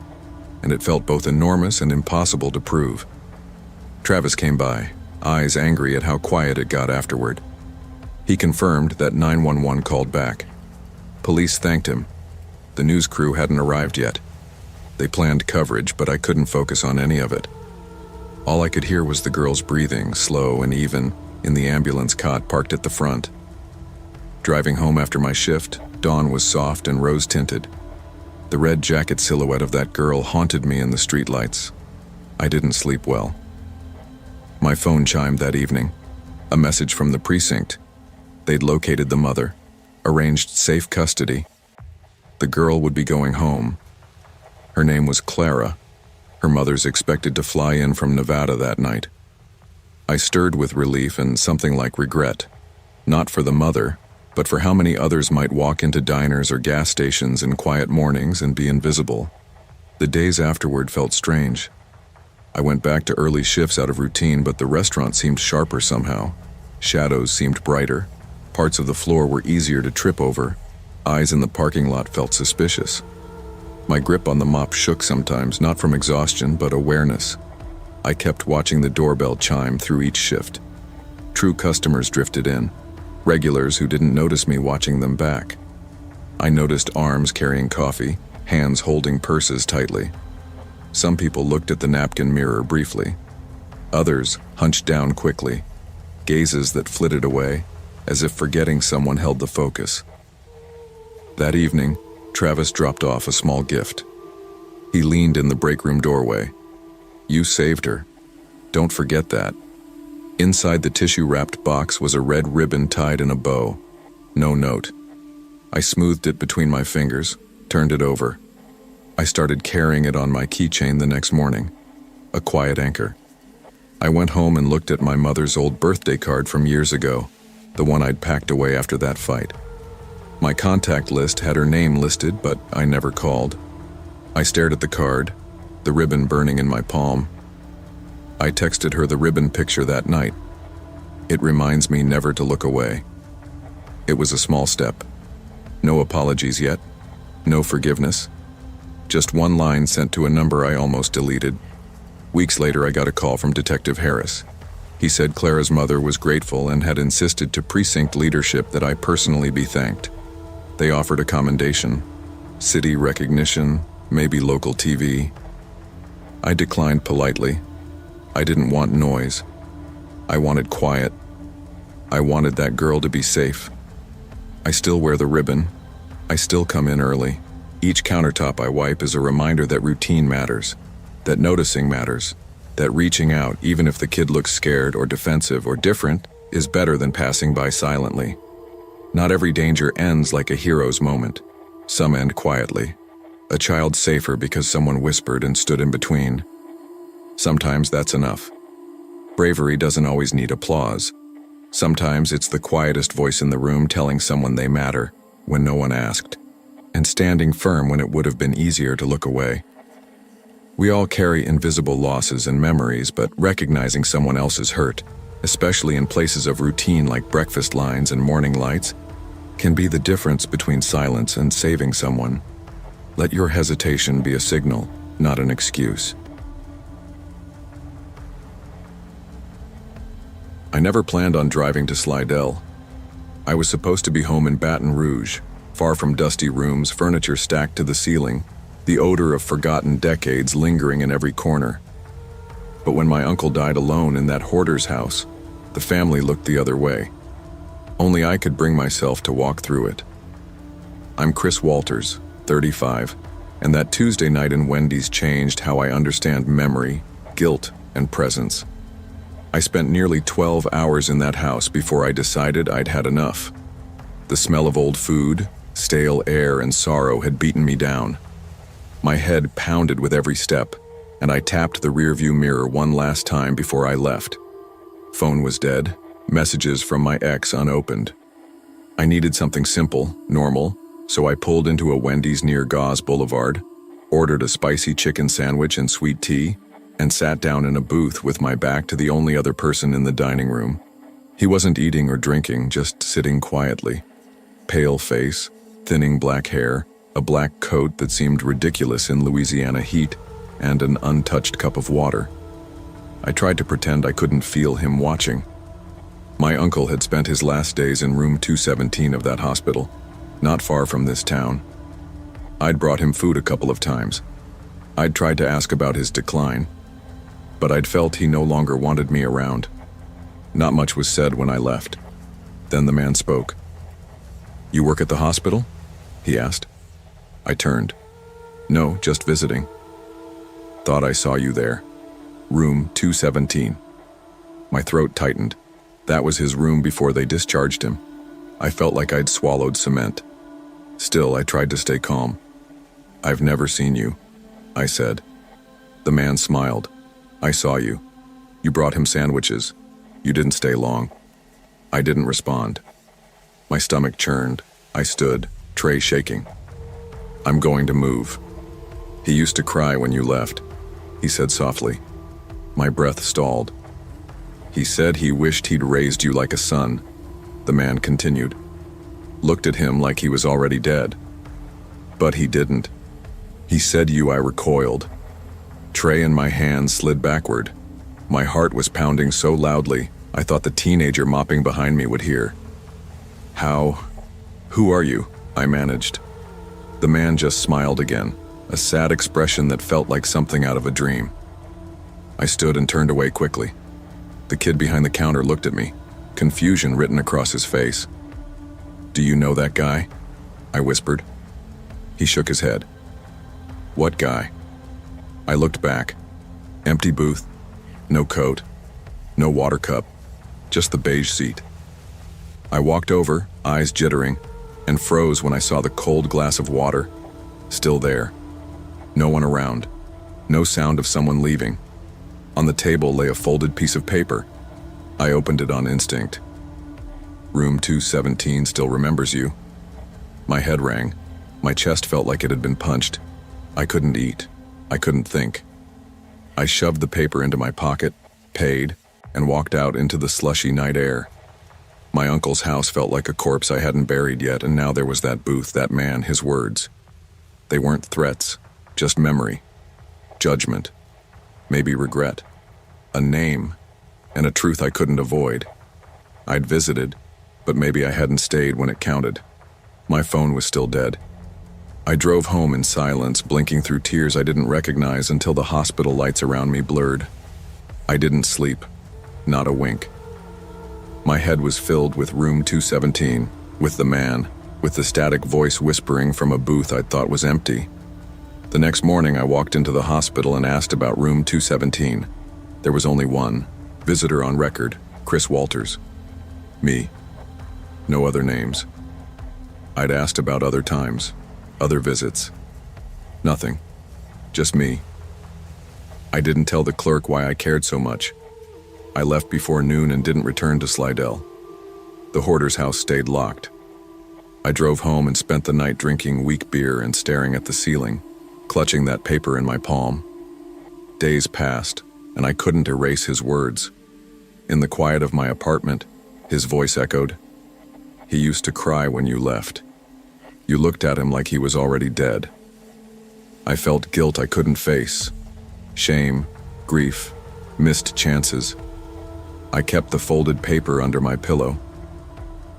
and it felt both enormous and impossible to prove. Travis came by, eyes angry at how quiet it got afterward. He confirmed that 911 called back. Police thanked him. The news crew hadn't arrived yet. They planned coverage, but I couldn't focus on any of it. All I could hear was the girl's breathing, slow and even, in the ambulance cot parked at the front. Driving home after my shift, dawn was soft and rose-tinted. The red jacket silhouette of that girl haunted me in the streetlights. I didn't sleep well. My phone chimed that evening. A message from the precinct. They'd located the mother, arranged safe custody. The girl would be going home. Her name was Clara. Her mother's expected to fly in from Nevada that night. I stirred with relief and something like regret. Not for the mother, but for how many others might walk into diners or gas stations in quiet mornings and be invisible. The days afterward felt strange. I went back to early shifts out of routine, but the restaurant seemed sharper somehow. Shadows seemed brighter. Parts of the floor were easier to trip over. Eyes in the parking lot felt suspicious. My grip on the mop shook sometimes, not from exhaustion, but awareness. I kept watching the doorbell chime through each shift. Drive-thru customers drifted in, regulars who didn't notice me watching them back. I noticed arms carrying coffee, hands holding purses tightly. Some people looked at the napkin mirror briefly. Others hunched down quickly, gazes that flitted away, as if forgetting someone held the focus. That evening, Travis dropped off a small gift. He leaned in the break room doorway. "You saved her. Don't forget that." Inside the tissue-wrapped box was a red ribbon tied in a bow. No note. I smoothed it between my fingers, turned it over. I started carrying it on my keychain the next morning. A quiet anchor. I went home and looked at my mother's old birthday card from years ago, the one I'd packed away after that fight. My contact list had her name listed, but I never called. I stared at the card, the ribbon burning in my palm. I texted her the ribbon picture that night. It reminds me never to look away. It was a small step. No apologies yet. No forgiveness. Just one line sent to a number I almost deleted. Weeks later, I got a call from Detective Harris. He said Clara's mother was grateful and had insisted to precinct leadership that I personally be thanked. They offered a commendation, city recognition, maybe local TV. I declined politely. I didn't want noise. I wanted quiet. I wanted that girl to be safe. I still wear the ribbon. I still come in early. Each countertop I wipe is a reminder that routine matters, that noticing matters, that reaching out, even if the kid looks scared or defensive or different, is better than passing by silently. Not every danger ends like a hero's moment. Some end quietly. A child safer because someone whispered and stood in between. Sometimes that's enough. Bravery doesn't always need applause. Sometimes it's the quietest voice in the room telling someone they matter when no one asked, and standing firm when it would have been easier to look away. We all carry invisible losses and memories, but recognizing someone else's hurt, especially in places of routine like breakfast lines and morning lights, can be the difference between silence and saving someone. Let your hesitation be a signal, not an excuse. I never planned on driving to Slidell. I was supposed to be home in Baton Rouge, far from dusty rooms, furniture stacked to the ceiling, the odor of forgotten decades lingering in every corner. But when my uncle died alone in that hoarder's house, the family looked the other way. Only I could bring myself to walk through it. I'm Chris Walters, 35, and that Tuesday night in Wendy's changed how I understand memory, guilt, and presence. I spent nearly 12 hours in that house before I decided I'd had enough. The smell of old food, stale air, and sorrow had beaten me down. My head pounded with every step, and I tapped the rearview mirror one last time before I left. Phone was dead, messages from my ex unopened. I needed something simple, normal, so I pulled into a Wendy's near Gauze Boulevard, ordered a spicy chicken sandwich and sweet tea, and sat down in a booth with my back to the only other person in the dining room. He wasn't eating or drinking, just sitting quietly. Pale face, thinning black hair, a black coat that seemed ridiculous in Louisiana heat, and an untouched cup of water. I tried to pretend I couldn't feel him watching. My uncle had spent his last days in room 217 of that hospital, not far from this town. I'd brought him food a couple of times. I'd tried to ask about his decline, but I'd felt he no longer wanted me around. Not much was said when I left. Then the man spoke. "You work at the hospital?" he asked. I turned. "No, just visiting." "Thought I saw you there. Room 217. My throat tightened. That was his room before they discharged him. I felt like I'd swallowed cement. Still, I tried to stay calm. "I've never seen you," I said. The man smiled. "I saw you. You brought him sandwiches. You didn't stay long." I didn't respond. My stomach churned. I stood, tray shaking. "I'm going to move. He used to cry when you left," he said softly. My breath stalled. "He said he wished he'd raised you like a son," the man continued. "Looked at him like he was already dead. But he didn't. He said you." I recoiled. Tray in my hand slid backward. My heart was pounding so loudly, I thought the teenager mopping behind me would hear. Who are you? I managed. The man just smiled again, a sad expression that felt like something out of a dream. I stood and turned away quickly. The kid behind the counter looked at me, confusion written across his face. "Do you know that guy?" I whispered. He shook his head. "What guy?" I looked back. Empty booth, no coat, no water cup, just the beige seat. I walked over, eyes jittering, and froze when I saw the cold glass of water, still there. No one around, no sound of someone leaving. On the table lay a folded piece of paper. I opened it on instinct. "Room 217 still remembers you." My head rang. My chest felt like it had been punched. I couldn't eat. I couldn't think. I shoved the paper into my pocket, paid, and walked out into the slushy night air. My uncle's house felt like a corpse I hadn't buried yet, and now there was that booth, that man, his words. They weren't threats, just memory, judgment, maybe regret, a name, and a truth I couldn't avoid. I'd visited, but maybe I hadn't stayed when it counted. My phone was still dead. I drove home in silence, blinking through tears I didn't recognize until the hospital lights around me blurred. I didn't sleep, not a wink. My head was filled with room 217, with the man, with the static voice whispering from a booth I'd thought was empty. The next morning I walked into the hospital and asked about room 217. There was only one, visitor on record, Chris Walters. Me. No other names. I'd asked about other times, other visits. Nothing. Just me. I didn't tell the clerk why I cared so much. I left before noon and didn't return to Slidell. The hoarder's house stayed locked. I drove home and spent the night drinking weak beer and staring at the ceiling, clutching that paper in my palm. Days passed, and I couldn't erase his words. In the quiet of my apartment, his voice echoed. "He used to cry when you left. You looked at him like he was already dead." I felt guilt I couldn't face. Shame, grief, missed chances. I kept the folded paper under my pillow.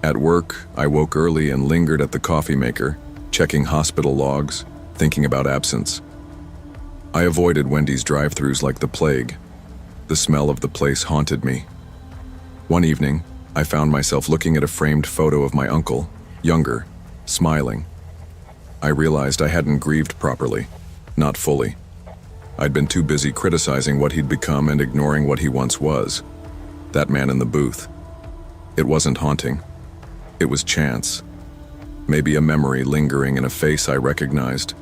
At work, I woke early and lingered at the coffee maker, checking hospital logs, thinking about absence. I avoided Wendy's drive-thrus like the plague. The smell of the place haunted me. One evening, I found myself looking at a framed photo of my uncle, younger, smiling. I realized I hadn't grieved properly, not fully. I'd been too busy criticizing what he'd become and ignoring what he once was. That man in the booth. It wasn't haunting. It was chance. Maybe a memory lingering in a face I recognized.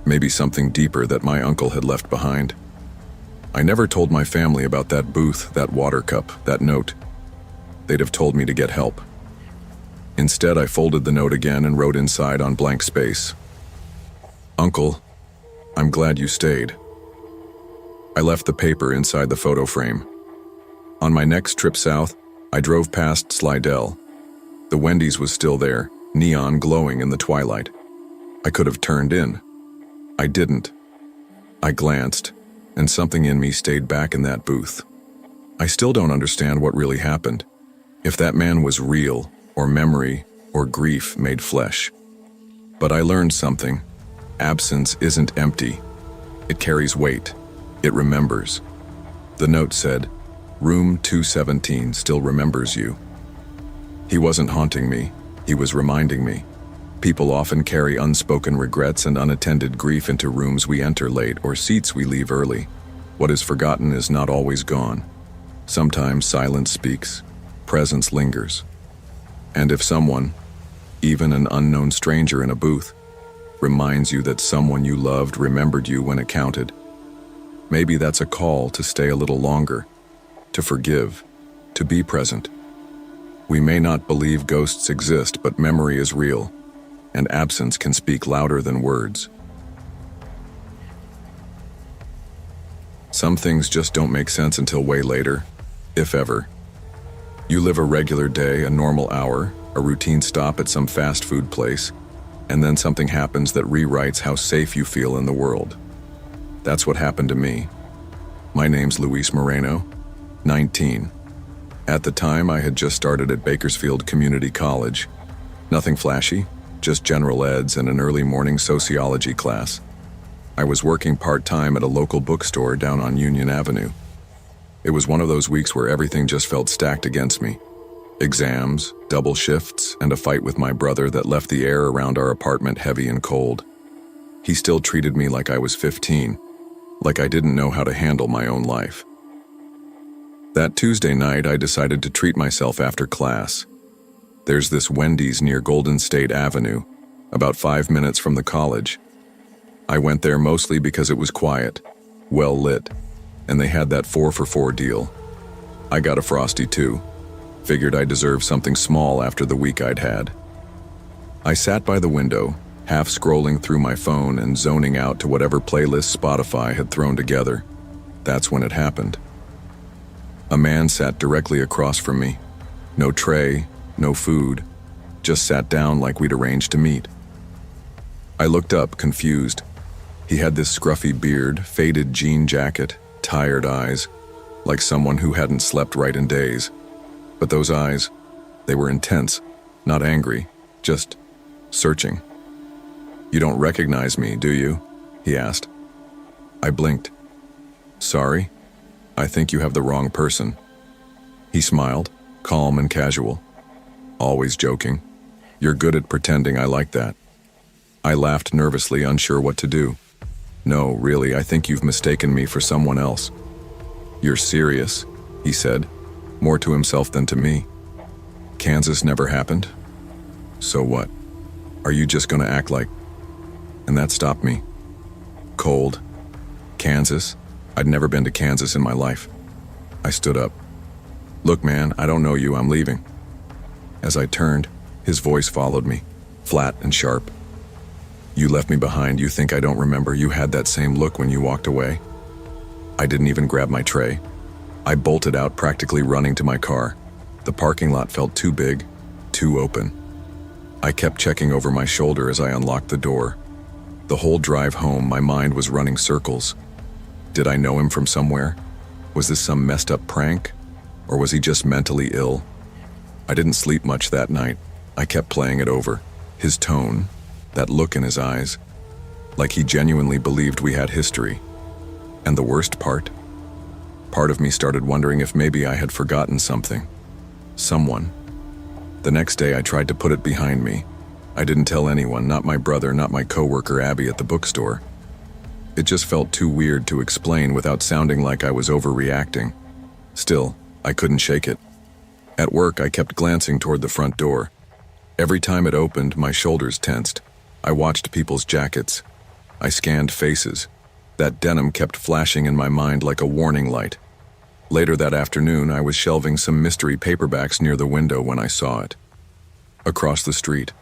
Maybe something deeper that my uncle had left behind. I never told my family about that booth, that water cup, that note. They'd have told me to get help. Instead, I folded the note again and wrote inside on blank space. "Uncle, I'm glad you stayed." I left the paper inside the photo frame. On my next trip south, I drove past Slidell. The Wendy's was still there, neon glowing in the twilight. I could have turned in. I didn't. I glanced, and something in me stayed back in that booth. I still don't understand what really happened. If that man was real, or memory, or grief made flesh. But I learned something. Absence isn't empty. It carries weight. It remembers. The note said, "Room 217 still remembers you." He wasn't haunting me. He was reminding me. People often carry unspoken regrets and unattended grief into rooms we enter late or seats we leave early. What is forgotten is not always gone. Sometimes silence speaks. Presence lingers. And if someone, even an unknown stranger in a booth, reminds you that someone you loved remembered you when it counted, maybe that's a call to stay a little longer, to forgive, to be present. We may not believe ghosts exist, but memory is real, and absence can speak louder than words. Some things just don't make sense until way later, if ever. You live a regular day, a normal hour, a routine stop at some fast food place, and then something happens that rewrites how safe you feel in the world. That's what happened to me. My name's Luis Moreno, 19, At the time, I had just started at Bakersfield Community College. Nothing flashy, just general eds and an early morning sociology class. I was working part-time at a local bookstore down on Union Avenue. It was one of those weeks where everything just felt stacked against me. Exams, double shifts, and a fight with my brother that left the air around our apartment heavy and cold. He still treated me like I was 15, like I didn't know how to handle my own life. That Tuesday night, I decided to treat myself after class. There's this Wendy's near Golden State Avenue, about 5 minutes from the college. I went there mostly because it was quiet, well lit, and they had that 4 for $4 deal. I got a Frosty too. Figured I deserved something small after the week I'd had. I sat by the window, half scrolling through my phone and zoning out to whatever playlist Spotify had thrown together. That's when it happened. A man sat directly across from me. No tray, no food, just sat down like we'd arranged to meet. I looked up, confused. He had this scruffy beard, faded jean jacket, tired eyes, like someone who hadn't slept right in days. But those eyes, they were intense, not angry, just searching. "You don't recognize me, do you?" he asked. I blinked. "Sorry, I think you have the wrong person." He smiled, calm and casual. Always joking. "You're good at pretending, I like that." I laughed nervously, unsure what to do. "No, really, I think you've mistaken me for someone else." "You're serious?" he said, more to himself than to me. "Kansas never happened? So what? Are you just gonna act like..." And that stopped me. Cold. Kansas? I'd never been to Kansas in my life. I stood up. "Look, man, I don't know you, I'm leaving." As I turned, his voice followed me, flat and sharp. "You left me behind, you think I don't remember? You had that same look when you walked away." I didn't even grab my tray. I bolted out, practically running to my car. The parking lot felt too big, too open. I kept checking over my shoulder as I unlocked the door. The whole drive home, my mind was running circles. Did I know him from somewhere? Was this some messed up prank? Or was he just mentally ill? I didn't sleep much that night. I kept playing it over. His tone, that look in his eyes, like he genuinely believed we had history. And the worst part of me started wondering if maybe I had forgotten something. Someone. The next day I tried to put it behind me. I didn't tell anyone, not my brother, not my coworker Abby at the bookstore. It just felt too weird to explain without sounding like I was overreacting. Still, I couldn't shake it. At work, I kept glancing toward the front door. Every time it opened, my shoulders tensed. I watched people's jackets. I scanned faces. That denim kept flashing in my mind like a warning light. Later that afternoon, I was shelving some mystery paperbacks near the window when I saw it. Across the street,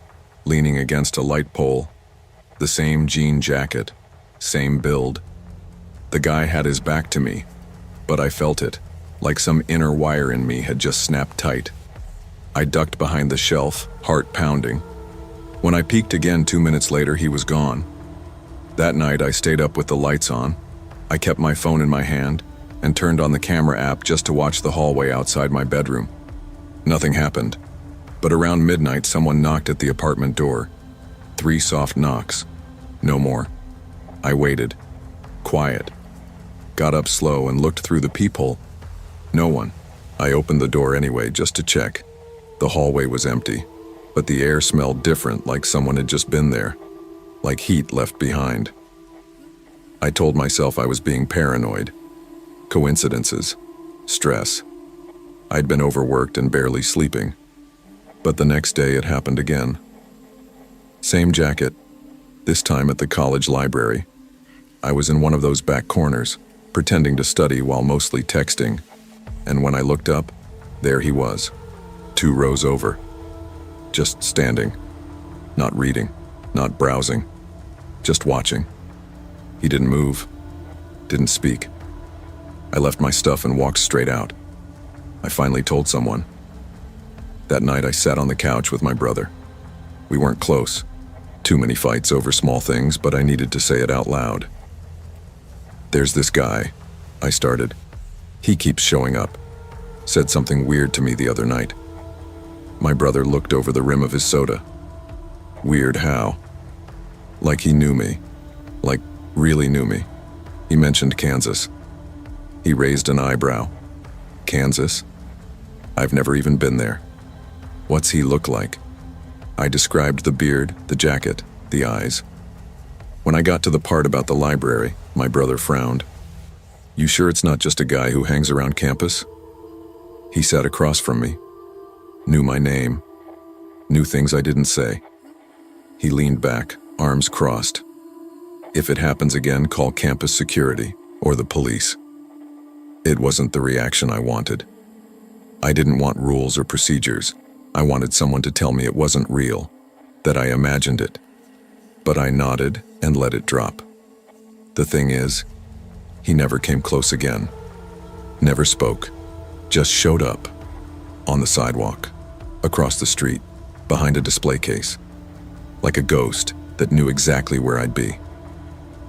leaning against a light pole, the same jean jacket, same build. The guy had his back to me, but I felt it, like some inner wire in me had just snapped tight. I ducked behind the shelf, heart pounding. When I peeked again 2 minutes later, he was gone. That night, I stayed up with the lights on. I kept my phone in my hand and turned on the camera app just to watch the hallway outside my bedroom. Nothing happened, but around midnight, someone knocked at the apartment door. 3 soft knocks. No more. I waited. Quiet. Got up slow and looked through the peephole. No one. I opened the door anyway, just to check. The hallway was empty, but the air smelled different, like someone had just been there. Like heat left behind. I told myself I was being paranoid. Coincidences. Stress. I'd been overworked and barely sleeping. But the next day it happened again. Same jacket, this time at the college library. I was in one of those back corners, pretending to study while mostly texting. And when I looked up, there he was, 2 rows over. Just standing. Not reading, not browsing. Just watching. He didn't move. Didn't speak. I left my stuff and walked straight out. I finally told someone. That night I sat on the couch with my brother. We weren't close. Too many fights over small things, but I needed to say it out loud. "There's this guy," I started. "He keeps showing up. said something weird to me the other night. My brother looked over the rim of his soda. Weird how? Like he knew me. Like, really knew me. He mentioned Kansas. He raised an eyebrow. Kansas? I've never even been there. What's he look like? I described the beard, the jacket, the eyes. When I got to the part about the library, my brother frowned. You sure it's not just a guy who hangs around campus? He sat across from me. Knew my name. Knew things I didn't say. He leaned back, arms crossed. If it happens again, call campus security or the police. It wasn't the reaction I wanted. I didn't want rules or procedures. I wanted someone to tell me it wasn't real, that I imagined it. But I nodded and let it drop. The thing is, he never came close again. Never spoke. Just showed up. On the sidewalk. Across the street. Behind a display case. Like a ghost that knew exactly where I'd be.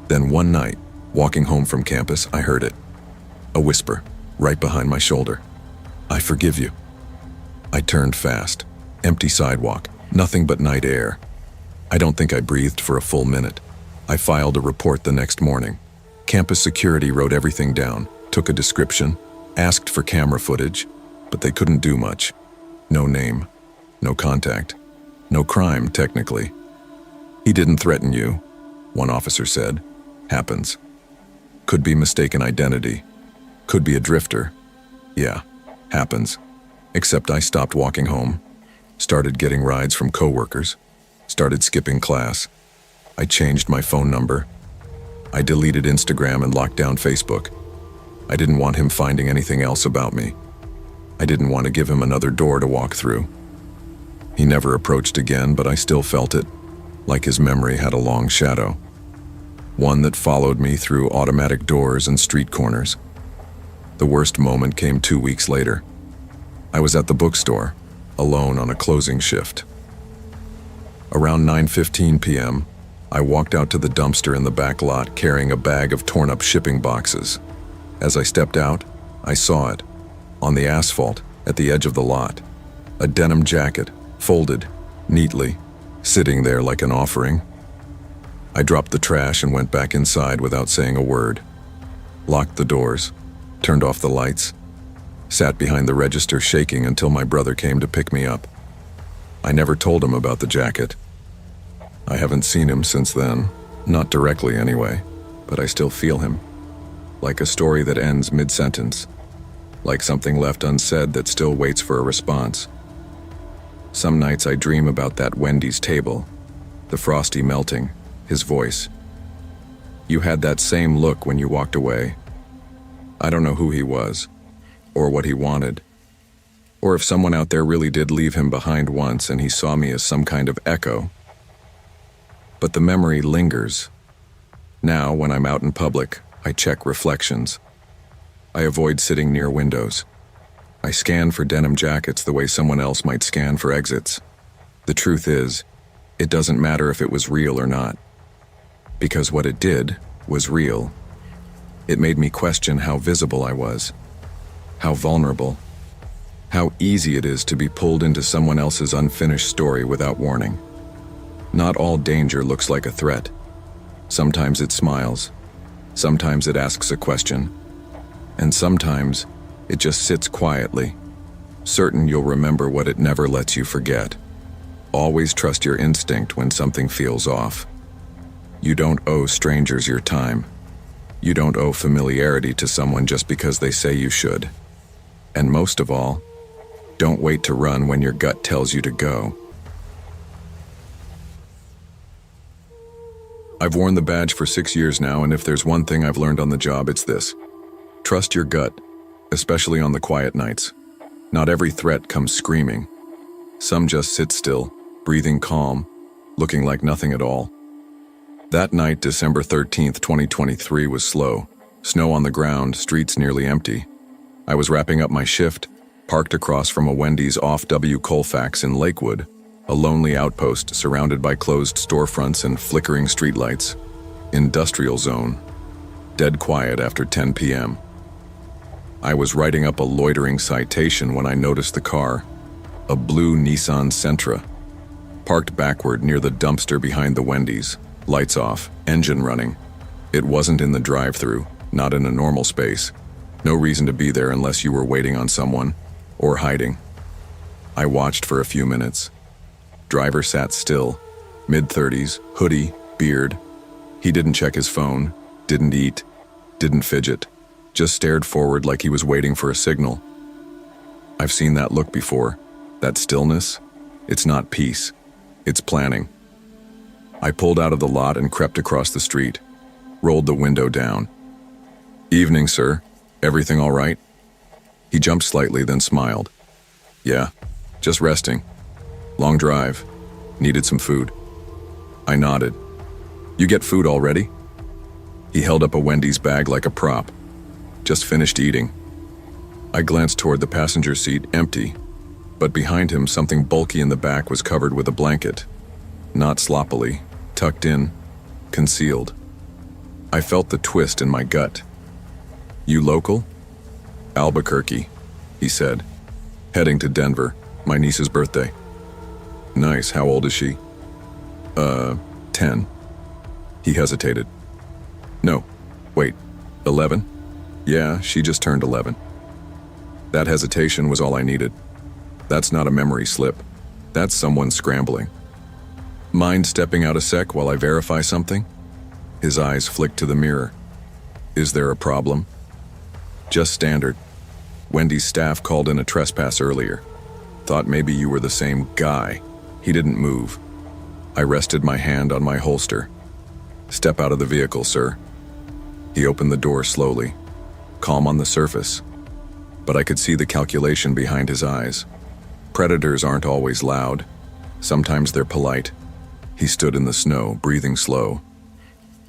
Then one night, walking home from campus, I heard it. A whisper, right behind my shoulder. I forgive you. I turned fast. Empty sidewalk. Nothing but night air. I don't think I breathed for a full minute. I filed a report the next morning. Campus security wrote everything down, took a description, asked for camera footage, but they couldn't do much. No name, no contact, no crime, technically. He didn't threaten you, one officer said. Happens. Could be mistaken identity. Could be a drifter. Yeah, happens. Except I stopped walking home, started getting rides from coworkers, started skipping class. I changed my phone number. I deleted Instagram and locked down Facebook. I didn't want him finding anything else about me. I didn't want to give him another door to walk through. He never approached again, but I still felt it, like his memory had a long shadow. One that followed me through automatic doors and street corners. The worst moment came 2 weeks later. I was at the bookstore, alone on a closing shift. Around 9:15 p.m., I walked out to the dumpster in the back lot carrying a bag of torn-up shipping boxes. As I stepped out, I saw it, on the asphalt, at the edge of the lot. A denim jacket, folded, neatly, sitting there like an offering. I dropped the trash and went back inside without saying a word. Locked the doors, turned off the lights, sat behind the register shaking until my brother came to pick me up. I never told him about the jacket. I haven't seen him since then, not directly anyway, but I still feel him. Like a story that ends mid-sentence. Like something left unsaid that still waits for a response. Some nights I dream about that Wendy's table, the Frosty melting, his voice. You had that same look when you walked away. I don't know who he was, or what he wanted, or if someone out there really did leave him behind once and he saw me as some kind of echo. But the memory lingers. Now, when I'm out in public, I check reflections. I avoid sitting near windows. I scan for denim jackets the way someone else might scan for exits. The truth is, it doesn't matter if it was real or not. Because what it did was real. It made me question how visible I was, how vulnerable, how easy it is to be pulled into someone else's unfinished story without warning. Not all danger looks like a threat. Sometimes it smiles, sometimes it asks a question, and sometimes it just sits quietly, certain you'll remember what it never lets you forget. Always trust your instinct when something feels off. You don't owe strangers your time. You don't owe familiarity to someone just because they say you should. And most of all, don't wait to run when your gut tells you to go. I've worn the badge for 6 years now, and if there's one thing I've learned on the job, it's this. Trust your gut, especially on the quiet nights. Not every threat comes screaming. Some just sit still, breathing calm, looking like nothing at all. That night, December 13th, 2023, was slow. Snow on the ground, streets nearly empty. I was wrapping up my shift, parked across from a Wendy's off W. Colfax in Lakewood, a lonely outpost surrounded by closed storefronts and flickering streetlights. Industrial zone. Dead quiet after 10 p.m. I was writing up a loitering citation when I noticed the car, a blue Nissan Sentra, parked backward near the dumpster behind the Wendy's, lights off, engine running. It wasn't in the drive-thru, not in a normal space. No reason to be there unless you were waiting on someone, or hiding. I watched for a few minutes. Driver sat still, mid-30s, hoodie, beard. He didn't check his phone, didn't eat, didn't fidget, just stared forward like he was waiting for a signal. I've seen that look before, that stillness. It's not peace, it's planning. I pulled out of the lot and crept across the street, rolled the window down. "Evening, sir. Everything all right?" He jumped slightly, then smiled. "Yeah, just resting. Long drive. Needed some food." I nodded. "You get food already?" He held up a Wendy's bag like a prop. "Just finished eating." I glanced toward the passenger seat, empty, but behind him something bulky in the back was covered with a blanket. Not sloppily, tucked in, concealed. I felt the twist in my gut. "You local?" "Albuquerque," he said. "Heading to Denver, my niece's birthday." "Nice, how old is she?" 10. He hesitated. "No, wait, 11? Yeah, she just turned 11. That hesitation was all I needed. That's not a memory slip. That's someone scrambling. "Mind stepping out a sec while I verify something?" His eyes flicked to the mirror. "Is there a problem?" "Just standard. Wendy's staff called in a trespass earlier. Thought maybe you were the same guy." He didn't move. I rested my hand on my holster. "Step out of the vehicle, sir." He opened the door slowly, calm on the surface, but I could see the calculation behind his eyes. Predators aren't always loud. Sometimes they're polite. He stood in the snow, breathing slow.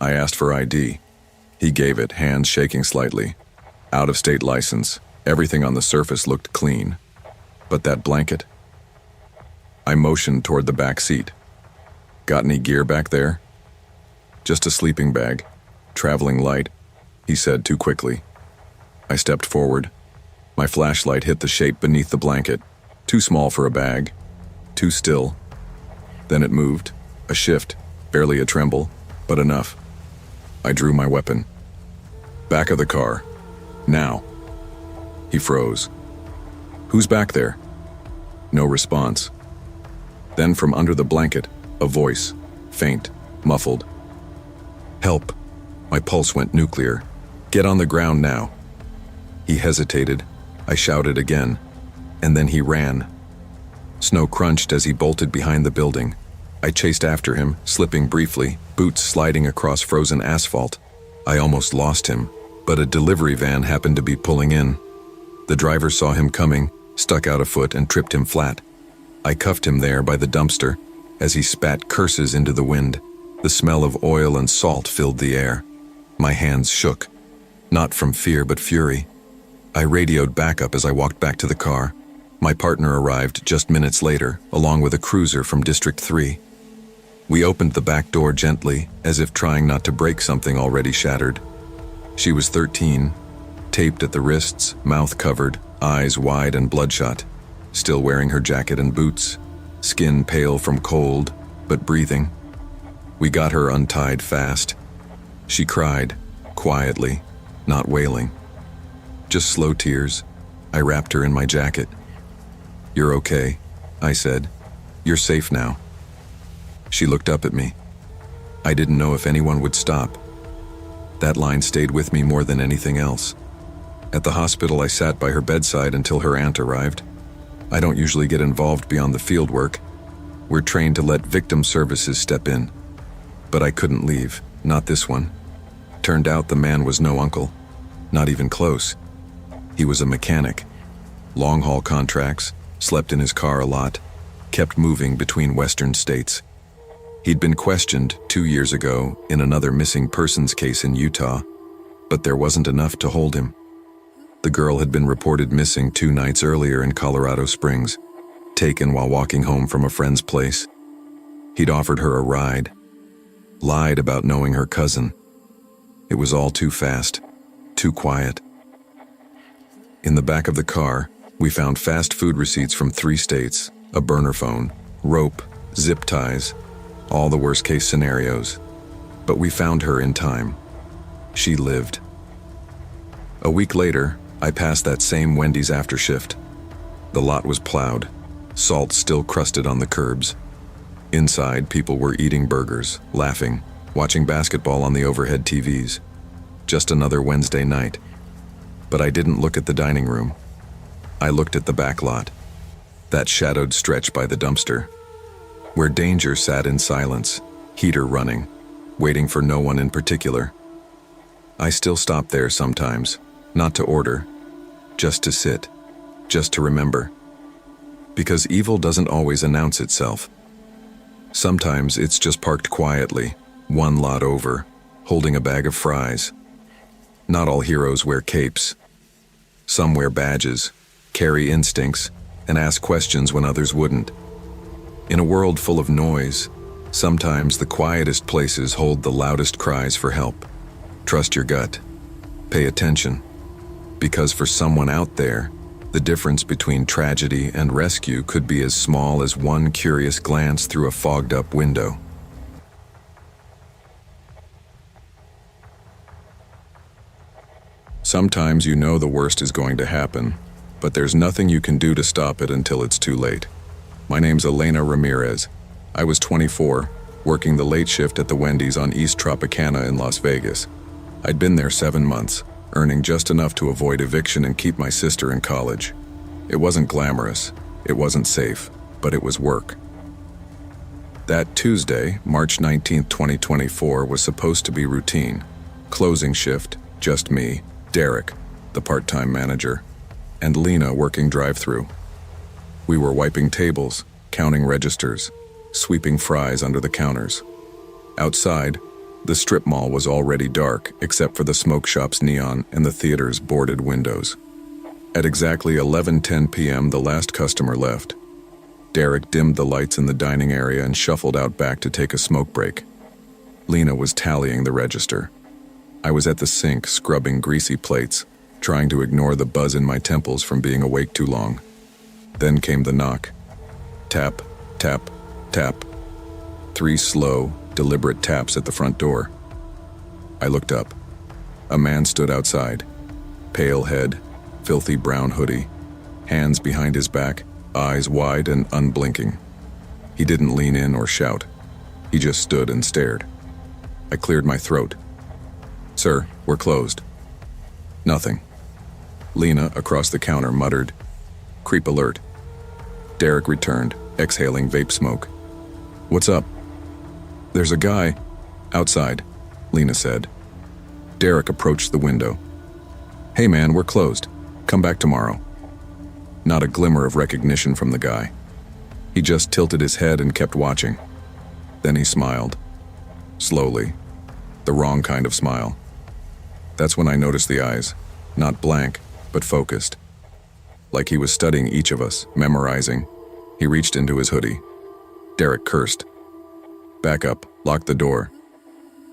I asked for ID. He gave it, hands shaking slightly. Out-of-state license. Everything on the surface looked clean. But that blanket? I motioned toward the back seat. "Got any gear back there?" "Just a sleeping bag. Traveling light," he said too quickly. I stepped forward. My flashlight hit the shape beneath the blanket. Too small for a bag. Too still. Then it moved. A shift. Barely a tremble, but enough. I drew my weapon. "Back of the car. Now." He froze. "Who's back there?" No response. Then from under the blanket, a voice, faint, muffled. "Help." My pulse went nuclear. "Get on the ground now." He hesitated. I shouted again, and then he ran. Snow crunched as he bolted behind the building. I chased after him, slipping briefly, boots sliding across frozen asphalt. I almost lost him, but a delivery van happened to be pulling in. The driver saw him coming, stuck out a foot and tripped him flat. I cuffed him there by the dumpster as he spat curses into the wind. The smell of oil and salt filled the air. My hands shook, not from fear but fury. I radioed backup as I walked back to the car. My partner arrived just minutes later, along with a cruiser from District 3. We opened the back door gently, as if trying not to break something already shattered. She was 13, taped at the wrists, mouth covered, eyes wide and bloodshot, still wearing her jacket and boots, skin pale from cold, but breathing. We got her untied fast. She cried, quietly, not wailing. Just slow tears. I wrapped her in my jacket. "You're okay," I said. "You're safe now." She looked up at me. I didn't know if anyone would stop. That line stayed with me more than anything else. At the hospital, I sat by her bedside until her aunt arrived. I don't usually get involved beyond the field work. We're trained to let victim services step in. But I couldn't leave, not this one. Turned out the man was no uncle, not even close. He was a mechanic. Long-haul contracts, slept in his car a lot, kept moving between western states. He'd been questioned 2 years ago in another missing persons case in Utah, but there wasn't enough to hold him. The girl had been reported missing 2 nights earlier in Colorado Springs, taken while walking home from a friend's place. He'd offered her a ride, lied about knowing her cousin. It was all too fast, too quiet. In the back of the car, we found fast food receipts from 3 states, a burner phone, rope, zip ties, all the worst-case scenarios. But we found her in time. She lived. A week later, I passed that same Wendy's after shift. The lot was plowed, salt still crusted on the curbs. Inside, people were eating burgers, laughing, watching basketball on the overhead TVs. Just another Wednesday night. But I didn't look at the dining room. I looked at the back lot, that shadowed stretch by the dumpster, where danger sat in silence, heater running, waiting for no one in particular. I still stop there sometimes, not to order, just to sit, just to remember. Because evil doesn't always announce itself. Sometimes it's just parked quietly, one lot over, holding a bag of fries. Not all heroes wear capes. Some wear badges, carry instincts, and ask questions when others wouldn't. In a world full of noise, sometimes the quietest places hold the loudest cries for help. Trust your gut. Pay attention. Because for someone out there, the difference between tragedy and rescue could be as small as one curious glance through a fogged-up window. Sometimes you know the worst is going to happen, but there's nothing you can do to stop it until it's too late. My name's Elena Ramirez. I was 24, working the late shift at the Wendy's on East Tropicana in Las Vegas. I'd been there 7 months, earning just enough to avoid eviction and keep my sister in college. It wasn't glamorous, it wasn't safe, but it was work. That Tuesday, March 19, 2024, was supposed to be routine. Closing shift, just me, Derek, the part-time manager, and Lena working drive-thru. We were wiping tables, counting registers, sweeping fries under the counters. Outside, the strip mall was already dark except for the smoke shop's neon and the theater's boarded windows. At exactly 11:10 p.m., the last customer left. Derek dimmed the lights in the dining area and shuffled out back to take a smoke break. Lena was tallying the register. I was at the sink scrubbing greasy plates, trying to ignore the buzz in my temples from being awake too long. Then came the knock. Tap, tap, tap. 3 slow, deliberate taps at the front door. I looked up. A man stood outside. Pale head, filthy brown hoodie, hands behind his back, eyes wide and unblinking. He didn't lean in or shout. He just stood and stared. I cleared my throat. "Sir, we're closed." Nothing. Lena, across the counter, muttered, "Creep alert." Derek returned, exhaling vape smoke. "What's up?" "There's a guy outside," Lena said. Derek approached the window. "Hey man, we're closed. Come back tomorrow." Not a glimmer of recognition from the guy. He just tilted his head and kept watching. Then he smiled. Slowly. The wrong kind of smile. That's when I noticed the eyes. Not blank, but focused. Like he was studying each of us, memorizing. He reached into his hoodie. Derek cursed. "Back up, lock the door."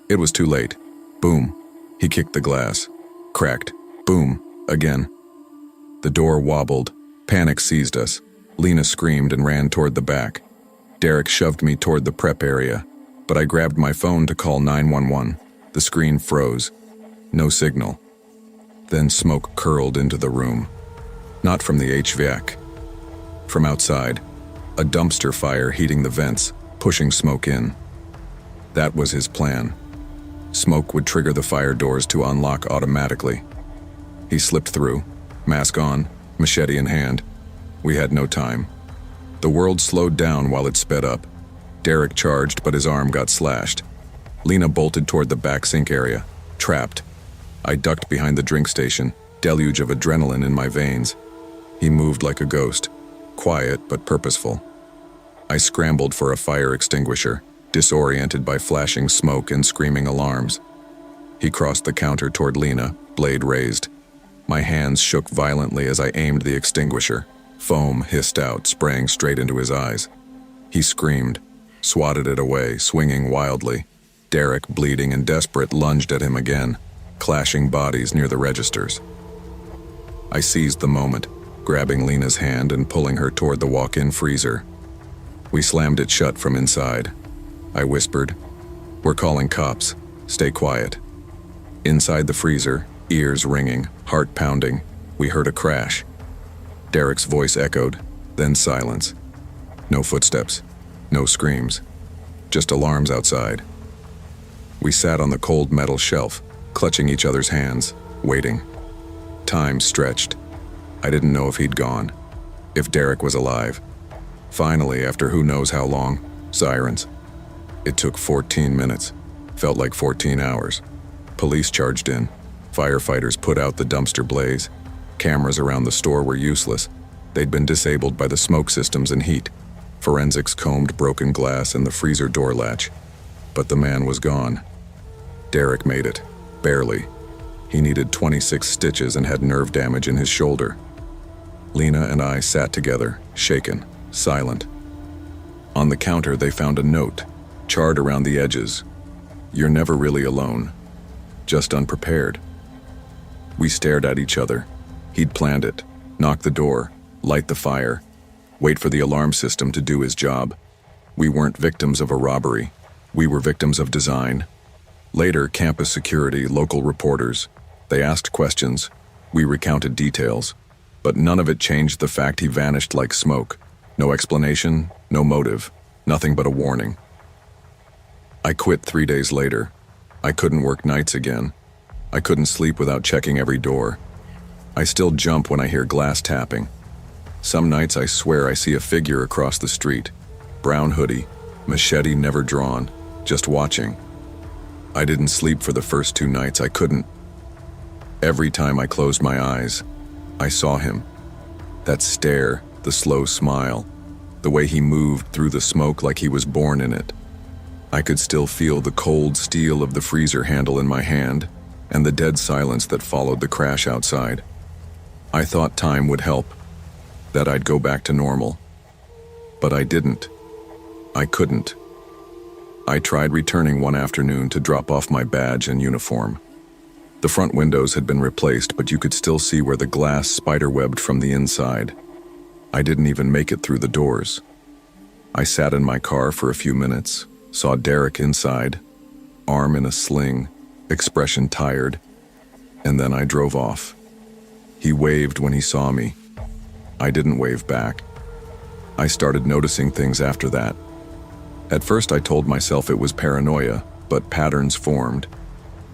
It was too late. Boom. He kicked the glass. Cracked. Boom. Again. The door wobbled. Panic seized us. Lena screamed and ran toward the back. Derek shoved me toward the prep area, but I grabbed my phone to call 911. The screen froze. No signal. Then smoke curled into the room. Not from the HVAC. From outside. A dumpster fire heating the vents, pushing smoke in. That was his plan. Smoke would trigger the fire doors to unlock automatically. He slipped through, mask on, machete in hand. We had no time. The world slowed down while it sped up. Derek charged, but his arm got slashed. Lena bolted toward the back sink area, trapped. I ducked behind the drink station, deluge of adrenaline in my veins. He moved like a ghost, quiet but purposeful. I scrambled for a fire extinguisher, disoriented by flashing smoke and screaming alarms. He crossed the counter toward Lena, blade raised. My hands shook violently as I aimed the extinguisher. Foam hissed out, spraying straight into his eyes. He screamed, swatted it away, swinging wildly. Derek, bleeding and desperate, lunged at him again, clashing bodies near the registers. I seized the moment, grabbing Lena's hand and pulling her toward the walk-in freezer. We slammed it shut from inside. I whispered, "We're calling cops. Stay quiet." Inside the freezer, ears ringing, heart pounding, we heard a crash. Derek's voice echoed, then silence. No footsteps, no screams, just alarms outside. We sat on the cold metal shelf, clutching each other's hands, waiting. Time stretched. I didn't know if he'd gone, if Derek was alive. Finally, after who knows how long, sirens. It took 14 minutes, felt like 14 hours. Police charged in. Firefighters put out the dumpster blaze. Cameras around the store were useless. They'd been disabled by the smoke systems and heat. Forensics combed broken glass and the freezer door latch. But the man was gone. Derek made it. Barely. He needed 26 stitches and had nerve damage in his shoulder. Lena and I sat together, shaken, silent. On the counter, they found a note, charred around the edges. "You're never really alone. Just unprepared." We stared at each other. He'd planned it. Knock the door, light the fire, wait for the alarm system to do his job. We weren't victims of a robbery. We were victims of design. Later, campus security, local reporters, they asked questions. We recounted details. But none of it changed the fact he vanished like smoke. No explanation, no motive, nothing but a warning. I quit 3 days later. I couldn't work nights again. I couldn't sleep without checking every door. I still jump when I hear glass tapping. Some nights I swear I see a figure across the street. Brown hoodie, machete never drawn, just watching. I didn't sleep for the first 2 nights. I couldn't. Every time I closed my eyes, I saw him. That stare, the slow smile, the way he moved through the smoke like he was born in it. I could still feel the cold steel of the freezer handle in my hand and the dead silence that followed the crash outside. I thought time would help, that I'd go back to normal. But I didn't. I couldn't. I tried returning one afternoon to drop off my badge and uniform. The front windows had been replaced, but you could still see where the glass spiderwebbed from the inside. I didn't even make it through the doors. I sat in my car for a few minutes, saw Derek inside, arm in a sling, expression tired, and then I drove off. He waved when he saw me. I didn't wave back. I started noticing things after that. At first I told myself it was paranoia, but patterns formed.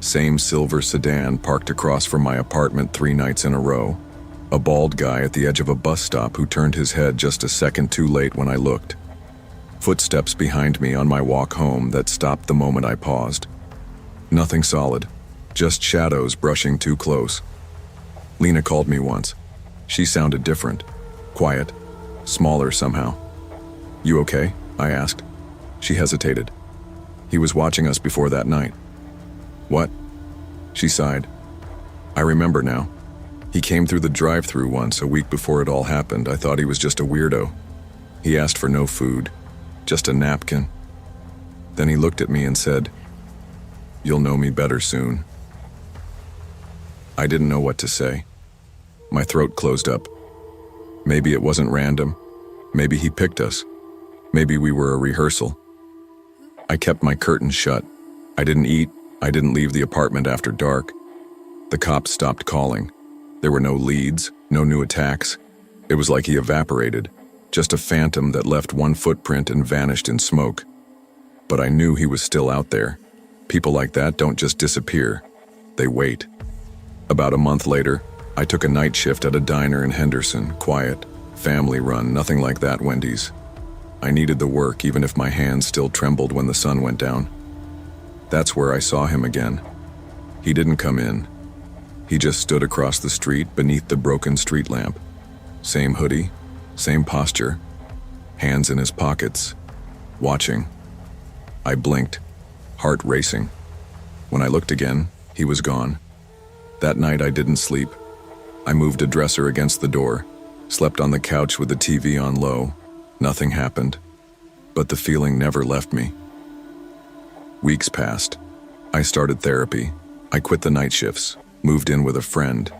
Same silver sedan parked across from my apartment 3 nights in a row. A bald guy at the edge of a bus stop who turned his head just a second too late when I looked. Footsteps behind me on my walk home that stopped the moment I paused. Nothing solid, just shadows brushing too close. Lena called me once. She sounded different, quiet, smaller somehow. "You okay?" I asked. She hesitated. "He was watching us before that night." "What?" She sighed. "I remember now. He came through the drive-thru once a week before it all happened. I thought he was just a weirdo. He asked for no food, just a napkin. Then he looked at me and said, 'You'll know me better soon.'" I didn't know what to say. My throat closed up. Maybe it wasn't random. Maybe he picked us. Maybe we were a rehearsal. I kept my curtains shut. I didn't eat. I didn't leave the apartment after dark. The cops stopped calling. There were no leads, no new attacks. It was like he evaporated, just a phantom that left one footprint and vanished in smoke. But I knew he was still out there. People like that don't just disappear. They wait. About a month later, I took a night shift at a diner in Henderson, quiet, family-run, nothing like that Wendy's. I needed the work even if my hands still trembled when the sun went down. That's where I saw him again. He didn't come in. He just stood across the street beneath the broken street lamp. Same hoodie, same posture, hands in his pockets, watching. I blinked, heart racing. When I looked again, he was gone. That night I didn't sleep. I moved a dresser against the door, slept on the couch with the TV on low. Nothing happened, but the feeling never left me. Weeks passed. I started therapy. I quit the night shifts, moved in with a friend.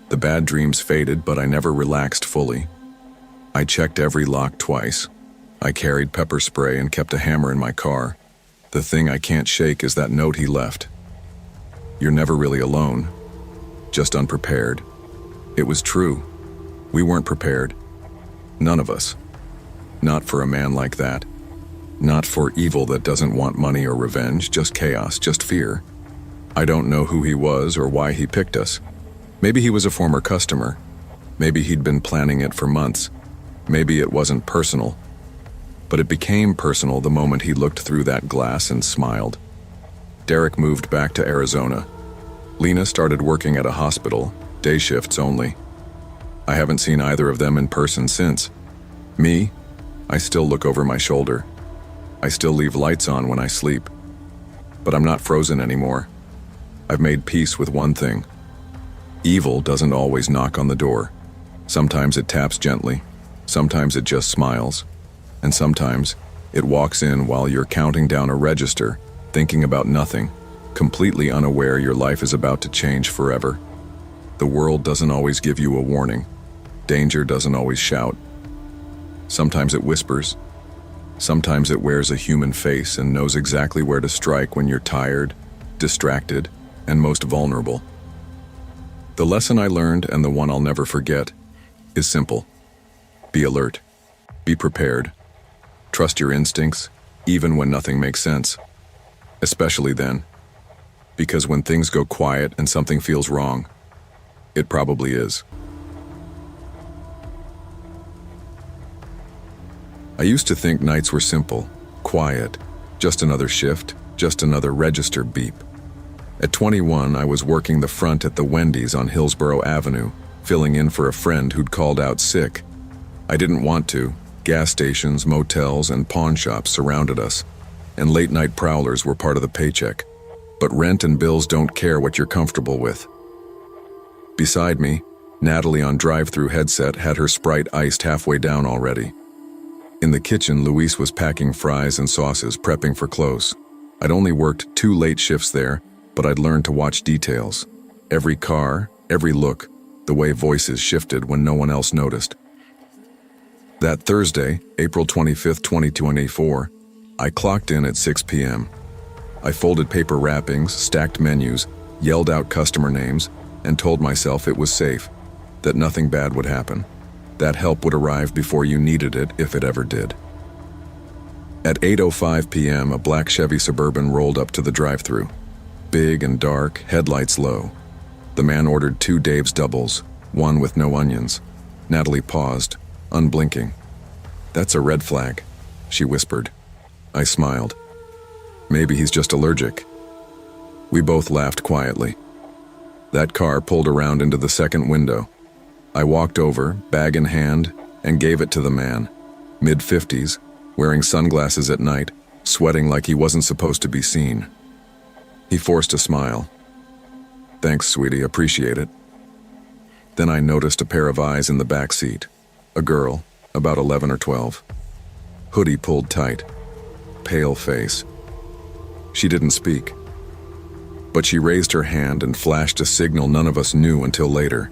The bad dreams faded, but I never relaxed fully. I checked every lock twice. I carried pepper spray and kept a hammer in my car. The thing I can't shake is that note he left. You're never really alone, just unprepared. It was true. We weren't prepared. None of us. Not for a man like that. Not for evil that doesn't want money or revenge, just chaos, just fear. I don't know who he was or why he picked us. Maybe he was a former customer. Maybe he'd been planning it for months. Maybe it wasn't personal. But it became personal the moment he looked through that glass and smiled. Derek moved back to Arizona. Lena started working at a hospital, day shifts only. I haven't seen either of them in person since. Me, I still look over my shoulder. I still leave lights on when I sleep. But I'm not frozen anymore. I've made peace with one thing. Evil doesn't always knock on the door. Sometimes it taps gently. Sometimes it just smiles. And sometimes it walks in while you're counting down a register, thinking about nothing, completely unaware your life is about to change forever. The world doesn't always give you a warning. Danger doesn't always shout. Sometimes it whispers. Sometimes it wears a human face and knows exactly where to strike when you're tired, distracted, and most vulnerable. The lesson I learned, and the one I'll never forget, is simple. Be alert. Be prepared. Trust your instincts, even when nothing makes sense. Especially then. Because when things go quiet and something feels wrong, it probably is. I used to think nights were simple, quiet, just another shift, just another register beep. At 21, I was working the front at the Wendy's on Hillsborough Avenue, filling in for a friend who'd called out sick. I didn't want to. Gas stations, motels, and pawn shops surrounded us, and late-night prowlers were part of the paycheck. But rent and bills don't care what you're comfortable with. Beside me, Natalie on drive-thru headset had her Sprite iced halfway down already. In the kitchen, Luis was packing fries and sauces, prepping for close. I'd only worked 2 late shifts there, but I'd learned to watch details. Every car, every look, the way voices shifted when no one else noticed. That Thursday, April 25th, 2024, I clocked in at 6 p.m. I folded paper wrappings, stacked menus, yelled out customer names, and told myself it was safe, that nothing bad would happen. That help would arrive before you needed it, if it ever did. At 8:05 p.m., a black Chevy Suburban rolled up to the drive-thru. Big and dark, headlights low. The man ordered 2 Dave's doubles, one with no onions. Natalie paused, unblinking. "That's a red flag," she whispered. I smiled. Maybe he's just allergic. We both laughed quietly. That car pulled around into the second window. I walked over, bag in hand, and gave it to the man, mid-50s, wearing sunglasses at night, sweating like he wasn't supposed to be seen. He forced a smile. "Thanks, sweetie, appreciate it." Then I noticed a pair of eyes in the back seat. A girl, about 11 or 12. Hoodie pulled tight. Pale face. She didn't speak. But she raised her hand and flashed a signal none of us knew until later.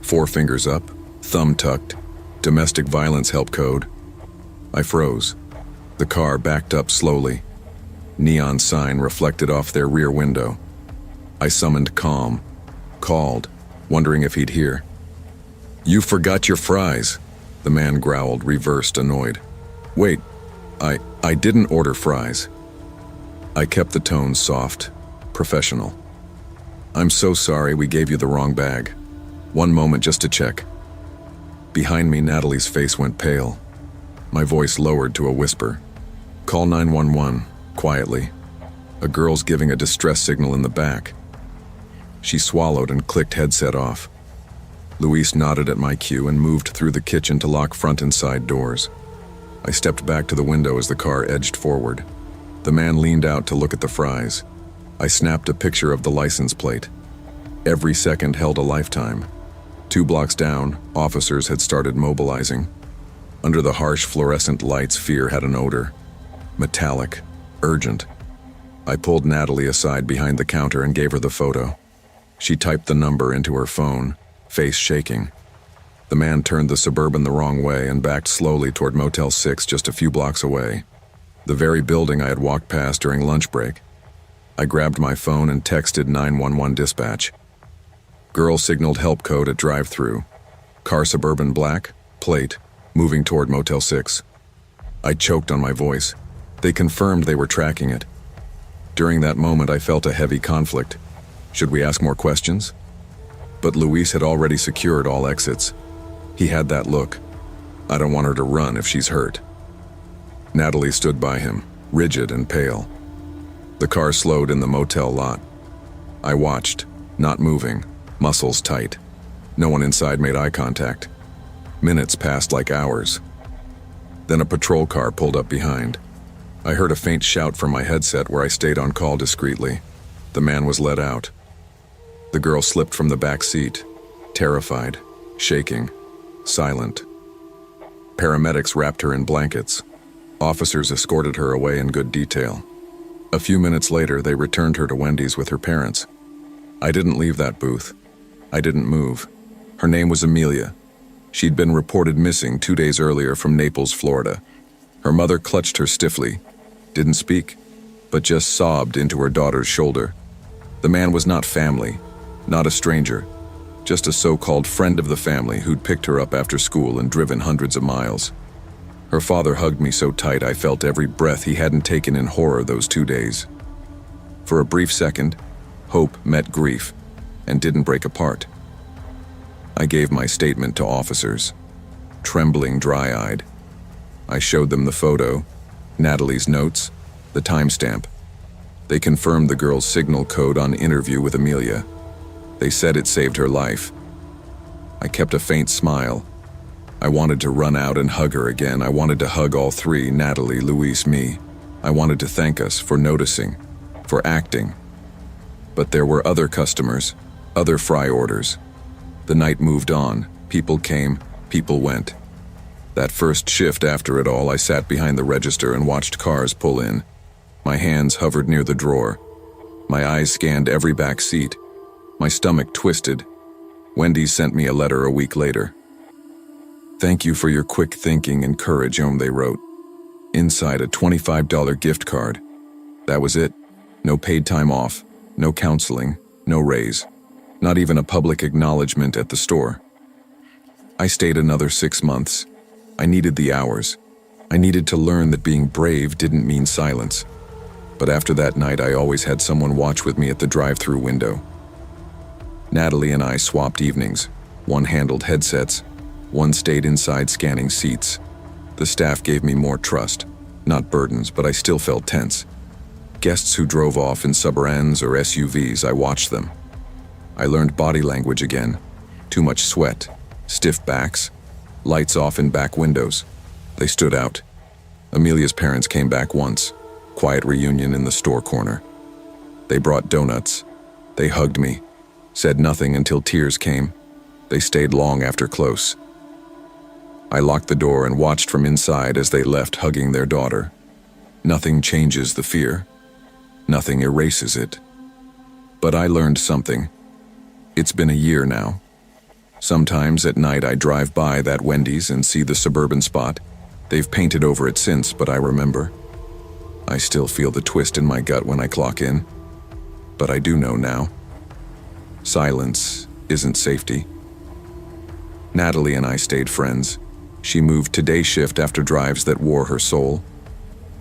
4 fingers up, thumb tucked, domestic violence help code. I froze. The car backed up slowly. Neon sign reflected off their rear window. I summoned calm, called, wondering if he'd hear. "You forgot your fries," the man growled, reversed, annoyed. "Wait, I didn't order fries." I kept the tone soft, professional. "I'm so sorry we gave you the wrong bag. One moment just to check." Behind me, Natalie's face went pale. My voice lowered to a whisper. "Call 911, quietly. A girl's giving a distress signal in the back." She swallowed and clicked headset off. Luis nodded at my cue and moved through the kitchen to lock front and side doors. I stepped back to the window as the car edged forward. The man leaned out to look at the fries. I snapped a picture of the license plate. Every second held a lifetime. 2 blocks down, officers had started mobilizing. Under the harsh fluorescent lights, fear had an odor. Metallic, urgent. I pulled Natalie aside behind the counter and gave her the photo. She typed the number into her phone, face shaking. The man turned the Suburban the wrong way and backed slowly toward Motel 6 just a few blocks away, the very building I had walked past during lunch break. I grabbed my phone and texted 911 dispatch. Girl signaled help code at drive-thru. Car Suburban black, plate, moving toward Motel 6. I choked on my voice. They confirmed they were tracking it. During that moment, I felt a heavy conflict. Should we ask more questions? But Luis had already secured all exits. He had that look. I don't want her to run if she's hurt. Natalie stood by him, rigid and pale. The car slowed in the motel lot. I watched, not moving, muscles tight. No one inside made eye contact. Minutes passed like hours. Then a patrol car pulled up behind. I heard a faint shout from my headset where I stayed on call discreetly. The man was let out. The girl slipped from the back seat, terrified, shaking, silent. Paramedics wrapped her in blankets. Officers escorted her away in good detail. A few minutes later, they returned her to Wendy's with her parents. I didn't leave that booth. I didn't move. Her name was Amelia. She'd been reported missing 2 days earlier from Naples, Florida. Her mother clutched her stiffly, didn't speak, but just sobbed into her daughter's shoulder. The man was not family, not a stranger, just a so-called friend of the family who'd picked her up after school and driven hundreds of miles. Her father hugged me so tight I felt every breath he hadn't taken in horror those 2 days. For a brief second, hope met grief and didn't break apart. I gave my statement to officers, trembling dry-eyed. I showed them the photo, Natalie's notes, the timestamp. They confirmed the girl's signal code on interview with Amelia. They said it saved her life. I kept a faint smile. I wanted to run out and hug her again. I wanted to hug all three, Natalie, Luis, me. I wanted to thank us for noticing, for acting. But there were other customers, other fry orders. The night moved on. People came, people went. That first shift after it all, I sat behind the register and watched cars pull in. My hands hovered near the drawer. My eyes scanned every back seat. My stomach twisted. Wendy sent me a letter a week later. "Thank you for your quick thinking and courage," they wrote. Inside, a $25 gift card. That was it. No paid time off, no counseling, no raise. Not even a public acknowledgement at the store. I stayed another 6 months. I needed the hours. I needed to learn that being brave didn't mean silence. But after that night, I always had someone watch with me at the drive-thru window. Natalie and I swapped evenings. One handled headsets, one stayed inside scanning seats. The staff gave me more trust, not burdens, but I still felt tense. Guests who drove off in Suburbans or SUVs, I watched them. I learned body language again. Too much sweat, stiff backs, lights off in back windows. They stood out. Amelia's parents came back once. Quiet reunion in the store corner. They brought donuts. They hugged me. Said nothing until tears came. They stayed long after close. I locked the door and watched from inside as they left, hugging their daughter. Nothing changes the fear. Nothing erases it. But I learned something. It's been a year now. Sometimes at night I drive by that Wendy's and see the suburban spot. They've painted over it since, but I remember. I still feel the twist in my gut when I clock in. But I do know now. Silence isn't safety. Natalie and I stayed friends. She moved to day shift after drives that wore her soul.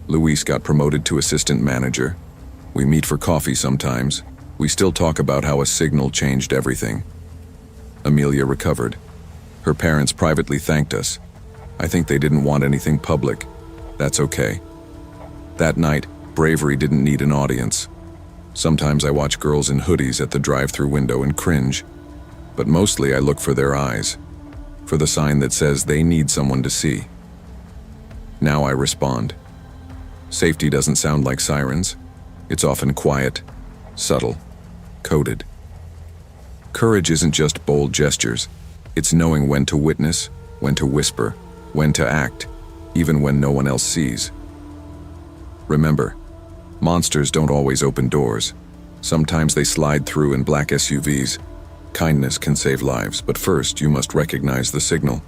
Luis got promoted to assistant manager. We meet for coffee sometimes. We still talk about how a signal changed everything. Amelia recovered. Her parents privately thanked us. I think they didn't want anything public. That's okay. That night, bravery didn't need an audience. Sometimes I watch girls in hoodies at the drive-thru window and cringe, but mostly I look for their eyes, for the sign that says they need someone to see. Now I respond. Safety doesn't sound like sirens. It's often quiet, subtle, coded. Courage isn't just bold gestures. It's knowing when to witness, when to whisper, when to act, even when no one else sees. Remember, monsters don't always open doors. Sometimes they slide through in black SUVs. Kindness can save lives, but first you must recognize the signal.